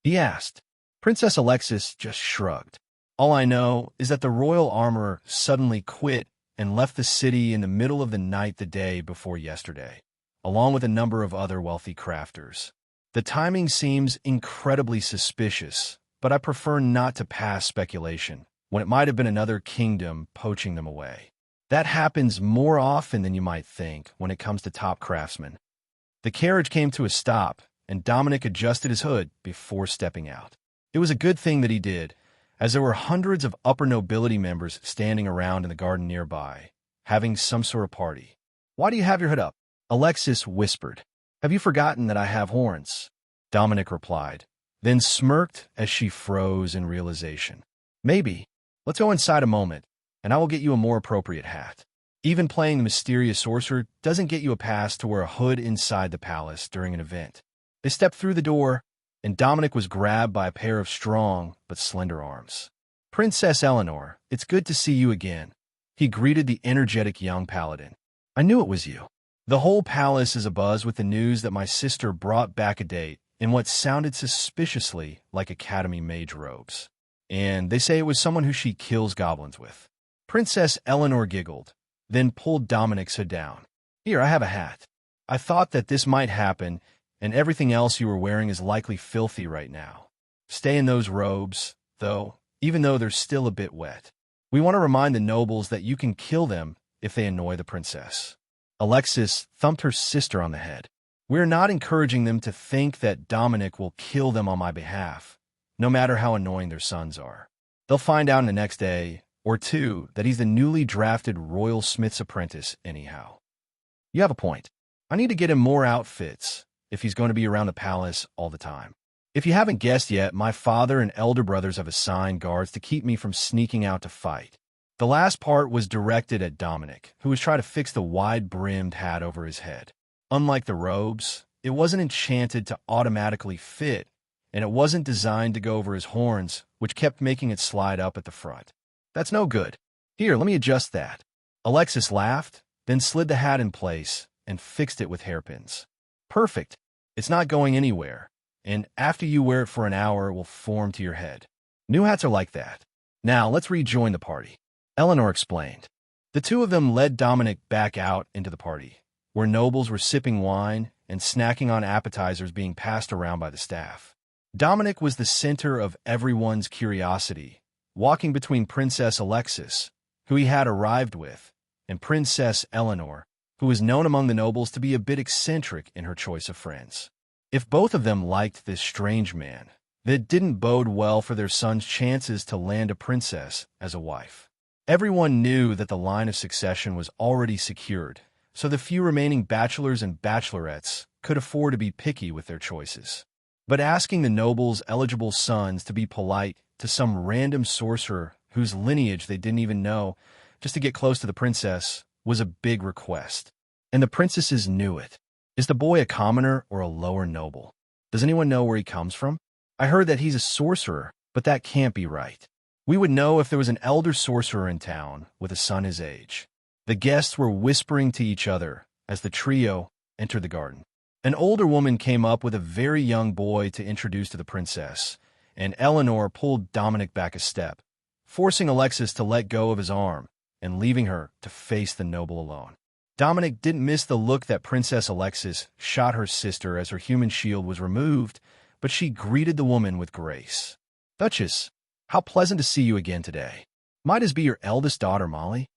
he asked. Princess Alexis just shrugged. "All I know is that the royal armorer suddenly quit and left the city in the middle of the night the day before yesterday, along with a number of other wealthy crafters. The timing seems incredibly suspicious, but I prefer not to pass speculation when it might have been another kingdom poaching them away. That happens more often than you might think when it comes to top craftsmen." The carriage came to a stop, and Dominic adjusted his hood before stepping out. It was a good thing that he did, as there were hundreds of upper nobility members standing around in the garden nearby, having some sort of party. "Why do you have your hood up?" Alexis whispered. "Have you forgotten that I have horns?" Dominic replied, then smirked as she froze in realization. "Maybe. Let's go inside a moment, and I will get you a more appropriate hat. Even playing the mysterious sorcerer doesn't get you a pass to wear a hood inside the palace during an event." They stepped through the door, and Dominic was grabbed by a pair of strong but slender arms. "Princess Eleanor, it's good to see you again," he greeted the energetic young paladin. "I knew it was you. The whole palace is abuzz with the news that my sister brought back a date in what sounded suspiciously like Academy mage robes. And they say it was someone who she kills goblins with." Princess Eleanor giggled, then pulled Dominic's hood down. "Here, I have a hat. I thought that this might happen, and everything else you were wearing is likely filthy right now. Stay in those robes, though, even though they're still a bit wet. We want to remind the nobles that you can kill them if they annoy the princess. Alexis thumped her sister on the head. We're not encouraging them to think that Dominic will kill them on my behalf, no matter how annoying their sons are. They'll find out in the next day or two that he's the newly drafted royal smith's apprentice anyhow. You have a point. I need to get him more outfits if he's going to be around the palace all the time. If you haven't guessed yet, my father and elder brothers have assigned guards to keep me from sneaking out to fight. The last part was directed at Dominic, who was trying to fix the wide-brimmed hat over his head. Unlike the robes, it wasn't enchanted to automatically fit, and it wasn't designed to go over his horns, which kept making it slide up at the front. That's no good. Here, let me adjust that. Alexis laughed, then slid the hat in place and fixed it with hairpins. Perfect. It's not going anywhere, and after you wear it for an hour, it will form to your head. New hats are like that. Now, let's rejoin the party, Eleanor explained. The two of them led Dominic back out into the party, where nobles were sipping wine and snacking on appetizers being passed around by the staff. Dominic was the center of everyone's curiosity, walking between Princess Alexis, who he had arrived with, and Princess Eleanor, who was known among the nobles to be a bit eccentric in her choice of friends. If both of them liked this strange man, that didn't bode well for their son's chances to land a princess as a wife. Everyone knew that the line of succession was already secured, so the few remaining bachelors and bachelorettes could afford to be picky with their choices. But asking the nobles' eligible sons to be polite to some random sorcerer whose lineage they didn't even know, just to get close to the princess, was a big request. And the princesses knew it. Is the boy a commoner or a lower noble? Does anyone know where he comes from? I heard that he's a sorcerer, but that can't be right. We would know if there was an elder sorcerer in town with a son his age. The guests were whispering to each other as the trio entered the garden. An older woman came up with a very young boy to introduce to the princess, and Eleanor pulled Dominic back a step, forcing Alexis to let go of his arm and leaving her to face the noble alone. Dominic didn't miss the look that Princess Alexis shot her sister as her human shield was removed, but she greeted the woman with grace. "Duchess, how pleasant to see you again today. Might this be your eldest daughter, Molly?"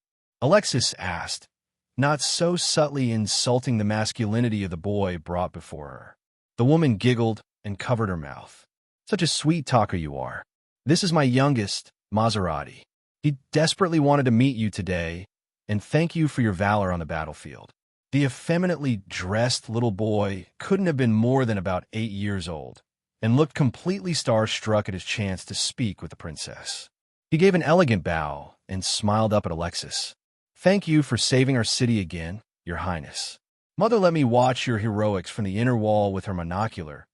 Alexis asked, not so subtly insulting the masculinity of the boy brought before her. The woman giggled and covered her mouth. "Such a sweet talker you are. This is my youngest, Maserati. He desperately wanted to meet you today, and thank you for your valor on the battlefield." The effeminately dressed little boy couldn't have been more than about 8 years old, and looked completely starstruck at his chance to speak with the princess. He gave an elegant bow and smiled up at Alexis. "Thank you for saving our city again, Your Highness. Mother let me watch your heroics from the inner wall with her monocular,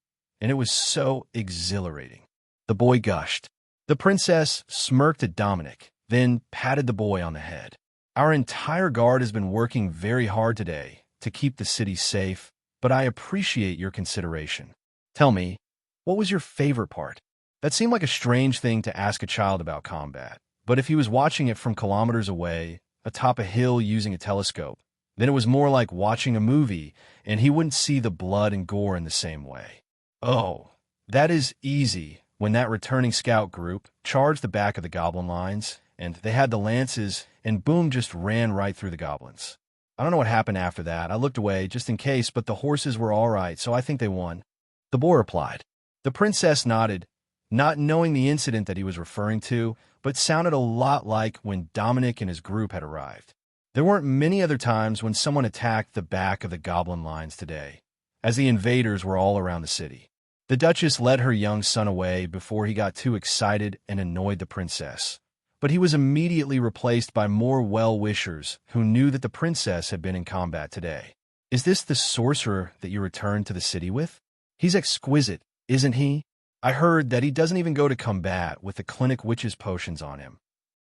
and it was so exhilarating." The boy gushed. The princess smirked at Dominic, then patted the boy on the head. "Our entire guard has been working very hard today to keep the city safe, but I appreciate your consideration. Tell me, what was your favorite part?" That seemed like a strange thing to ask a child about combat, but if he was watching it from kilometers away, atop a hill using a telescope, then it was more like watching a movie, and he wouldn't see the blood and gore in the same way. "Oh, that is easy," when that returning scout group charged the back of the goblin lines, and they had the lances, and boom just ran right through the goblins. I don't know what happened after that. I looked away just in case, but the horses were all right, so I think they won. The boy replied. The princess nodded, not knowing the incident that he was referring to, but sounded a lot like when Dominic and his group had arrived. There weren't many other times when someone attacked the back of the goblin lines today, as the invaders were all around the city. The Duchess led her young son away before he got too excited and annoyed the princess, but he was immediately replaced by more well-wishers who knew that the princess had been in combat today. "Is this the sorcerer that you returned to the city with? He's exquisite, isn't he? I heard that he doesn't even go to combat with the clinic witch's potions on him,"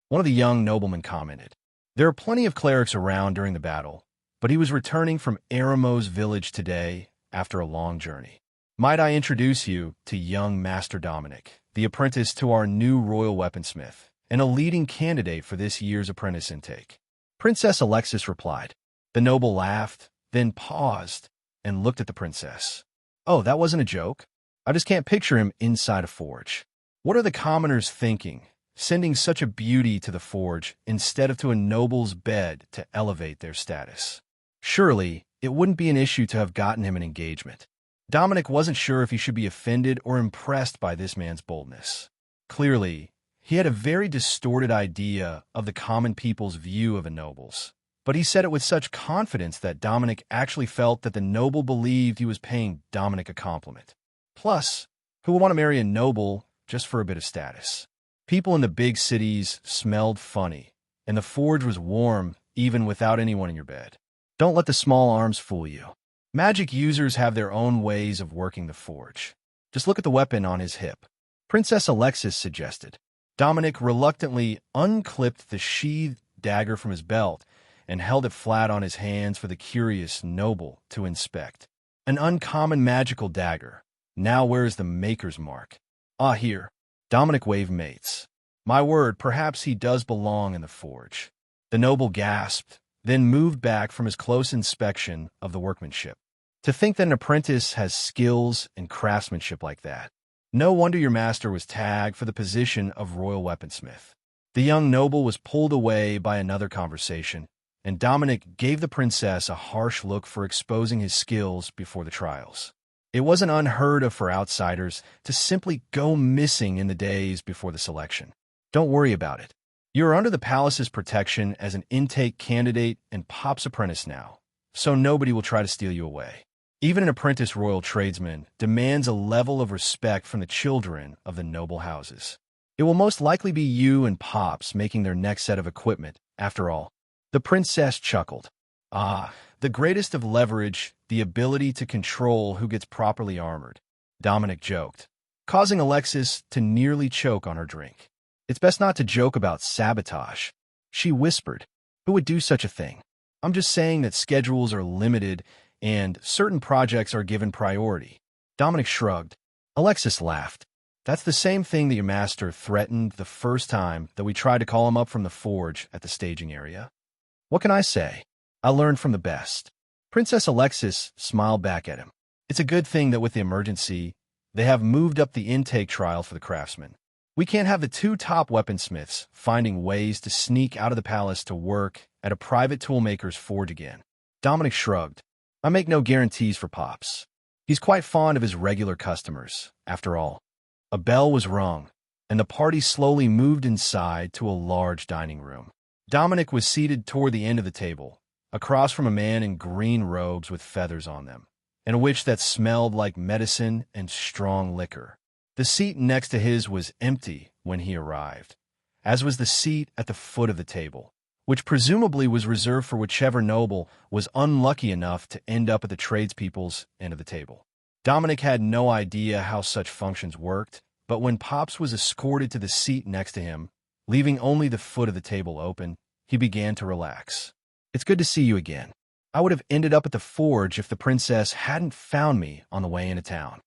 one of the young noblemen commented. There are plenty of clerics around during the battle, but he was returning from Aramo's village today after a long journey. "Might I introduce you to young Master Dominic, the apprentice to our new royal weaponsmith, and a leading candidate for this year's apprentice intake?" Princess Alexis replied. The noble laughed, then paused, and looked at the princess. Oh, that wasn't a joke? I just can't picture him inside a forge. What are the commoners thinking, sending such a beauty to the forge instead of to a noble's bed to elevate their status? Surely, it wouldn't be an issue to have gotten him an engagement. Dominic wasn't sure if he should be offended or impressed by this man's boldness. Clearly, he had a very distorted idea of the common people's view of a noble's. But he said it with such confidence that Dominic actually felt that the noble believed he was paying Dominic a compliment. Plus, who would want to marry a noble just for a bit of status? People in the big cities smelled funny, and the forge was warm even without anyone in your bed. Don't let the small arms fool you. Magic users have their own ways of working the forge. Just look at the weapon on his hip. Princess Alexis suggested. Dominic reluctantly unclipped the sheathed dagger from his belt and held it flat on his hands for the curious noble to inspect. An uncommon magical dagger. Now where's the maker's mark? Ah, here. Dominic Wavemates. My word, perhaps he does belong in the forge. The noble gasped, then moved back from his close inspection of the workmanship. To think that an apprentice has skills and craftsmanship like that. No wonder your master was tagged for the position of royal weaponsmith. The young noble was pulled away by another conversation, and Dominic gave the princess a harsh look for exposing his skills before the trials. It wasn't unheard of for outsiders to simply go missing in the days before the selection. Don't worry about it. You are under the palace's protection as an intake candidate and Pop's apprentice now, so nobody will try to steal you away. Even an apprentice royal tradesman demands a level of respect from the children of the noble houses. It will most likely be you and Pops making their next set of equipment, after all. The princess chuckled. Ah, the greatest of leverage, the ability to control who gets properly armored, Dominic joked, causing Alexis to nearly choke on her drink. It's best not to joke about sabotage, she whispered. Who would do such a thing? I'm just saying that schedules are limited and certain projects are given priority. Dominic shrugged. Alexis laughed. That's the same thing that your master threatened the first time that we tried to call him up from the forge at the staging area. What can I say? I learned from the best. Princess Alexis smiled back at him. It's a good thing that with the emergency, they have moved up the intake trial for the craftsmen. We can't have the two top weaponsmiths finding ways to sneak out of the palace to work at a private toolmaker's forge again. Dominic shrugged. I make no guarantees for Pops. He's quite fond of his regular customers, after all. A bell was rung, and the party slowly moved inside to a large dining room. Dominic was seated toward the end of the table, across from a man in green robes with feathers on them, and a witch that smelled like medicine and strong liquor. The seat next to his was empty when he arrived, as was the seat at the foot of the table, which presumably was reserved for whichever noble was unlucky enough to end up at the tradespeople's end of the table. Dominic had no idea how such functions worked, but when Pops was escorted to the seat next to him, leaving only the foot of the table open, he began to relax. It's good to see you again. I would have ended up at the forge if the princess hadn't found me on the way into town.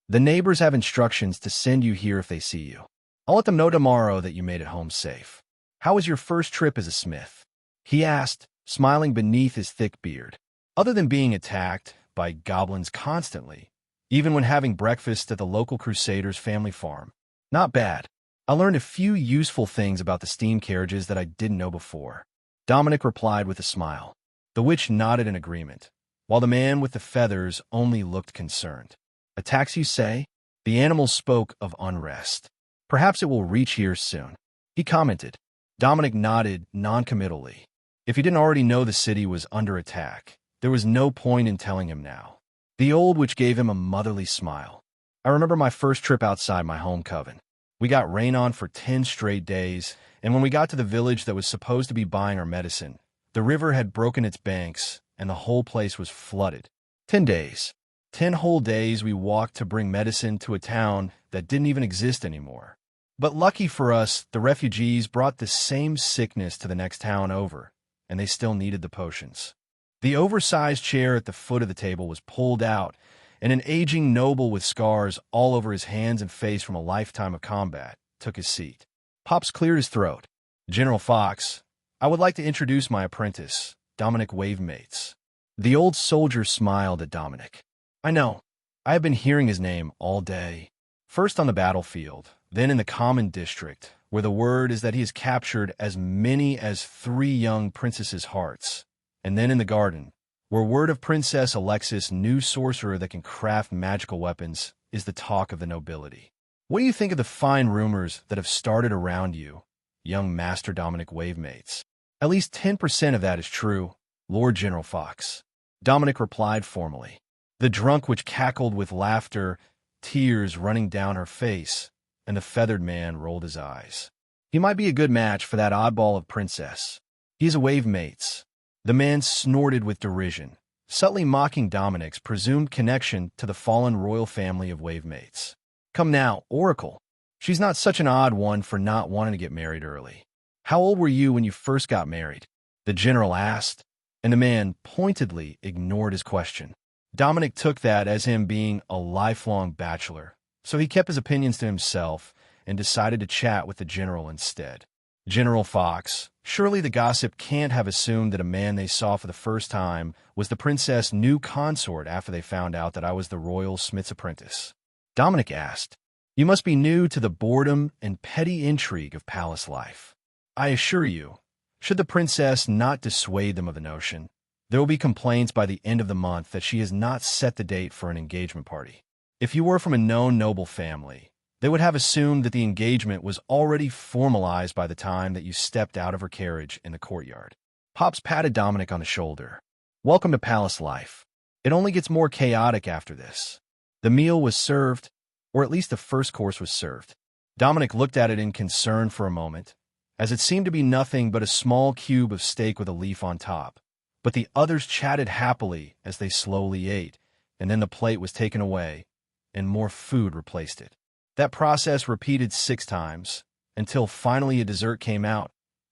The neighbors have instructions to send you here if they see you. I'll let them know tomorrow that you made it home safe. How was your first trip as a smith? He asked, smiling beneath his thick beard. Other than being attacked by goblins constantly, even when having breakfast at the local crusader's family farm. Not bad. I learned a few useful things about the steam carriages that I didn't know before. Dominic replied with a smile. The witch nodded in agreement, while the man with the feathers only looked concerned. Attacks, you say? The animal spoke of unrest. Perhaps it will reach here soon. He commented. Dominic nodded noncommittally. If he didn't already know the city was under attack, there was no point in telling him now. The old witch gave him a motherly smile. I remember my first trip outside my home coven. We got rain on for 10 straight days, and when we got to the village that was supposed to be buying our medicine, the river had broken its banks, and the whole place was flooded. 10 days. 10 whole days we walked to bring medicine to a town that didn't even exist anymore. But lucky for us, the refugees brought the same sickness to the next town over, and they still needed the potions. The oversized chair at the foot of the table was pulled out, and an aging noble with scars all over his hands and face from a lifetime of combat took his seat. Pops cleared his throat. General Fox, I would like to introduce my apprentice, Dominic Wavemates. The old soldier smiled at Dominic. I know. I have been hearing his name all day. First on the battlefield, then in the common district, where the word is that he has captured as many as 3 young princesses' hearts, and then in the garden, where word of Princess Alexis, new sorcerer that can craft magical weapons, is the talk of the nobility. What do you think of the fine rumors that have started around you, young Master Dominic Wavemates? At least 10% of that is true, Lord General Fox. Dominic replied formally. The drunk which cackled with laughter, tears running down her face, and the feathered man rolled his eyes. He might be a good match for that oddball of princess. He's a Wavemates. The man snorted with derision, subtly mocking Dominic's presumed connection to the fallen royal family of Wavemates. Come now, Oracle. She's not such an odd one for not wanting to get married early. How old were you when you first got married? The general asked, and the man pointedly ignored his question. Dominic took that as him being a lifelong bachelor, so he kept his opinions to himself and decided to chat with the general instead. General Fox, surely the gossip can't have assumed that a man they saw for the first time was the princess' new consort after they found out that I was the royal smith's apprentice. Dominic asked, You must be new to the boredom and petty intrigue of palace life. I assure you, should the princess not dissuade them of the notion, there will be complaints by the end of the month that she has not set the date for an engagement party. If you were from a known noble family, they would have assumed that the engagement was already formalized by the time that you stepped out of her carriage in the courtyard. Pops patted Dominic on the shoulder. Welcome to palace life. It only gets more chaotic after this. The meal was served, or at least the first course was served. Dominic looked at it in concern for a moment, as it seemed to be nothing but a small cube of steak with a leaf on top. But the others chatted happily as they slowly ate, and then the plate was taken away, and more food replaced it. That process repeated 6 times, until finally a dessert came out,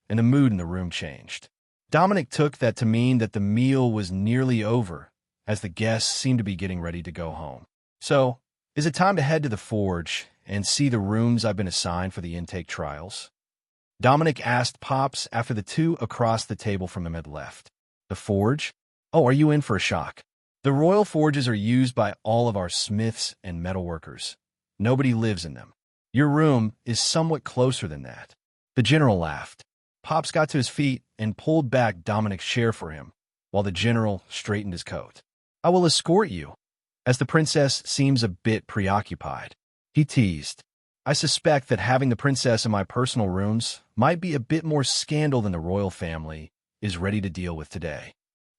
and the mood in the room changed. Dominic took that to mean that the meal was nearly over, as the guests seemed to be getting ready to go home. So, is it time to head to the forge and see the rooms I've been assigned for the intake trials? Dominic asked Pops after the 2 across the table from him had left. The forge? Oh, are you in for a shock? The royal forges are used by all of our smiths and metalworkers. Nobody lives in them. Your room is somewhat closer than that. The general laughed. Pops got to his feet and pulled back Dominic's chair for him, while the general straightened his coat. I will escort you, as the princess seems a bit preoccupied. He teased. I suspect that having the princess in my personal rooms might be a bit more scandal than the royal family is ready to deal with today.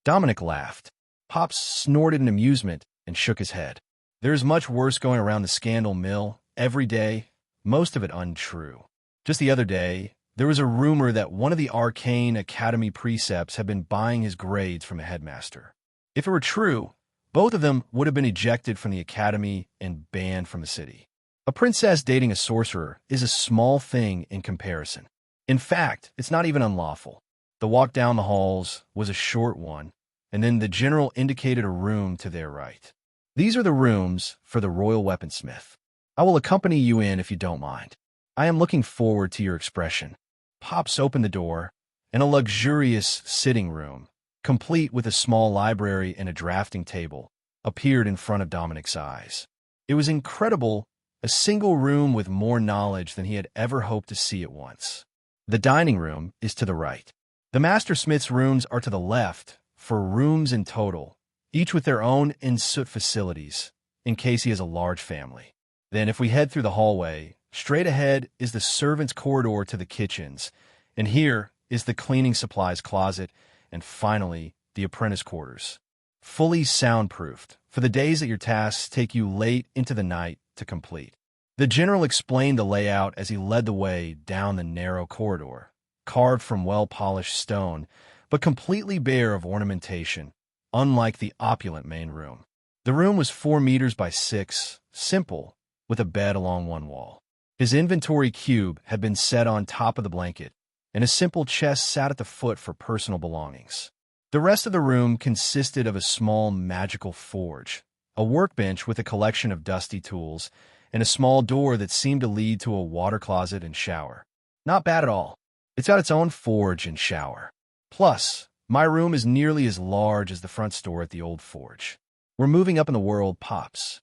Dominic laughed. Pops snorted in amusement and shook his head. There is much worse going around the scandal mill every day, most of it untrue. Just the other day, there was a rumor that one of the arcane academy precepts had been buying his grades from a headmaster. If it were true, both of them would have been ejected from the academy and banned from the city. A princess dating a sorcerer is a small thing in comparison. In fact, it's not even unlawful. The walk down the halls was a short one, and then the general indicated a room to their right. These are the rooms for the royal weaponsmith. I will accompany you in if you don't mind. I am looking forward to your expression. Pops opened the door, and a luxurious sitting room, complete with a small library and a drafting table, appeared in front of Dominic's eyes. It was incredible, a single room with more knowledge than he had ever hoped to see at once. The dining room is to the right. The master smith's rooms are to the left, 4 rooms in total, each with their own in-suit facilities, in case he has a large family. Then if we head through the hallway, straight ahead is the servants' corridor to the kitchens, and here is the cleaning supplies closet, and finally, the apprentice quarters. Fully soundproofed, for the days that your tasks take you late into the night to complete. The general explained the layout as he led the way down the narrow corridor, carved from well-polished stone, but completely bare of ornamentation, unlike the opulent main room. The room was 4 meters by 6, simple, with a bed along one wall. His inventory cube had been set on top of the blanket, and a simple chest sat at the foot for personal belongings. The rest of the room consisted of a small magical forge, a workbench with a collection of dusty tools, and a small door that seemed to lead to a water closet and shower. Not bad at all. It's got its own forge and shower. Plus, My room is nearly as large as the front store at the old forge. We're moving up in the world, Pops.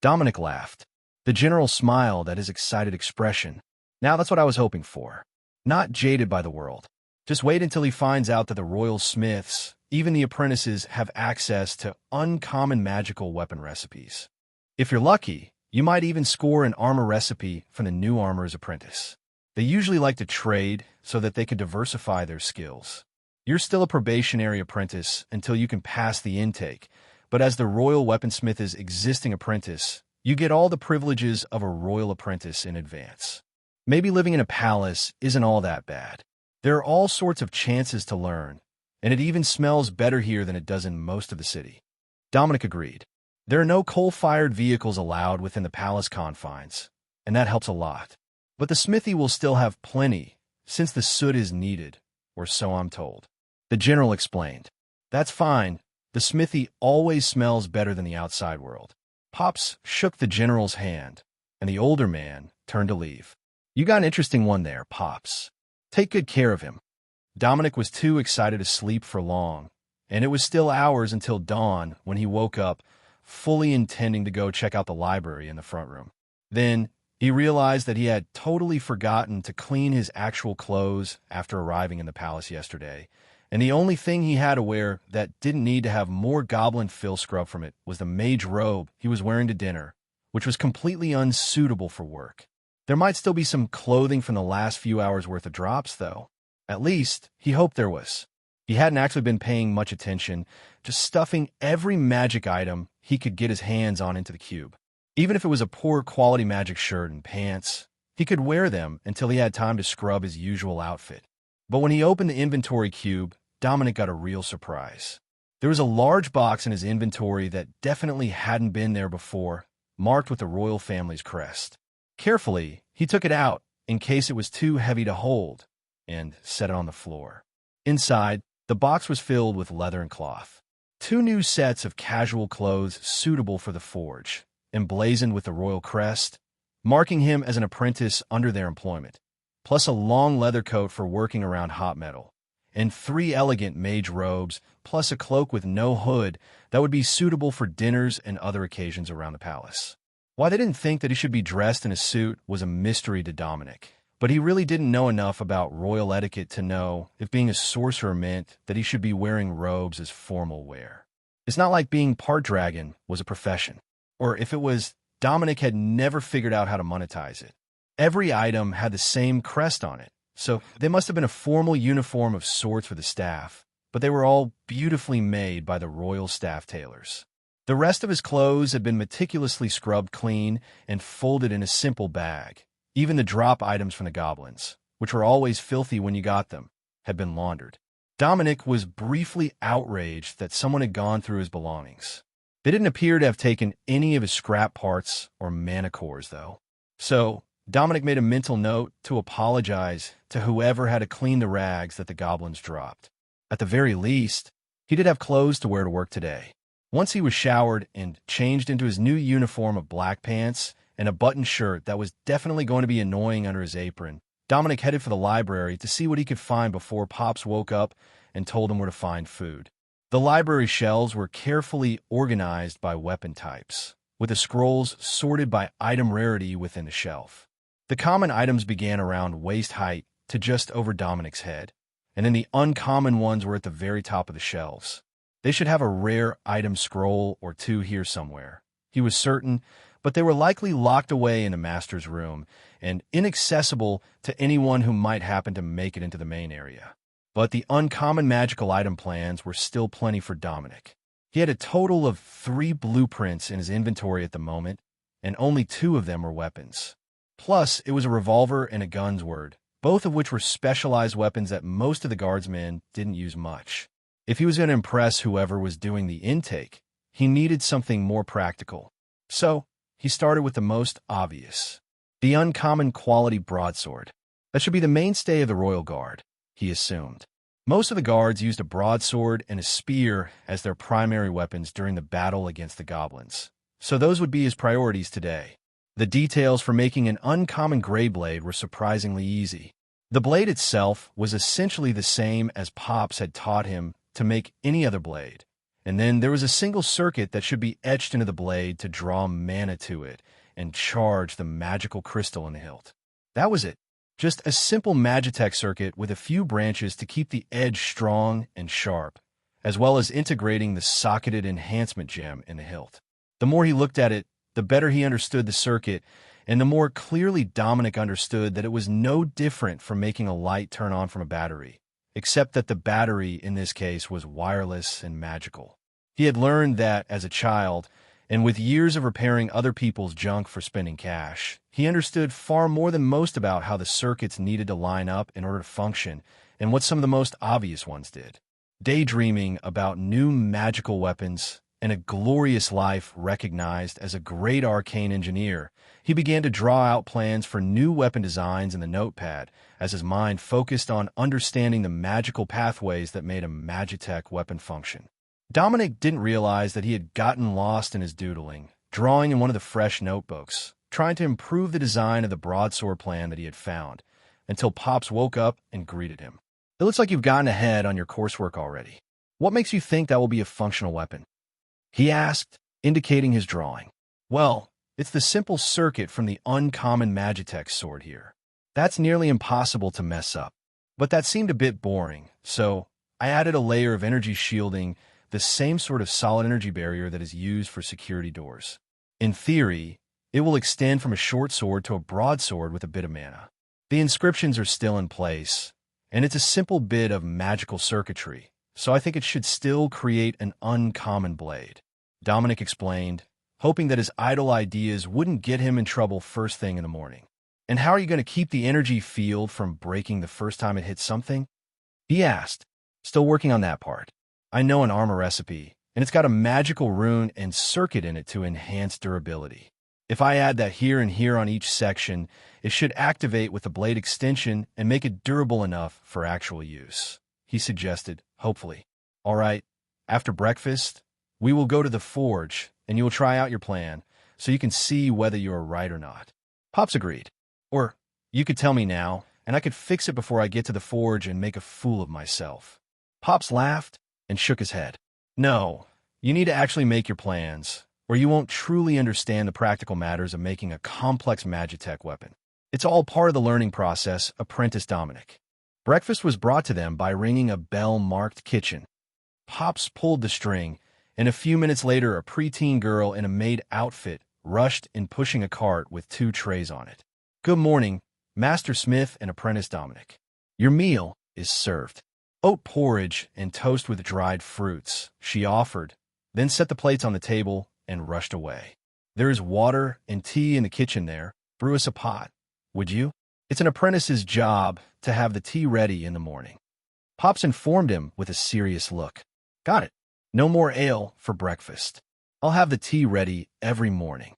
Dominic laughed. The general smiled at his excited expression. Now that's what I was hoping for. Not jaded by the world. Just wait until he finds out that the royal smiths, even the apprentices, have access to uncommon magical weapon recipes. If you're lucky, you might even score an armor recipe from the new armorer's apprentice. They usually like to trade so that they can diversify their skills. You're still a probationary apprentice until you can pass the intake, but as the royal weaponsmith's existing apprentice, you get all the privileges of a royal apprentice in advance. Maybe living in a palace isn't all that bad. There are all sorts of chances to learn, and it even smells better here than it does in most of the city. Dominic agreed. There are no coal-fired vehicles allowed within the palace confines, and that helps a lot. But the smithy will still have plenty, since the soot is needed, or so I'm told. The general explained. That's fine. The smithy always smells better than the outside world. Pops shook the general's hand, and the older man turned to leave. You got an interesting one there, Pops. Take good care of him. Dominic was too excited to sleep for long, and it was still hours until dawn when he woke up, fully intending to go check out the library in the front room. Then, he realized that he had totally forgotten to clean his actual clothes after arriving in the palace yesterday, and the only thing he had to wear that didn't need to have more goblin fill scrub from it was the mage robe he was wearing to dinner, which was completely unsuitable for work. There might still be some clothing from the last few hours' worth of drops, though. At least, he hoped there was. He hadn't actually been paying much attention, just stuffing every magic item he could get his hands on into the cube. Even if it was a poor quality magic shirt and pants, he could wear them until he had time to scrub his usual outfit. But when he opened the inventory cube, Dominic got a real surprise. There was a large box in his inventory that definitely hadn't been there before, marked with the royal family's crest. Carefully, he took it out in case it was too heavy to hold, and set it on the floor. Inside, the box was filled with leather and cloth. 2 new sets of casual clothes suitable for the forge, emblazoned with the royal crest, marking him as an apprentice under their employment, plus a long leather coat for working around hot metal, and 3 elegant mage robes, plus a cloak with no hood that would be suitable for dinners and other occasions around the palace. Why they didn't think that he should be dressed in a suit was a mystery to Dominic, but he really didn't know enough about royal etiquette to know if being a sorcerer meant that he should be wearing robes as formal wear. It's not like being part dragon was a profession, or if it was, Dominic had never figured out how to monetize it. Every item had the same crest on it, so they must have been a formal uniform of sorts for the staff, but they were all beautifully made by the royal staff tailors. The rest of his clothes had been meticulously scrubbed clean and folded in a simple bag. Even the drop items from the goblins, which were always filthy when you got them, had been laundered. Dominic was briefly outraged that someone had gone through his belongings. They didn't appear to have taken any of his scrap parts or manacores, though. So, Dominic made a mental note to apologize to whoever had to clean the rags that the goblins dropped. At the very least, he did have clothes to wear to work today. Once he was showered and changed into his new uniform of black pants and a buttoned shirt that was definitely going to be annoying under his apron, Dominic headed for the library to see what he could find before Pops woke up and told him where to find food. The library shelves were carefully organized by weapon types, with the scrolls sorted by item rarity within the shelf. The common items began around waist height to just over Dominic's head, and then the uncommon ones were at the very top of the shelves. They should have a rare item scroll or 2 here somewhere, he was certain, but they were likely locked away in the master's room and inaccessible to anyone who might happen to make it into the main area. But the uncommon magical item plans were still plenty for Dominic. He had a total of 3 blueprints in his inventory at the moment, and only 2 of them were weapons. Plus, it was a revolver and a gun's word, both of which were specialized weapons that most of the guardsmen didn't use much. If he was going to impress whoever was doing the intake, he needed something more practical. So, he started with the most obvious, the uncommon quality broadsword. That should be the mainstay of the Royal Guard, he assumed. Most of the guards used a broadsword and a spear as their primary weapons during the battle against the goblins, so those would be his priorities today. The details for making an uncommon gray blade were surprisingly easy. The blade itself was essentially the same as Pops had taught him to make any other blade. And then there was a single circuit that should be etched into the blade to draw mana to it and charge the magical crystal in the hilt. That was it. Just a simple Magitech circuit with a few branches to keep the edge strong and sharp, as well as integrating the socketed enhancement gem in the hilt. The more he looked at it, the better he understood the circuit, and the more clearly Dominic understood that it was no different from making a light turn on from a battery, except that the battery in this case was wireless and magical. He had learned that as a child, and with years of repairing other people's junk for spending cash, he understood far more than most about how the circuits needed to line up in order to function, and what some of the most obvious ones did. Daydreaming about new magical weapons and a glorious life recognized as a great arcane engineer, he began to draw out plans for new weapon designs in the notepad as his mind focused on understanding the magical pathways that made a Magitech weapon function. Dominic didn't realize that he had gotten lost in his doodling, drawing in one of the fresh notebooks, trying to improve the design of the broadsword plan that he had found, until Pops woke up and greeted him. "It looks like you've gotten ahead on your coursework already. What makes you think that will be a functional weapon?" he asked, indicating his drawing. "Well, it's the simple circuit from the uncommon Magitech sword here. That's nearly impossible to mess up. But that seemed a bit boring, so I added a layer of energy shielding, the same sort of solid energy barrier that is used for security doors. In theory, it will extend from a short sword to a broadsword with a bit of mana. The inscriptions are still in place, and it's a simple bit of magical circuitry, so I think it should still create an uncommon blade," Dominic explained, hoping that his idle ideas wouldn't get him in trouble first thing in the morning. "And how are you going to keep the energy field from breaking the first time it hits something?" he asked. "Still working on that part. I know an armor recipe, and it's got a magical rune and circuit in it to enhance durability. If I add that here and here on each section, it should activate with the blade extension and make it durable enough for actual use," he suggested, hopefully. "All right, after breakfast, we will go to the forge, and you will try out your plan, so you can see whether you are right or not." Pops agreed. "Or you could tell me now, and I could fix it before I get to the forge and make a fool of myself." Pops laughed and shook his head. "No, you need to actually make your plans, or you won't truly understand the practical matters of making a complex Magitech weapon. It's all part of the learning process, Apprentice Dominic." Breakfast was brought to them by ringing a bell marked kitchen. Pops pulled the string, and a few minutes later a preteen girl in a maid outfit rushed in pushing a cart with 2 trays on it. "Good morning, Master Smith and Apprentice Dominic. Your meal is served." "Oat porridge and toast with dried fruits," she offered, then set the plates on the table and rushed away. "There is water and tea in the kitchen there. Brew us a pot, would you? It's an apprentice's job to have the tea ready in the morning." Pops informed him with a serious look. "Got it. No more ale for breakfast. I'll have the tea ready every morning."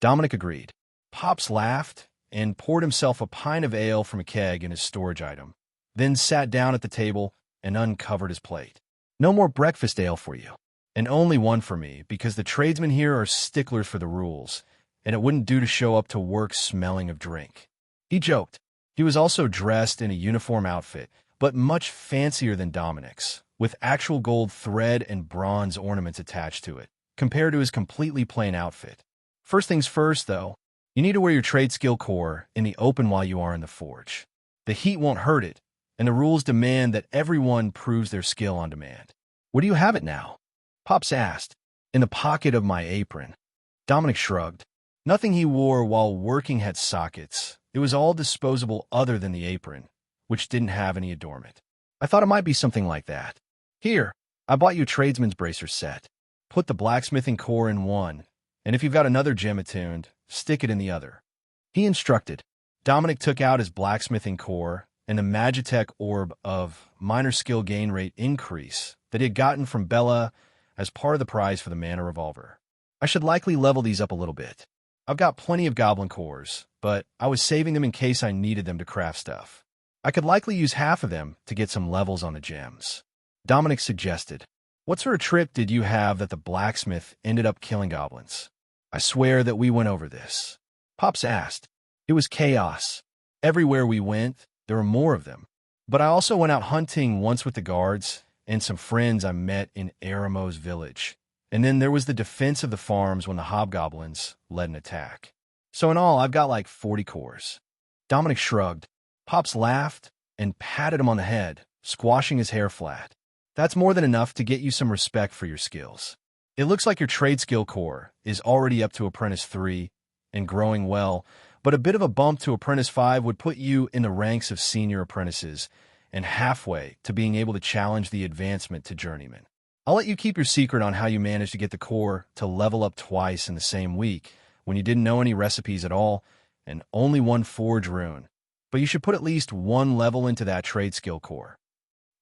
Dominic agreed. Pops laughed and poured himself a pint of ale from a keg in his storage item, then sat down at the table and uncovered his plate. "No more breakfast ale for you, and only one for me, because the tradesmen here are sticklers for the rules, and it wouldn't do to show up to work smelling of drink." He joked. He was also dressed in a uniform outfit, but much fancier than Dominic's, with actual gold thread and bronze ornaments attached to it, compared to his completely plain outfit. "First things first, though, you need to wear your trade skill core in the open while you are in the forge. The heat won't hurt it, and the rules demand that everyone proves their skill on demand." "Where do you have it now?" Pops asked. "In the pocket of my apron." Dominic shrugged. Nothing he wore while working had sockets. It was all disposable other than the apron, which didn't have any adornment. "I thought it might be something like that. Here, I bought you a tradesman's bracer set. Put the blacksmithing core in one, and if you've got another gem attuned, stick it in the other," he instructed. Dominic took out his blacksmithing core and the Magitech orb of minor skill gain rate increase that he had gotten from Bella as part of the prize for the mana revolver. "I should likely level these up a little bit. I've got plenty of goblin cores, but I was saving them in case I needed them to craft stuff. I could likely use half of them to get some levels on the gems," Dominic suggested. "What sort of trick did you have that the blacksmith ended up killing goblins? I swear that we went over this." Pops asked. "It was chaos. Everywhere we went, there were more of them. But I also went out hunting once with the guards, and some friends I met in Aramo's village. And then there was the defense of the farms when the hobgoblins led an attack. So in all, I've got like 40 cores. Dominic shrugged. Pops laughed and patted him on the head, squashing his hair flat. That's more than enough to get you some respect for your skills. It looks like your trade skill core is already up to Apprentice 3 and growing well, but a bit of a bump to Apprentice 5 would put you in the ranks of senior apprentices and halfway to being able to challenge the advancement to journeyman. I'll let you keep your secret on how you managed to get the core to level up twice in the same week when you didn't know any recipes at all and only one forge rune. But you should put at least one level into that trade skill core.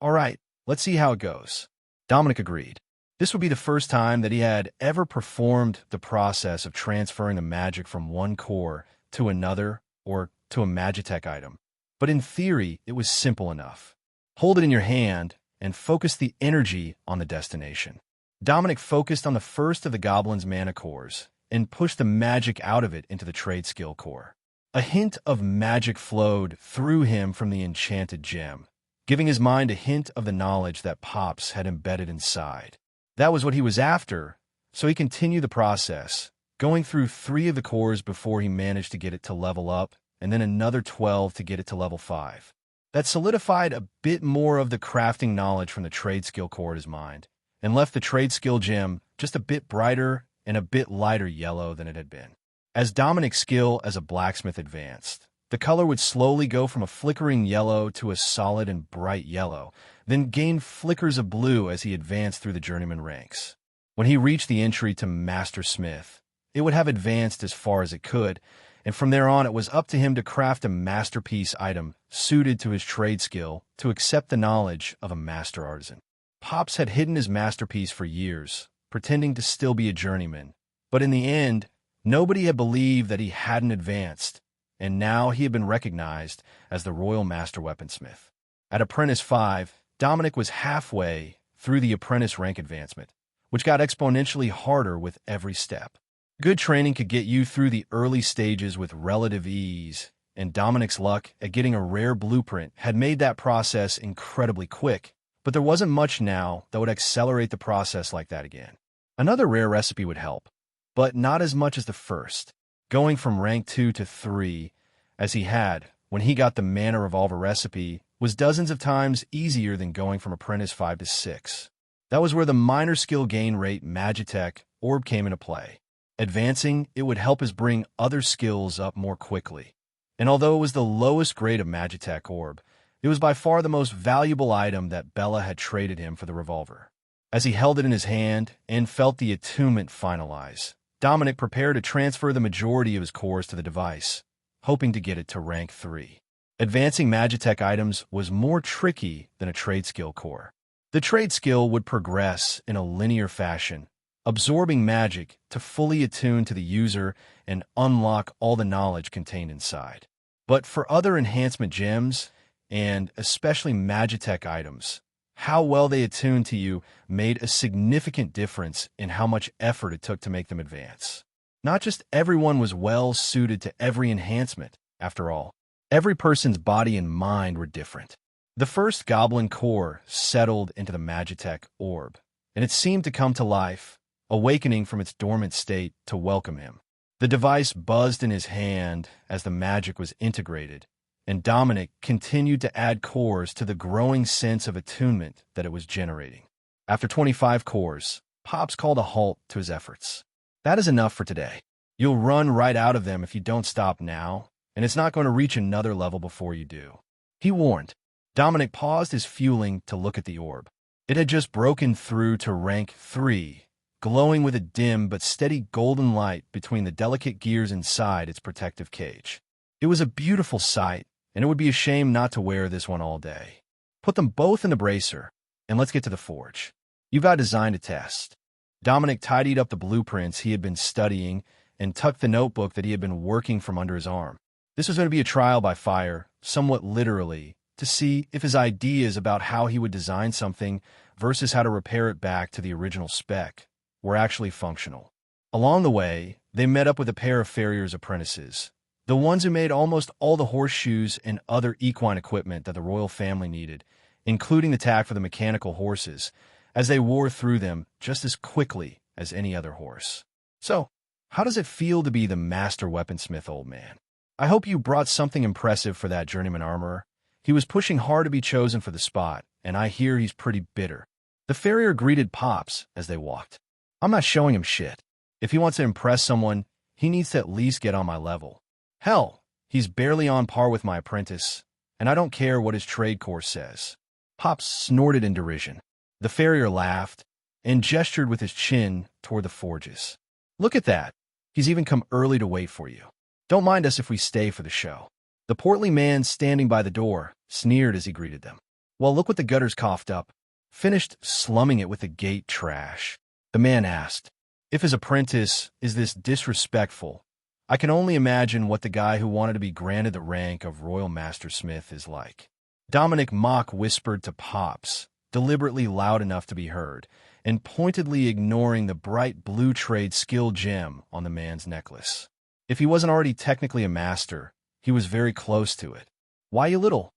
All right, let's see how it goes. Dominic agreed. This would be the first time that he had ever performed the process of transferring the magic from one core to another or to a Magitech item. But in theory, it was simple enough. Hold it in your hand and focus the energy on the destination. Dominic focused on the first of the goblin's mana cores and pushed the magic out of it into the trade skill core. A hint of magic flowed through him from the enchanted gem, giving his mind a hint of the knowledge that Pops had embedded inside. That was what he was after, so he continued the process, going through 3 of the cores before he managed to get it to level up, and then another 12 to get it to level 5. That solidified a bit more of the crafting knowledge from the trade skill core in his mind, and left the trade skill gem just a bit brighter and a bit lighter yellow than it had been. As Dominic's skill as a blacksmith advanced, the color would slowly go from a flickering yellow to a solid and bright yellow, then gain flickers of blue as he advanced through the journeyman ranks. When he reached the entry to Master Smith, it would have advanced as far as it could, and from there on it was up to him to craft a masterpiece item suited to his trade skill to accept the knowledge of a master artisan. Pops had hidden his masterpiece for years, pretending to still be a journeyman, but in the end, nobody had believed that he hadn't advanced, and now he had been recognized as the Royal Master Weaponsmith. At Apprentice 5, Dominic was halfway through the apprentice rank advancement, which got exponentially harder with every step. Good training could get you through the early stages with relative ease, and Dominic's luck at getting a rare blueprint had made that process incredibly quick, but there wasn't much now that would accelerate the process like that again. Another rare recipe would help, but not as much as the first. Going from rank 2 to 3, as he had when he got the Mana Revolver recipe, was dozens of times easier than going from Apprentice 5 to 6. That was where the minor skill gain rate Magitech orb came into play. Advancing, it would help us bring other skills up more quickly. And although it was the lowest grade of Magitech orb, it was by far the most valuable item that Bella had traded him for the revolver. As he held it in his hand and felt the attunement finalize, Dominic prepared to transfer the majority of his cores to the device, hoping to get it to rank 3. Advancing Magitech items was more tricky than a trade skill core. The trade skill would progress in a linear fashion, absorbing magic to fully attune to the user and unlock all the knowledge contained inside. But for other enhancement gems, and especially Magitech items, how well they attuned to you made a significant difference in how much effort it took to make them advance. Not just everyone was well suited to every enhancement, after all. Every person's body and mind were different. The first goblin core settled into the Magitech orb, and it seemed to come to life, awakening from its dormant state to welcome him. The device buzzed in his hand as the magic was integrated, and Dominic continued to add cores to the growing sense of attunement that it was generating. After 25 cores, Pops called a halt to his efforts. That is enough for today. You'll run right out of them if you don't stop now, and it's not going to reach another level before you do. He warned. Dominic paused his fueling to look at the orb. It had just broken through to rank 3, glowing with a dim but steady golden light between the delicate gears inside its protective cage. It was a beautiful sight, and it would be a shame not to wear this one all day. Put them both in the bracer, and let's get to the forge. You've got design to test. Dominic tidied up the blueprints he had been studying and tucked the notebook that he had been working from under his arm. This was going to be a trial by fire, somewhat literally, to see if his ideas about how he would design something versus how to repair it back to the original spec were actually functional. Along the way, they met up with a pair of farrier's apprentices, the ones who made almost all the horseshoes and other equine equipment that the royal family needed, including the tack for the mechanical horses, as they wore through them just as quickly as any other horse. So, how does it feel to be the master weaponsmith, old man? I hope you brought something impressive for that journeyman armorer. He was pushing hard to be chosen for the spot, and I hear he's pretty bitter. The farrier greeted Pops as they walked. I'm not showing him shit. If he wants to impress someone, he needs to at least get on my level. Hell, he's barely on par with my apprentice, and I don't care what his trade course says. Pops snorted in derision. The farrier laughed and gestured with his chin toward the forges. Look at that. He's even come early to wait for you. Don't mind us if we stay for the show. The portly man standing by the door sneered as he greeted them. Well, look what the gutters coughed up. Finished slumming it with the gate trash. The man asked, if his apprentice is this disrespectful, I can only imagine what the guy who wanted to be granted the rank of Royal Master Smith is like. Dominic mock whispered to Pops, deliberately loud enough to be heard, and pointedly ignoring the bright blue trade skill gem on the man's necklace. If he wasn't already technically a master, he was very close to it. Why, you little?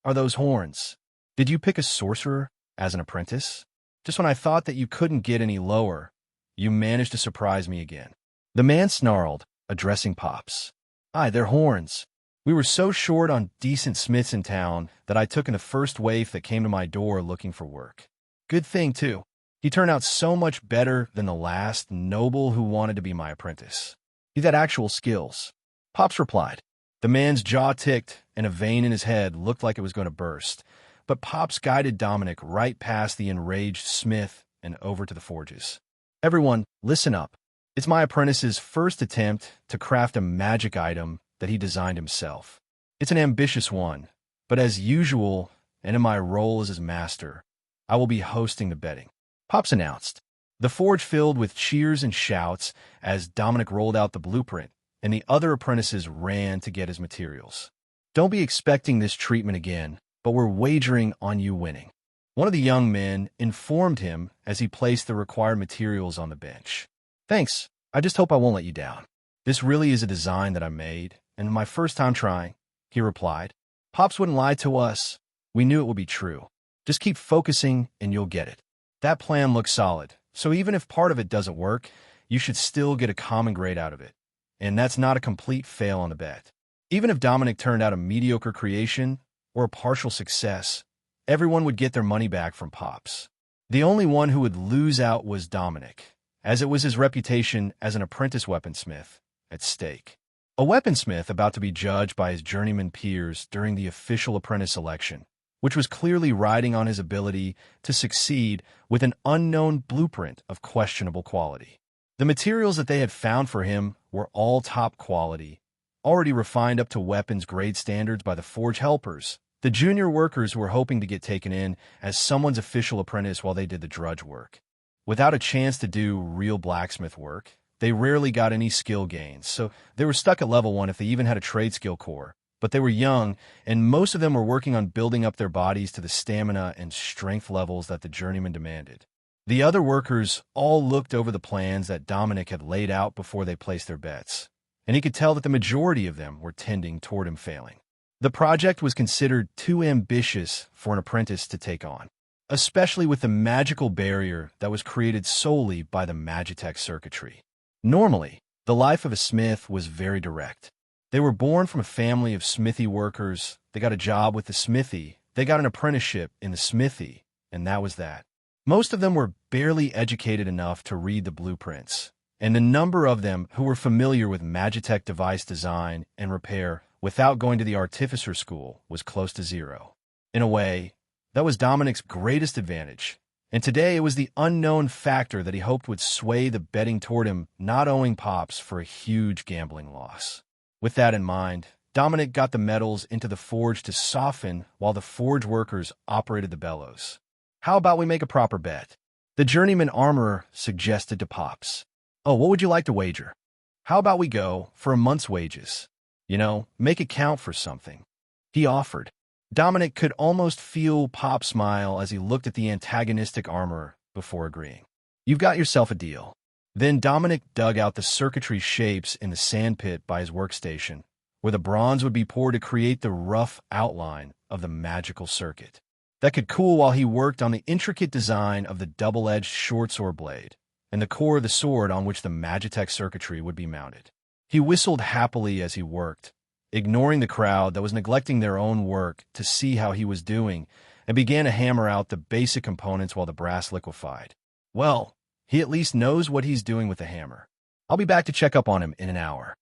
Are those horns? Did you pick a sorcerer as an apprentice? Just when I thought that you couldn't get any lower, you managed to surprise me again. The man snarled, addressing Pops. Aye, they're horns. We were so short on decent smiths in town that I took in the first waif that came to my door looking for work. Good thing, too. He turned out so much better than the last noble who wanted to be my apprentice. He had actual skills. Pops replied. The man's jaw ticked, and a vein in his head looked like it was going to burst, but Pops guided Dominic right past the enraged smith and over to the forges. Everyone, listen up. It's my apprentice's first attempt to craft a magic item that he designed himself. It's an ambitious one, but as usual, and in my role as his master, I will be hosting the betting. Pops announced. The forge filled with cheers and shouts as Dominic rolled out the blueprint, and the other apprentices ran to get his materials. Don't be expecting this treatment again, but we're wagering on you winning. One of the young men informed him as he placed the required materials on the bench. Thanks, I just hope I won't let you down. This really is a design that I made, and my first time trying, he replied. Pops wouldn't lie to us. We knew it would be true. Just keep focusing and you'll get it. That plan looks solid, so even if part of it doesn't work, you should still get a common grade out of it. And that's not a complete fail on the bet. Even if Dominic turned out a mediocre creation or a partial success, everyone would get their money back from Pops. The only one who would lose out was Dominic, as it was his reputation as an apprentice weaponsmith at stake. A weaponsmith about to be judged by his journeyman peers during the official apprentice election, which was clearly riding on his ability to succeed with an unknown blueprint of questionable quality. The materials that they had found for him were all top quality, already refined up to weapons grade standards by the forge helpers, the junior workers who were hoping to get taken in as someone's official apprentice while they did the drudge work. Without a chance to do real blacksmith work, they rarely got any skill gains, so they were stuck at level 1 if they even had a trade skill core. But they were young, and most of them were working on building up their bodies to the stamina and strength levels that the journeyman demanded. The other workers all looked over the plans that Dominic had laid out before they placed their bets, and he could tell that the majority of them were tending toward him failing. The project was considered too ambitious for an apprentice to take on, especially with the magical barrier that was created solely by the Magitech circuitry. Normally, the life of a smith was very direct. They were born from a family of smithy workers, they got a job with the smithy, they got an apprenticeship in the smithy, and that was that. Most of them were barely educated enough to read the blueprints, and the number of them who were familiar with Magitech device design and repair without going to the artificer school was close to zero. In a way, that was Dominic's greatest advantage, and today it was the unknown factor that he hoped would sway the betting toward him not owing Pops for a huge gambling loss. With that in mind, Dominic got the metals into the forge to soften while the forge workers operated the bellows. How about we make a proper bet? The journeyman armorer suggested to Pops. Oh, what would you like to wager? How about we go for a month's wages? You know, make it count for something. He offered. Dominic could almost feel Pop's smile as he looked at the antagonistic armorer before agreeing. You've got yourself a deal. Then Dominic dug out the circuitry shapes in the sandpit by his workstation, where the bronze would be poured to create the rough outline of the magical circuit. that could cool while he worked on the intricate design of the double-edged short sword blade and the core of the sword on which the Magitech circuitry would be mounted. He whistled happily as he worked, ignoring the crowd that was neglecting their own work to see how he was doing, and began to hammer out the basic components while the brass liquefied. Well, he at least knows what he's doing with the hammer. I'll be back to check up on him in an hour.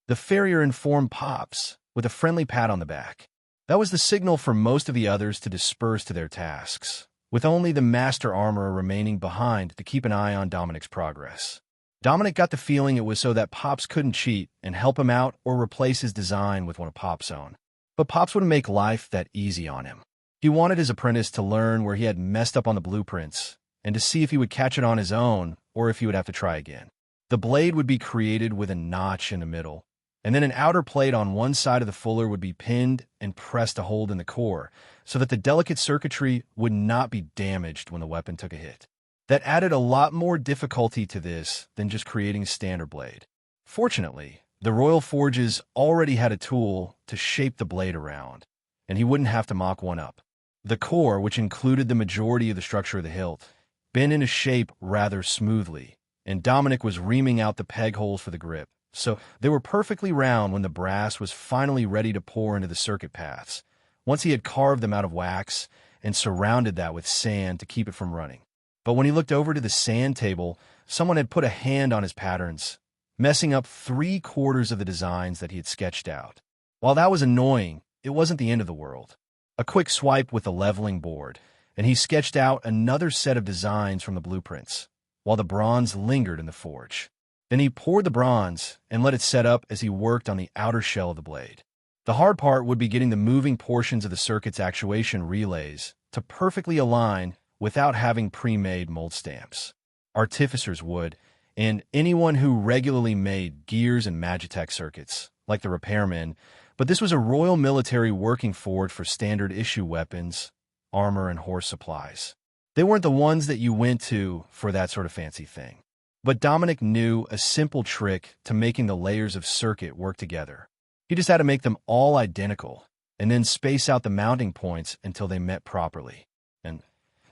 The farrier informed Pops with a friendly pat on the back. That was the signal for most of the others to disperse to their tasks, with only the master armorer remaining behind to keep an eye on Dominic's progress. Dominic got the feeling it was so that Pops couldn't cheat and help him out or replace his design with one of Pop's own. But Pops wouldn't make life that easy on him. He wanted his apprentice to learn where he had messed up on the blueprints and to see if he would catch it on his own or if he would have to try again. The blade would be created with a notch in the middle, and then an outer plate on one side of the fuller would be pinned and pressed to hold in the core so that the delicate circuitry would not be damaged when the weapon took a hit. That added a lot more difficulty to this than just creating a standard blade. Fortunately, the Royal Forges already had a tool to shape the blade around, and he wouldn't have to mock one up. The core, which included the majority of the structure of the hilt, bent into shape rather smoothly, and Dominic was reaming out the peg holes for the grip, so they were perfectly round when the brass was finally ready to pour into the circuit paths, once he had carved them out of wax and surrounded that with sand to keep it from running. But when he looked over to the sand table, someone had put a hand on his patterns, messing up 3/4 of the designs that he had sketched out. While that was annoying, it wasn't the end of the world. A quick swipe with the leveling board, and he sketched out another set of designs from the blueprints, while the bronze lingered in the forge. Then he poured the bronze and let it set up as he worked on the outer shell of the blade. The hard part would be getting the moving portions of the circuit's actuation relays to perfectly align without having pre-made mold stamps. Artificers would, and anyone who regularly made gears and Magitech circuits, like the repairmen, but this was a Royal Military working forge for standard issue weapons, armor, and horse supplies. They weren't the ones that you went to for that sort of fancy thing. But Dominic knew a simple trick to making the layers of circuit work together. He just had to make them all identical, and then space out the mounting points until they met properly. And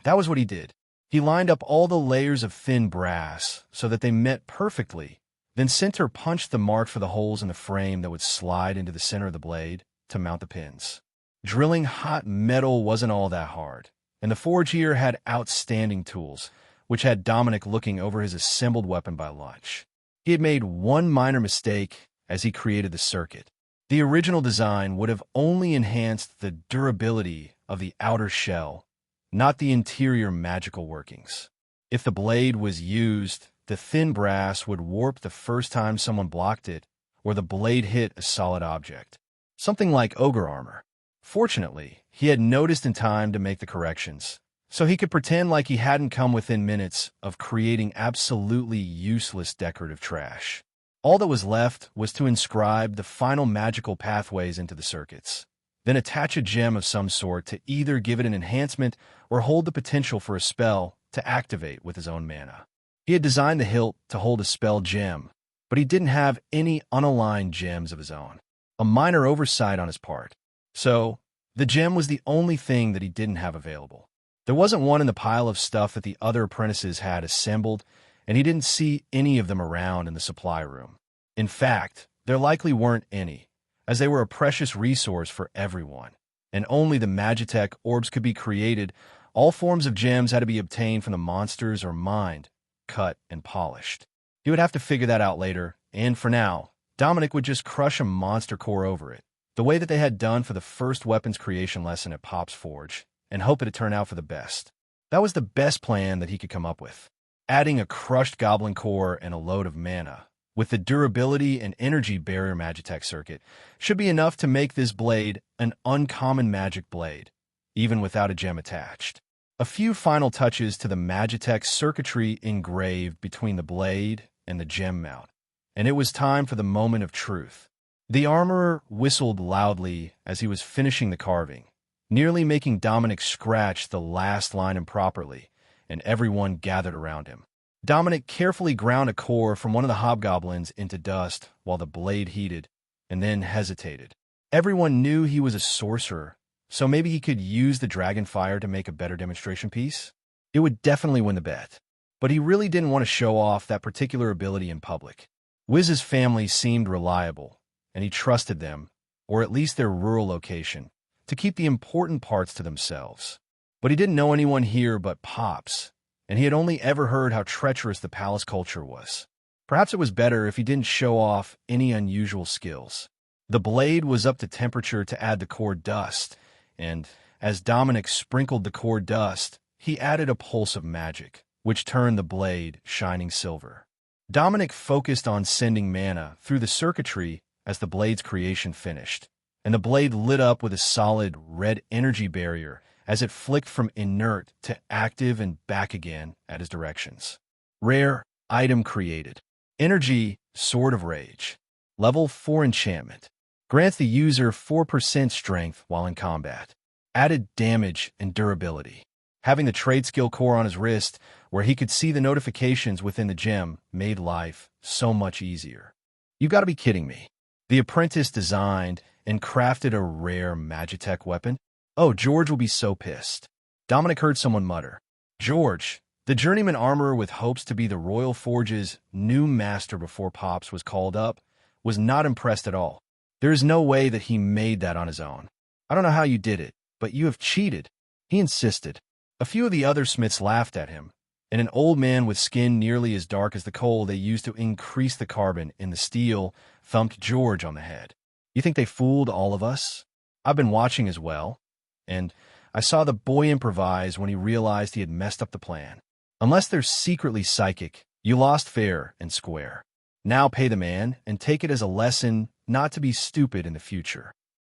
that was what he did. He lined up all the layers of thin brass so that they met perfectly, then center punched the mark for the holes in the frame that would slide into the center of the blade to mount the pins. Drilling hot metal wasn't all that hard, and the forge here had outstanding tools, which had Dominic looking over his assembled weapon by lunch. He had made one minor mistake as he created the circuit. The original design would have only enhanced the durability of the outer shell, not the interior magical workings. If the blade was used, the thin brass would warp the first time someone blocked it, or the blade hit a solid object. Something like ogre armor. Fortunately, he had noticed in time to make the corrections, so he could pretend like he hadn't come within minutes of creating absolutely useless decorative trash. All that was left was to inscribe the final magical pathways into the circuits, then attach a gem of some sort to either give it an enhancement or hold the potential for a spell to activate with his own mana. He had designed the hilt to hold a spell gem, but he didn't have any unaligned gems of his own. A minor oversight on his part. So, the gem was the only thing that he didn't have available. There wasn't one in the pile of stuff that the other apprentices had assembled, and he didn't see any of them around in the supply room. In fact, there likely weren't any, as they were a precious resource for everyone, and only the Magitech orbs could be created. All forms of gems had to be obtained from the monsters or mined, cut, and polished. He would have to figure that out later, and for now, Dominic would just crush a monster core over it, the way that they had done for the first weapons creation lesson at Pop's Forge, and hope it would turn out for the best. That was the best plan that he could come up with. Adding a crushed goblin core and a load of mana, with the durability and energy barrier Magitech circuit, should be enough to make this blade an uncommon magic blade, even without a gem attached. A few final touches to the Magitech circuitry engraved between the blade and the gem mount, and it was time for the moment of truth. The armorer whistled loudly as he was finishing the carving, nearly making Dominic scratch the last line improperly, and everyone gathered around him. Dominic carefully ground a core from one of the hobgoblins into dust while the blade heated, and then hesitated. Everyone knew he was a sorcerer, so maybe he could use the dragon fire to make a better demonstration piece. It would definitely win the bet. But he really didn't want to show off that particular ability in public. Wiz's family seemed reliable, and he trusted them, or at least their rural location, to keep the important parts to themselves. But he didn't know anyone here but Pops, and he had only ever heard how treacherous the palace culture was. Perhaps it was better if he didn't show off any unusual skills. The blade was up to temperature to add the core dust, and as Dominic sprinkled the core dust, he added a pulse of magic, which turned the blade shining silver. Dominic focused on sending mana through the circuitry as the blade's creation finished, and the blade lit up with a solid red energy barrier as it flicked from inert to active and back again at his directions. Rare item created. Energy Sword of Rage. Level 4 enchantment. Grants the user 4% strength while in combat. Added damage and durability. Having the trade skill core on his wrist, where he could see the notifications within the gem, made life so much easier. You've got to be kidding me. The apprentice designed and crafted a rare Magitech weapon? Oh, George will be so pissed. Dominic heard someone mutter. George, the journeyman armorer with hopes to be the Royal Forge's new master before Pops was called up, was not impressed at all. There is no way that he made that on his own. I don't know how you did it, but you have cheated. He insisted. A few of the other smiths laughed at him, and an old man with skin nearly as dark as the coal they used to increase the carbon in the steel thumped George on the head. You think they fooled all of us? I've been watching as well, and I saw the boy improvise when he realized he had messed up the plan. Unless they're secretly psychic, you lost fair and square. Now pay the man and take it as a lesson not to be stupid in the future.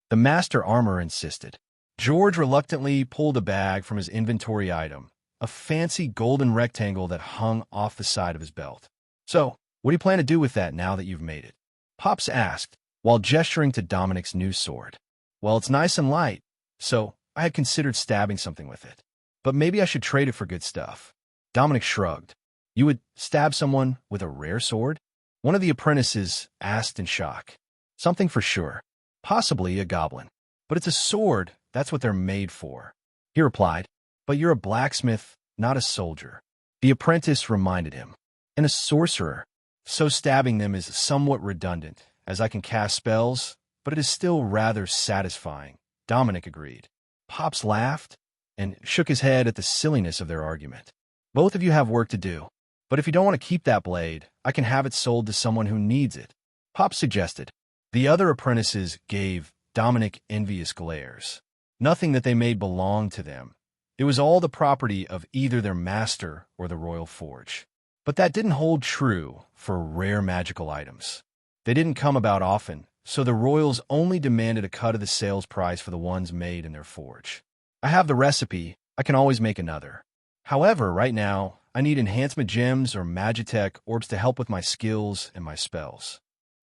The master armorer insisted. George reluctantly pulled a bag from his inventory item, a fancy golden rectangle that hung off the side of his belt. So, what do you plan to do with that now that you've made it? Pops asked, while gesturing to Dominic's new sword. Well, it's nice and light, so I had considered stabbing something with it. But maybe I should trade it for good stuff. Dominic shrugged. You would stab someone with a rare sword? One of the apprentices asked in shock. Something for sure. Possibly a goblin. But it's a sword. That's what they're made for. He replied, but you're a blacksmith, not a soldier. The apprentice reminded him. And a sorcerer. So stabbing them is somewhat redundant, as I can cast spells, but it is still rather satisfying. Dominic agreed. Pops laughed and shook his head at the silliness of their argument. Both of you have work to do, but if you don't want to keep that blade, I can have it sold to someone who needs it. Pops suggested. The other apprentices gave Dominic envious glares. Nothing that they made belonged to them. It was all the property of either their master or the Royal Forge. But that didn't hold true for rare magical items. They didn't come about often, so the royals only demanded a cut of the sales price for the ones made in their forge. I have the recipe. I can always make another. However, right now, I need enhancement gems or Magitech orbs to help with my skills and my spells.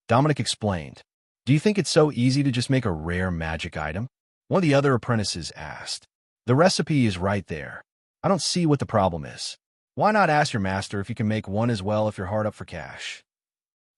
Dominic explained. Do you think it's so easy to just make a rare magic item? One of the other apprentices asked. The recipe is right there. I don't see what the problem is. Why not ask your master if you can make one as well if you're hard up for cash?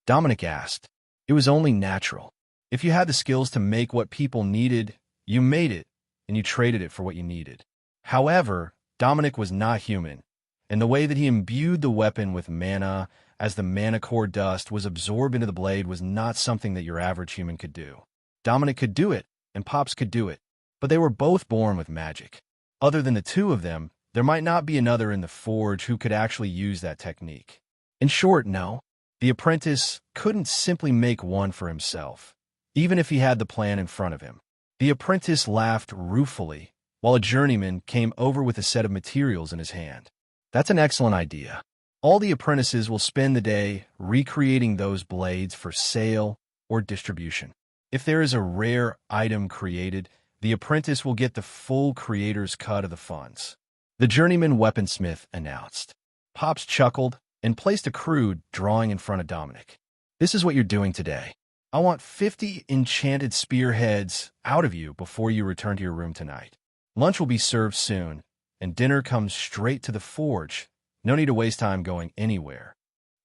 Dominic asked. It was only natural. If you had the skills to make what people needed, you made it, and you traded it for what you needed. However, Dominic was not human, and the way that he imbued the weapon with mana as the mana core dust was absorbed into the blade was not something that your average human could do. Dominic could do it, and Pops could do it, but they were both born with magic. Other than the two of them, there might not be another in the forge who could actually use that technique. In short, no. The apprentice couldn't simply make one for himself, even if he had the plan in front of him. The apprentice laughed ruefully, while a journeyman came over with a set of materials in his hand. That's an excellent idea. All the apprentices will spend the day recreating those blades for sale or distribution. If there is a rare item created, the apprentice will get the full creator's cut of the funds. The journeyman weaponsmith announced. Pops chuckled and placed a crude drawing in front of Dominic. This is what you're doing today. I want 50 enchanted spearheads out of you before you return to your room tonight. Lunch will be served soon, and dinner comes straight to the forge. No need to waste time going anywhere.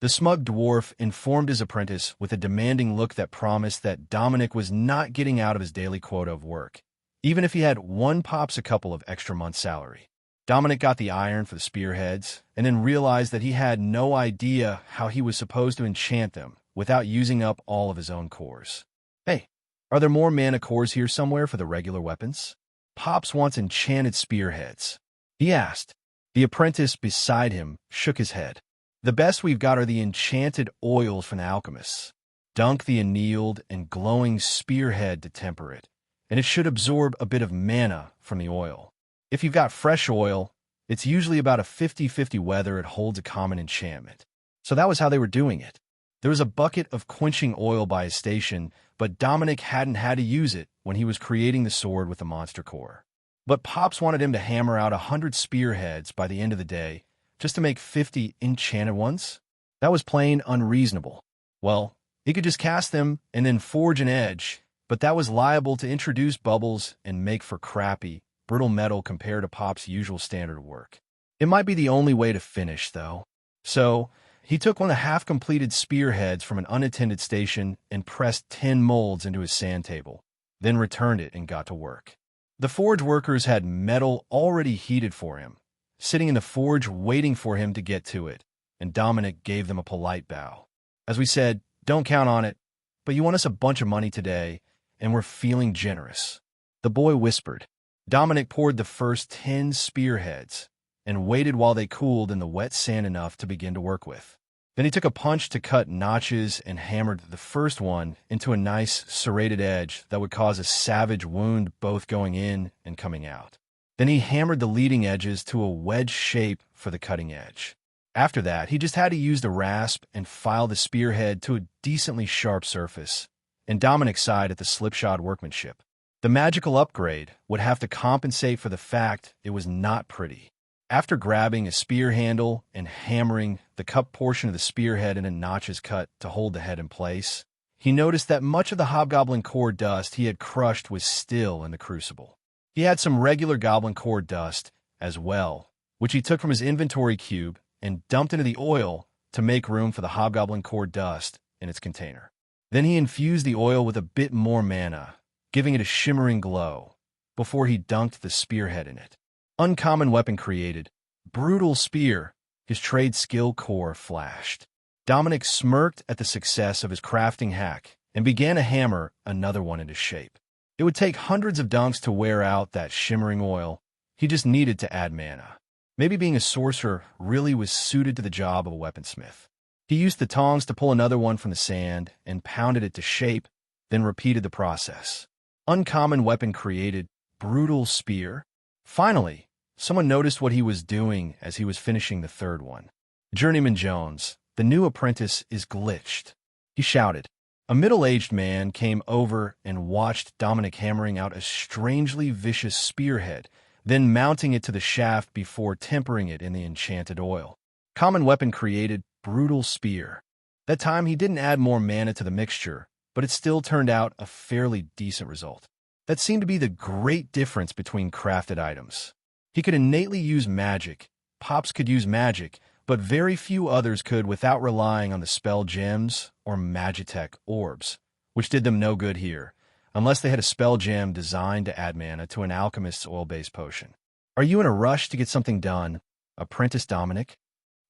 The smug dwarf informed his apprentice with a demanding look that promised that Dominic was not getting out of his daily quota of work, even if he had one Pops a couple of extra months' salary. Dominic got the iron for the spearheads, and then realized that he had no idea how he was supposed to enchant them without using up all of his own cores. Hey, are there more mana cores here somewhere for the regular weapons? Pops wants enchanted spearheads, he asked. The apprentice beside him shook his head. The best we've got are the enchanted oils from the alchemists. Dunk the annealed and glowing spearhead to temper it, and it should absorb a bit of mana from the oil. If you've got fresh oil, it's usually about a 50-50 whether it holds a common enchantment. So that was how they were doing it. There was a bucket of quenching oil by his station, but Dominic hadn't had to use it when he was creating the sword with the monster core. But Pops wanted him to hammer out 100 spearheads by the end of the day, just to make 50 enchanted ones? That was plain unreasonable. Well, he could just cast them and then forge an edge, but that was liable to introduce bubbles and make for crappy, brittle metal compared to Pop's usual standard of work. It might be the only way to finish, though. So, he took one of the half-completed spearheads from an unattended station and pressed 10 molds into his sand table, then returned it and got to work. The forge workers had metal already heated for him, sitting in the forge waiting for him to get to it, and Dominic gave them a polite bow. As we said, don't count on it, but you want us a bunch of money today, and we're feeling generous. The boy whispered. Dominic poured the first 10 spearheads and waited while they cooled in the wet sand enough to begin to work with. Then he took a punch to cut notches and hammered the first one into a nice serrated edge that would cause a savage wound both going in and coming out. Then he hammered the leading edges to a wedge shape for the cutting edge. After that, he just had to use the rasp and file the spearhead to a decently sharp surface, and Dominic sighed at the slipshod workmanship. The magical upgrade would have to compensate for the fact it was not pretty. After grabbing a spear handle and hammering the cup portion of the spearhead in a notches cut to hold the head in place, he noticed that much of the hobgoblin core dust he had crushed was still in the crucible. He had some regular goblin core dust as well, which he took from his inventory cube and dumped into the oil to make room for the hobgoblin core dust in its container. Then he infused the oil with a bit more mana, giving it a shimmering glow, before he dunked the spearhead in it. Uncommon weapon created. Brutal spear. His trade skill core flashed. Dominic smirked at the success of his crafting hack and began to hammer another one into shape. It would take hundreds of dunks to wear out that shimmering oil. He just needed to add mana. Maybe being a sorcerer really was suited to the job of a weaponsmith. He used the tongs to pull another one from the sand and pounded it to shape, then repeated the process. Uncommon weapon created. Brutal spear. Finally, someone noticed what he was doing as he was finishing the third one. Journeyman Jones, the new apprentice, is glitched, he shouted. A middle-aged man came over and watched Dominic hammering out a strangely vicious spearhead, then mounting it to the shaft before tempering it in the enchanted oil. Common weapon created. Brutal spear. That time he didn't add more mana to the mixture, but it still turned out a fairly decent result. That seemed to be the great difference between crafted items. He could innately use magic. Pops could use magic, but very few others could without relying on the spell gems or Magitech orbs, which did them no good here, unless they had a spell gem designed to add mana to an alchemist's oil-based potion. Are you in a rush to get something done, Apprentice Dominic?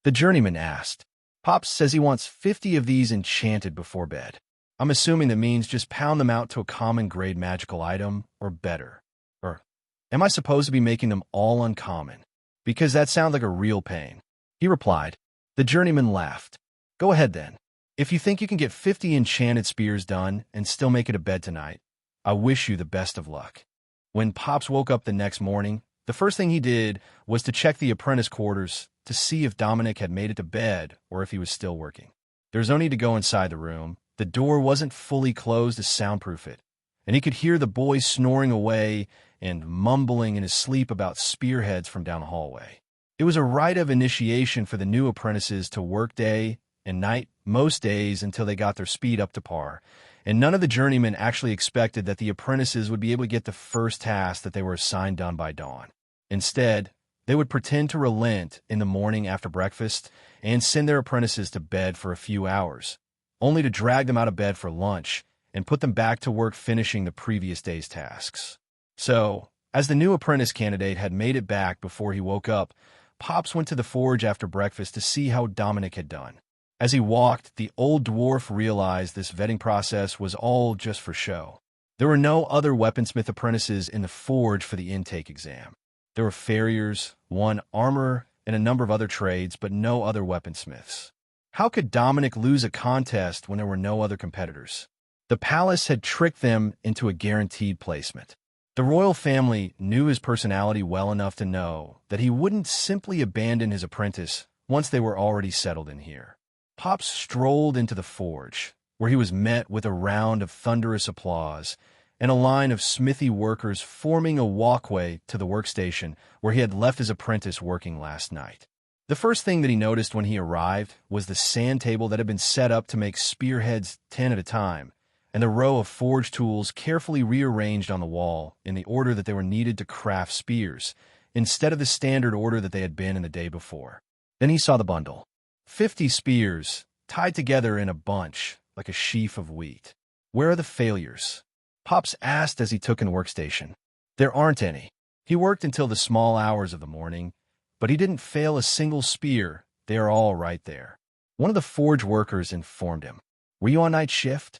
The journeyman asked. Pops says he wants 50 of these enchanted before bed. I'm assuming that means just pound them out to a common grade magical item, or better. Or am I supposed to be making them all uncommon? Because that sounds like a real pain. He replied. The journeyman laughed. Go ahead then. If you think you can get 50 enchanted spears done and still make it to bed tonight, I wish you the best of luck. When Pops woke up the next morning, the first thing he did was to check the apprentice quarters to see if Dominic had made it to bed or if he was still working. There was no need to go inside the room. The door wasn't fully closed to soundproof it, and he could hear the boy snoring away and mumbling in his sleep about spearheads from down the hallway. It was a rite of initiation for the new apprentices to work day and night most days until they got their speed up to par, and none of the journeymen actually expected that the apprentices would be able to get the first task that they were assigned done by dawn. Instead, they would pretend to relent in the morning after breakfast and send their apprentices to bed for a few hours, only to drag them out of bed for lunch and put them back to work finishing the previous day's tasks. So, as the new apprentice candidate had made it back before he woke up, Pops went to the forge after breakfast to see how Dominic had done. As he walked, the old dwarf realized this vetting process was all just for show. There were no other weaponsmith apprentices in the forge for the intake exam. There were farriers, one armorer, and a number of other trades, but no other weaponsmiths. How could Dominic lose a contest when there were no other competitors? The palace had tricked them into a guaranteed placement. The royal family knew his personality well enough to know that he wouldn't simply abandon his apprentice once they were already settled in here. Pops strolled into the forge, where he was met with a round of thunderous applause and a line of smithy workers forming a walkway to the workstation where he had left his apprentice working last night. The first thing that he noticed when he arrived was the sand table that had been set up to make spearheads 10 at a time, and the row of forge tools carefully rearranged on the wall in the order that they were needed to craft spears, instead of the standard order that they had been in the day before. Then he saw the bundle. 50 spears, tied together in a bunch, like a sheaf of wheat. Where are the failures? Pops asked as he took in workstation. There aren't any. He worked until the small hours of the morning, but he didn't fail a single spear. They are all right there. One of the forge workers informed him. Were you on night shift?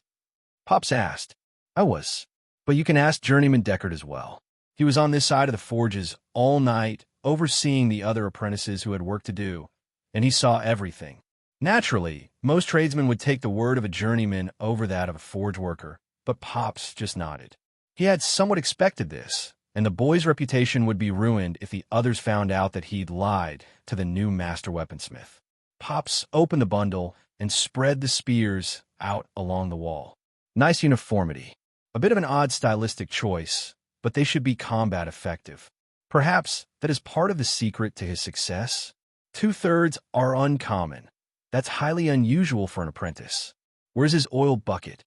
Pops asked. I was. But you can ask Journeyman Deckard as well. He was on this side of the forges all night, overseeing the other apprentices who had work to do, and he saw everything. Naturally, most tradesmen would take the word of a journeyman over that of a forge worker, but Pops just nodded. He had somewhat expected this, and the boy's reputation would be ruined if the others found out that he'd lied to the new master weaponsmith. Pops opened the bundle and spread the spears out along the wall. Nice uniformity. A bit of an odd stylistic choice, but they should be combat effective. Perhaps that is part of the secret to his success. 2/3 are uncommon. That's highly unusual for an apprentice. Where's his oil bucket?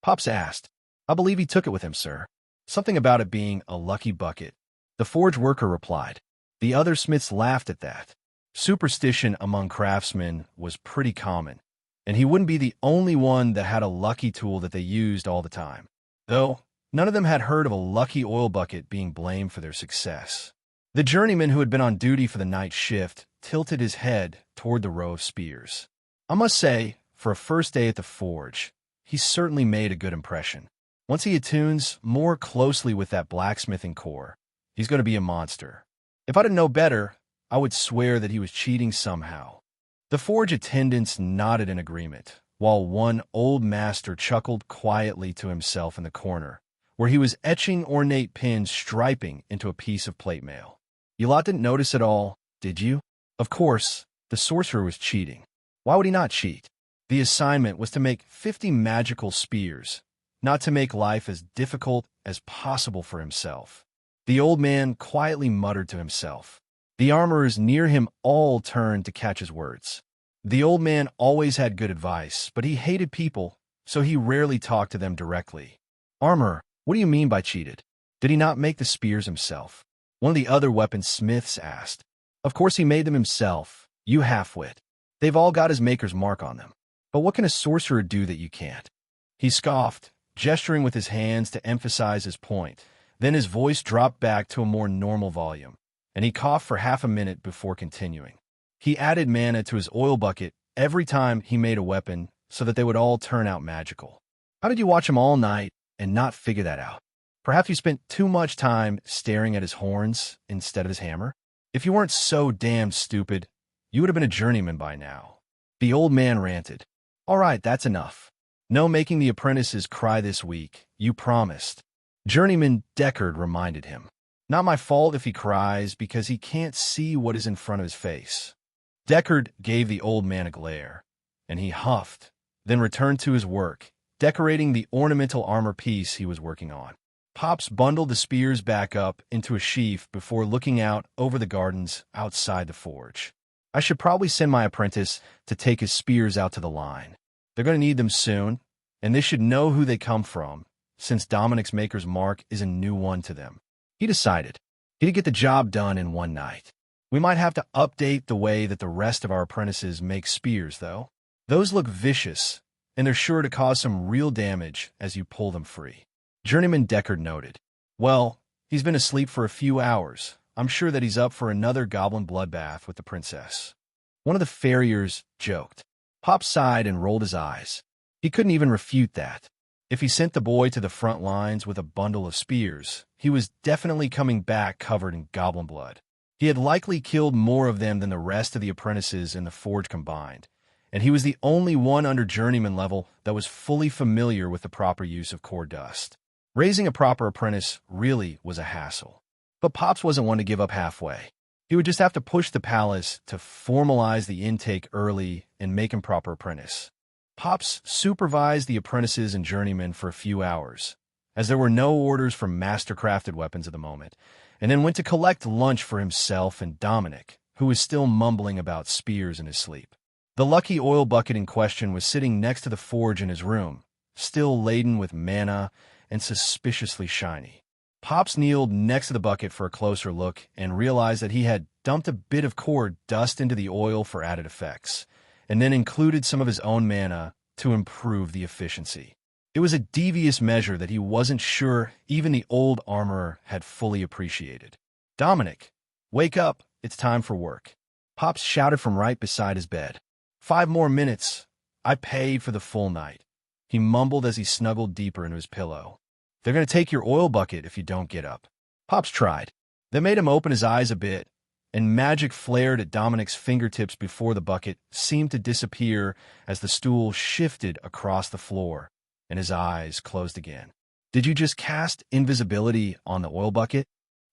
Pops asked. I believe he took it with him, sir. Something about it being a lucky bucket. The forge worker replied. The other smiths laughed at that. Superstition among craftsmen was pretty common, and he wouldn't be the only one that had a lucky tool that they used all the time. Though, none of them had heard of a lucky oil bucket being blamed for their success. The journeyman who had been on duty for the night shift tilted his head toward the row of spears. I must say, for a first day at the forge, he certainly made a good impression. Once he attunes more closely with that blacksmithing core, he's going to be a monster. If I didn't know better, I would swear that he was cheating somehow. The forge attendants nodded in agreement, while one old master chuckled quietly to himself in the corner, where he was etching ornate pins striping into a piece of plate mail. You lot didn't notice at all, did you? Of course, the sorcerer was cheating. Why would he not cheat? The assignment was to make 50 magical spears, not to make life as difficult as possible for himself. The old man quietly muttered to himself. The armorers near him all turned to catch his words. The old man always had good advice, but he hated people, so he rarely talked to them directly. Armorer, what do you mean by cheated? Did he not make the spears himself? One of the other weaponsmiths asked. Of course he made them himself, you half-wit. They've all got his maker's mark on them. But what can a sorcerer do that you can't? He scoffed, gesturing with his hands to emphasize his point. Then his voice dropped back to a more normal volume, and he coughed for half a minute before continuing. He added mana to his oil bucket every time he made a weapon so that they would all turn out magical. How did you watch him all night and not figure that out? Perhaps you spent too much time staring at his horns instead of his hammer? If you weren't so damn stupid, you would have been a journeyman by now. The old man ranted. All right, that's enough. No making the apprentices cry this week. You promised. Journeyman Deckard reminded him. Not my fault if he cries because he can't see what is in front of his face. Deckard gave the old man a glare, and he huffed, then returned to his work, decorating the ornamental armor piece he was working on. Pops bundled the spears back up into a sheaf before looking out over the gardens outside the forge. I should probably send my apprentice to take his spears out to the line. They're going to need them soon, and they should know who they come from, since Dominic's maker's mark is a new one to them. He decided. He'd get the job done in one night. We might have to update the way that the rest of our apprentices make spears, though. Those look vicious, and they're sure to cause some real damage as you pull them free. Journeyman Deckard noted. Well, He's been asleep for a few hours. I'm sure that he's up for another goblin bloodbath with the princess." One of the farriers joked. Pop sighed and rolled his eyes. He couldn't even refute that. If he sent the boy to the front lines with a bundle of spears, he was definitely coming back covered in goblin blood. He had likely killed more of them than the rest of the apprentices in the forge combined, and he was the only one under journeyman level that was fully familiar with the proper use of core dust. Raising a proper apprentice really was a hassle. But Pops wasn't one to give up halfway. He would just have to push the palace to formalize the intake early and make him proper apprentice. Pops supervised the apprentices and journeymen for a few hours, as there were no orders for master-crafted weapons at the moment, and then went to collect lunch for himself and Dominic, who was still mumbling about spears in his sleep. The lucky oil bucket in question was sitting next to the forge in his room, still laden with mana and suspiciously shiny. Pops kneeled next to the bucket for a closer look and realized that he had dumped a bit of core dust into the oil for added effects, and then included some of his own mana to improve the efficiency. It was a devious measure that he wasn't sure even the old armorer had fully appreciated. "Dominic, wake up, it's time for work." Pops shouted from right beside his bed. "5 more minutes. I paid for the full night," he mumbled as he snuggled deeper into his pillow. "They're going to take your oil bucket if you don't get up." Pops tried. That made him open his eyes a bit, and magic flared at Dominic's fingertips before the bucket seemed to disappear as the stool shifted across the floor, and his eyes closed again. "Did you just cast invisibility on the oil bucket?"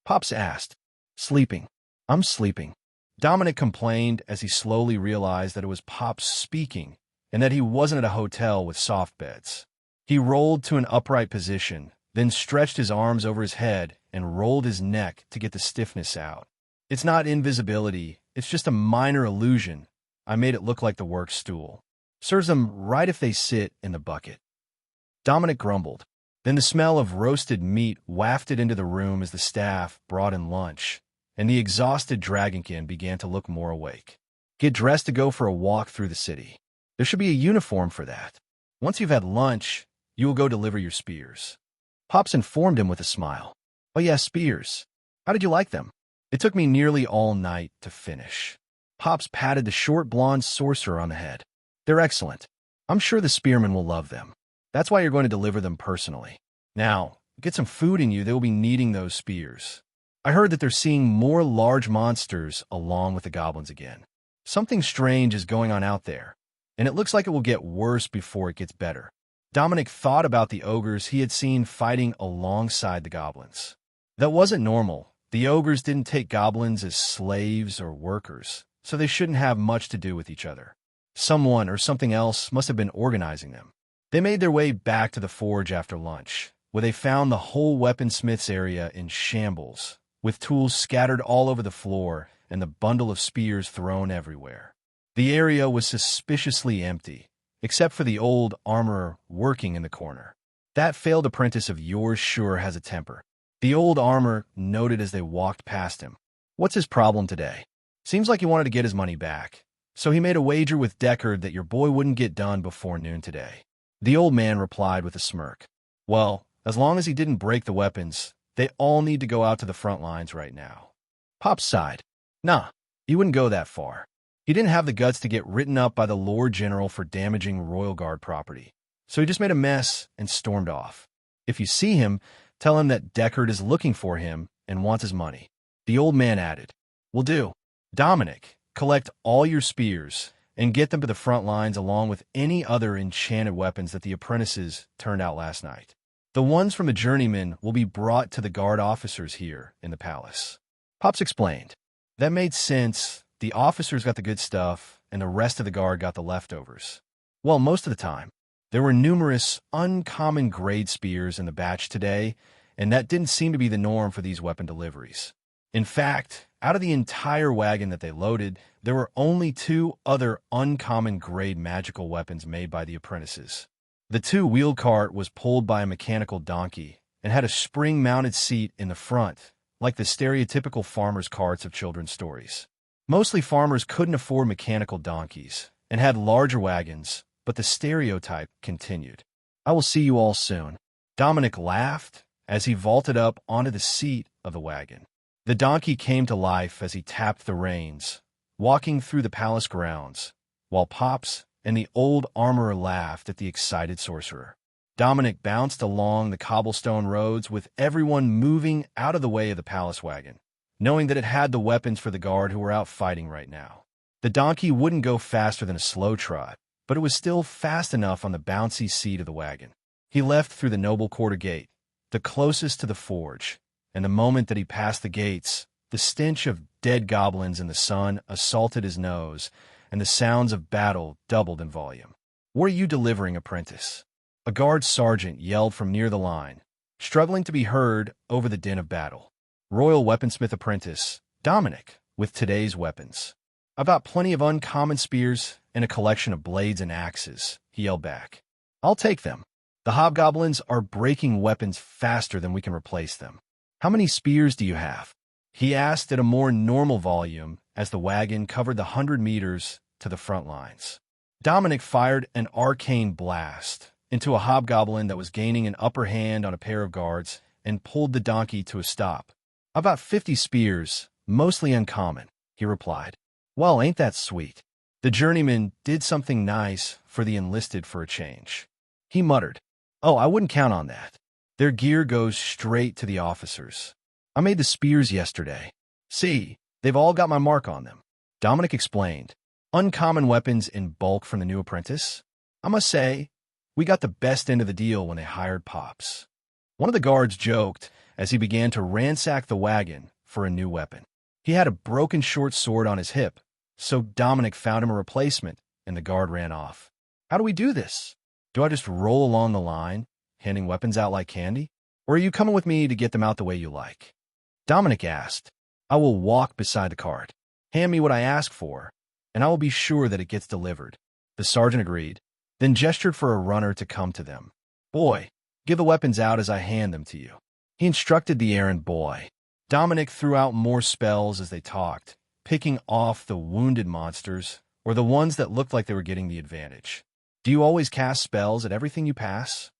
Pops asked. "Sleeping. I'm sleeping," Dominic complained as he slowly realized that it was Pops speaking and that he wasn't at a hotel with soft beds. He rolled to an upright position, then stretched his arms over his head and rolled his neck to get the stiffness out. "It's not invisibility, it's just a minor illusion. I made it look like the work stool. Serves them right if they sit in the bucket." Dominic grumbled. Then the smell of roasted meat wafted into the room as the staff brought in lunch, and the exhausted dragonkin began to look more awake. "Get dressed to go for a walk through the city. There should be a uniform for that. Once you've had lunch, you will go deliver your spears." Pops informed him with a smile. "Oh yeah, spears. How did you like them?" "It took me nearly all night to finish." Pops patted the short blonde sorcerer on the head. "They're excellent. I'm sure the spearmen will love them. That's why you're going to deliver them personally. Now, get some food in you, they will be needing those spears. I heard that they're seeing more large monsters along with the goblins again. Something strange is going on out there, and it looks like it will get worse before it gets better." Dominic thought about the ogres he had seen fighting alongside the goblins. That wasn't normal. The ogres didn't take goblins as slaves or workers, so they shouldn't have much to do with each other. Someone or something else must have been organizing them. They made their way back to the forge after lunch, where they found the whole weaponsmith's area in shambles, with tools scattered all over the floor and the bundle of spears thrown everywhere. The area was suspiciously empty, except for the old armorer working in the corner. "That failed apprentice of yours sure has a temper," the old armorer noted as they walked past him. "What's his problem today? Seems like he wanted to get his money back, so he made a wager with Deckard that your boy wouldn't get done before noon today." The old man replied with a smirk. "Well, as long as he didn't break the weapons, they all need to go out to the front lines right now." Pop sighed. "Nah, he wouldn't go that far. He didn't have the guts to get written up by the Lord General for damaging Royal Guard property, so he just made a mess and stormed off. If you see him, tell him that Deckard is looking for him and wants his money." The old man added, "Will do. Dominic, collect all your spears and get them to the front lines along with any other enchanted weapons that the apprentices turned out last night. The ones from the journeymen will be brought to the guard officers here in the palace." Pops explained. That made sense. The officers got the good stuff, and the rest of the guard got the leftovers. Well, most of the time. There were numerous uncommon grade spears in the batch today, and that didn't seem to be the norm for these weapon deliveries. In fact, out of the entire wagon that they loaded, there were only 2 other uncommon grade magical weapons made by the apprentices. The 2-wheel cart was pulled by a mechanical donkey and had a spring-mounted seat in the front, like the stereotypical farmers' carts of children's stories. Mostly farmers couldn't afford mechanical donkeys and had larger wagons, but the stereotype continued. "I will see you all soon." Dominic laughed as he vaulted up onto the seat of the wagon. The donkey came to life as he tapped the reins, walking through the palace grounds, while Pops and the old armorer laughed at the excited sorcerer. Dominic bounced along the cobblestone roads with everyone moving out of the way of the palace wagon, knowing that it had the weapons for the guard who were out fighting right now. The donkey wouldn't go faster than a slow trot, but it was still fast enough on the bouncy seat of the wagon. He left through the noble quarter gate, the closest to the forge, and the moment that he passed the gates, the stench of dead goblins in the sun assaulted his nose, and the sounds of battle doubled in volume. "What are you delivering, apprentice?" A guard sergeant yelled from near the line, struggling to be heard over the din of battle. "Royal weaponsmith apprentice, Dominic, with today's weapons." "I've got plenty of uncommon spears and a collection of blades and axes," he yelled back. "I'll take them. The hobgoblins are breaking weapons faster than we can replace them." "How many spears do you have?" he asked at a more normal volume as the wagon covered the 100 meters to the front lines. Dominic fired an arcane blast into a hobgoblin that was gaining an upper hand on a pair of guards and pulled the donkey to a stop. "About 50 spears, mostly uncommon," he replied. "Well, ain't that sweet?" The journeyman did something nice for the enlisted for a change. He muttered, "Oh, I wouldn't count on that. Their gear goes straight to the officers. I made the spears yesterday. See, they've all got my mark on them." Dominic explained. "Uncommon weapons in bulk from the new apprentice? I must say, we got the best end of the deal when they hired Pops." One of the guards joked as he began to ransack the wagon for a new weapon. He had a broken short sword on his hip, so Dominic found him a replacement, and the guard ran off. "How do we do this? Do I just roll along the line, handing weapons out like candy? Or are you coming with me to get them out the way you like?" Dominic asked. "I will walk beside the cart. Hand me what I ask for, and I will be sure that it gets delivered." The sergeant agreed, then gestured for a runner to come to them. "Boy, give the weapons out as I hand them to you." He instructed the errand boy. Dominic threw out more spells as they talked, picking off the wounded monsters or the ones that looked like they were getting the advantage. "Do you always cast spells at everything you pass?"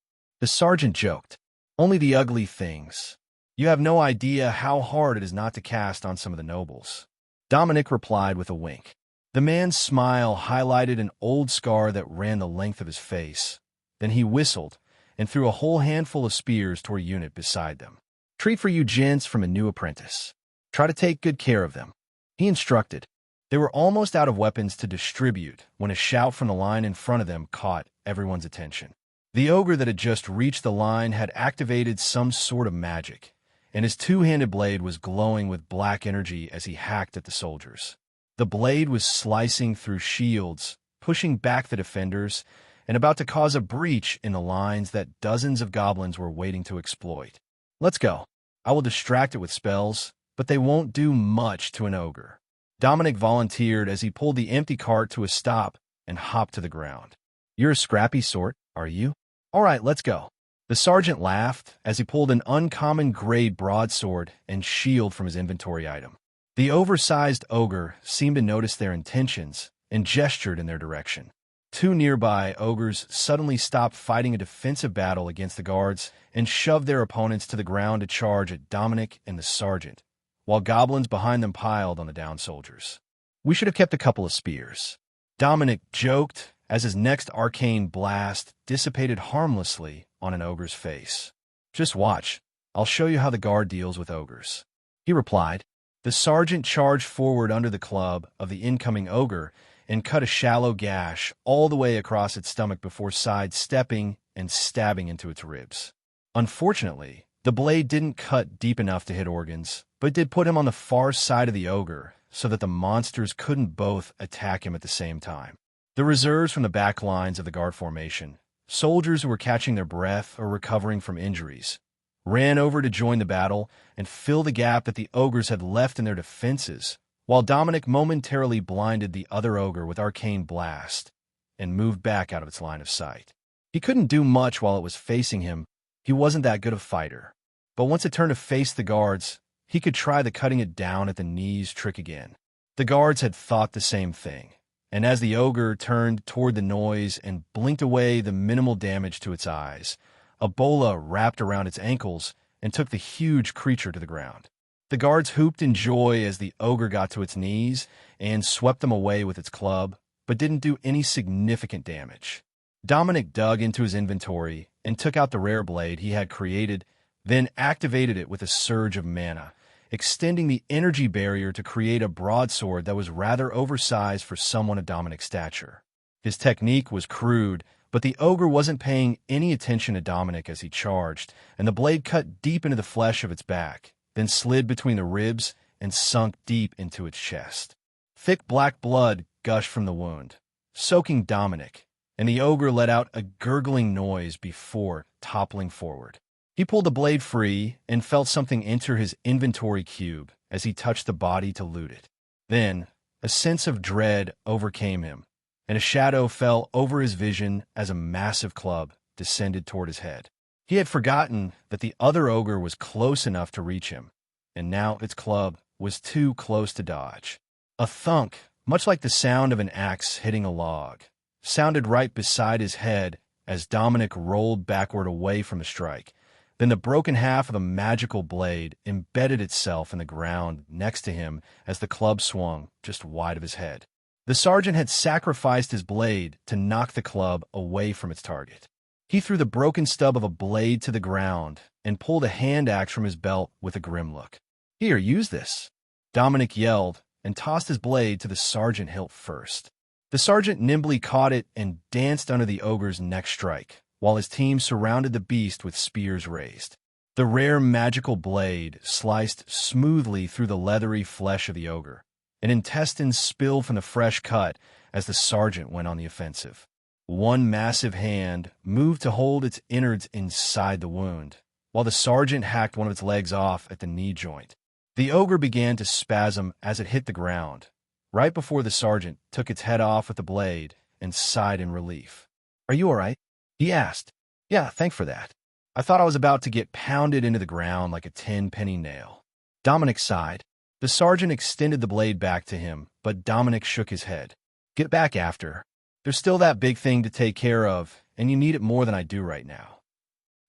The sergeant joked. "Only the ugly things. You have no idea how hard it is not to cast on some of the nobles." Dominic replied with a wink. The man's smile highlighted an old scar that ran the length of his face. Then he whistled and threw a whole handful of spears toward a unit beside them. "Treat for you gents from a new apprentice. Try to take good care of them," he instructed. They were almost out of weapons to distribute when a shout from the line in front of them caught everyone's attention. The ogre that had just reached the line had activated some sort of magic, and his two-handed blade was glowing with black energy as he hacked at the soldiers. The blade was slicing through shields, pushing back the defenders, and about to cause a breach in the lines that dozens of goblins were waiting to exploit. "Let's go. I will distract it with spells, but they won't do much to an ogre." Dominic volunteered as he pulled the empty cart to a stop and hopped to the ground. "You're a scrappy sort, are you? All right, let's go." The sergeant laughed as he pulled an uncommon grade broadsword and shield from his inventory item. The oversized ogre seemed to notice their intentions and gestured in their direction. Two nearby ogres suddenly stopped fighting a defensive battle against the guards and shoved their opponents to the ground to charge at Dominic and the sergeant, while goblins behind them piled on the downed soldiers. "We should have kept a couple of spears," Dominic joked as his next arcane blast dissipated harmlessly on an ogre's face. "Just watch. I'll show you how the guard deals with ogres," he replied. The sergeant charged forward under the club of the incoming ogre and cut a shallow gash all the way across its stomach before sidestepping and stabbing into its ribs. Unfortunately, the blade didn't cut deep enough to hit organs, but did put him on the far side of the ogre so that the monsters couldn't both attack him at the same time. The reserves from the back lines of the guard formation, soldiers who were catching their breath or recovering from injuries, ran over to join the battle and fill the gap that the ogres had left in their defenses, while Dominic momentarily blinded the other ogre with arcane blast and moved back out of its line of sight. He couldn't do much while it was facing him. He wasn't that good a fighter. But once it turned to face the guards, he could try the cutting it down at the knees trick again. The guards had thought the same thing, and as the ogre turned toward the noise and blinked away the minimal damage to its eyes, a bola wrapped around its ankles and took the huge creature to the ground. The guards hooped in joy as the ogre got to its knees and swept them away with its club, but didn't do any significant damage. Dominic dug into his inventory and took out the rare blade he had created, then activated it with a surge of mana, extending the energy barrier to create a broadsword that was rather oversized for someone of Dominic's stature. His technique was crude, but the ogre wasn't paying any attention to Dominic as he charged, and the blade cut deep into the flesh of its back, then slid between the ribs and sunk deep into its chest. Thick black blood gushed from the wound, soaking Dominic, and the ogre let out a gurgling noise before toppling forward. He pulled the blade free and felt something enter his inventory cube as he touched the body to loot it. Then, a sense of dread overcame him, and a shadow fell over his vision as a massive club descended toward his head. He had forgotten that the other ogre was close enough to reach him, and now its club was too close to dodge. A thunk, much like the sound of an axe hitting a log, sounded right beside his head as Dominic rolled backward away from the strike. Then the broken half of the magical blade embedded itself in the ground next to him as the club swung just wide of his head. The sergeant had sacrificed his blade to knock the club away from its target. He threw the broken stub of a blade to the ground and pulled a hand axe from his belt with a grim look. "Here, use this," Dominic yelled and tossed his blade to the sergeant hilt first. The sergeant nimbly caught it and danced under the ogre's next strike, while his team surrounded the beast with spears raised. The rare magical blade sliced smoothly through the leathery flesh of the ogre, and intestines spilled from the fresh cut as the sergeant went on the offensive. One massive hand moved to hold its innards inside the wound, while the sergeant hacked one of its legs off at the knee joint. The ogre began to spasm as it hit the ground, right before the sergeant took its head off with the blade and sighed in relief. "Are you all right?" he asked. "Yeah, thanks for that. I thought I was about to get pounded into the ground like a 10-penny nail." Dominic sighed. The sergeant extended the blade back to him, but Dominic shook his head. "Get back after. There's still that big thing to take care of, and you need it more than I do right now."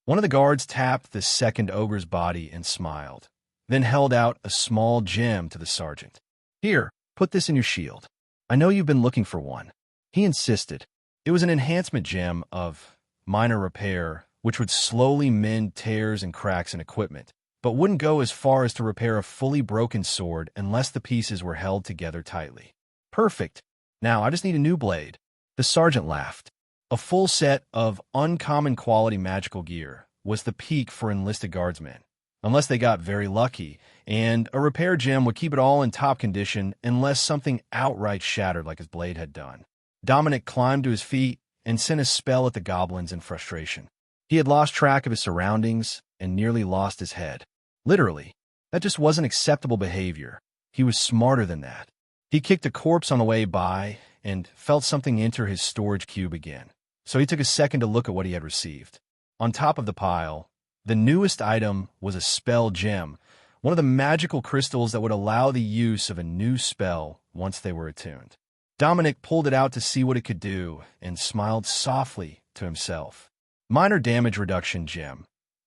One of the guards tapped the second ogre's body and smiled, then held out a small gem to the sergeant. "Here, put this in your shield. I know you've been looking for one." He insisted. It was an enhancement gem of minor repair, which would slowly mend tears and cracks in equipment, but wouldn't go as far as to repair a fully broken sword unless the pieces were held together tightly. "Perfect. Now I just need a new blade." The sergeant laughed. A full set of uncommon quality magical gear was the peak for enlisted guardsmen, unless they got very lucky, and a repair gem would keep it all in top condition unless something outright shattered like his blade had done. Dominic climbed to his feet and sent a spell at the goblins in frustration. He had lost track of his surroundings and nearly lost his head. Literally, that just wasn't acceptable behavior. He was smarter than that. He kicked a corpse on the way by and felt something enter his storage cube again, so he took a second to look at what he had received. On top of the pile, the newest item was a spell gem, one of the magical crystals that would allow the use of a new spell once they were attuned. Dominic pulled it out to see what it could do and smiled softly to himself. Minor damage reduction gem.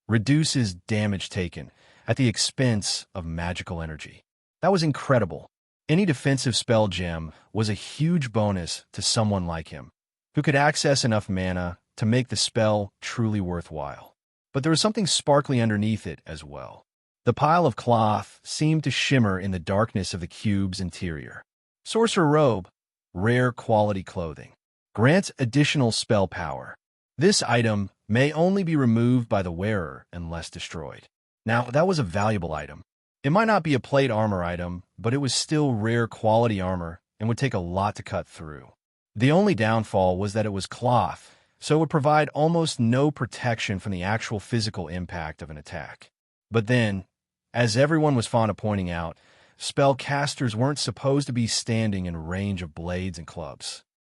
Reduces damage taken at the expense of magical energy. That was incredible. Any defensive spell gem was a huge bonus to someone like him, who could access enough mana to make the spell truly worthwhile. But there was something sparkly underneath it as well. The pile of cloth seemed to shimmer in the darkness of the cube's interior. Sorcerer Robe. Rare quality clothing. Grants additional spell power. This item may only be removed by the wearer unless destroyed. Now, that was a valuable item. It might not be a plate armor item, but it was still rare quality armor and would take a lot to cut through. The only downfall was that it was cloth, so it would provide almost no protection from the actual physical impact of an attack. But then, as everyone was fond of pointing out, spellcasters weren't supposed to be standing in range of blades and clubs.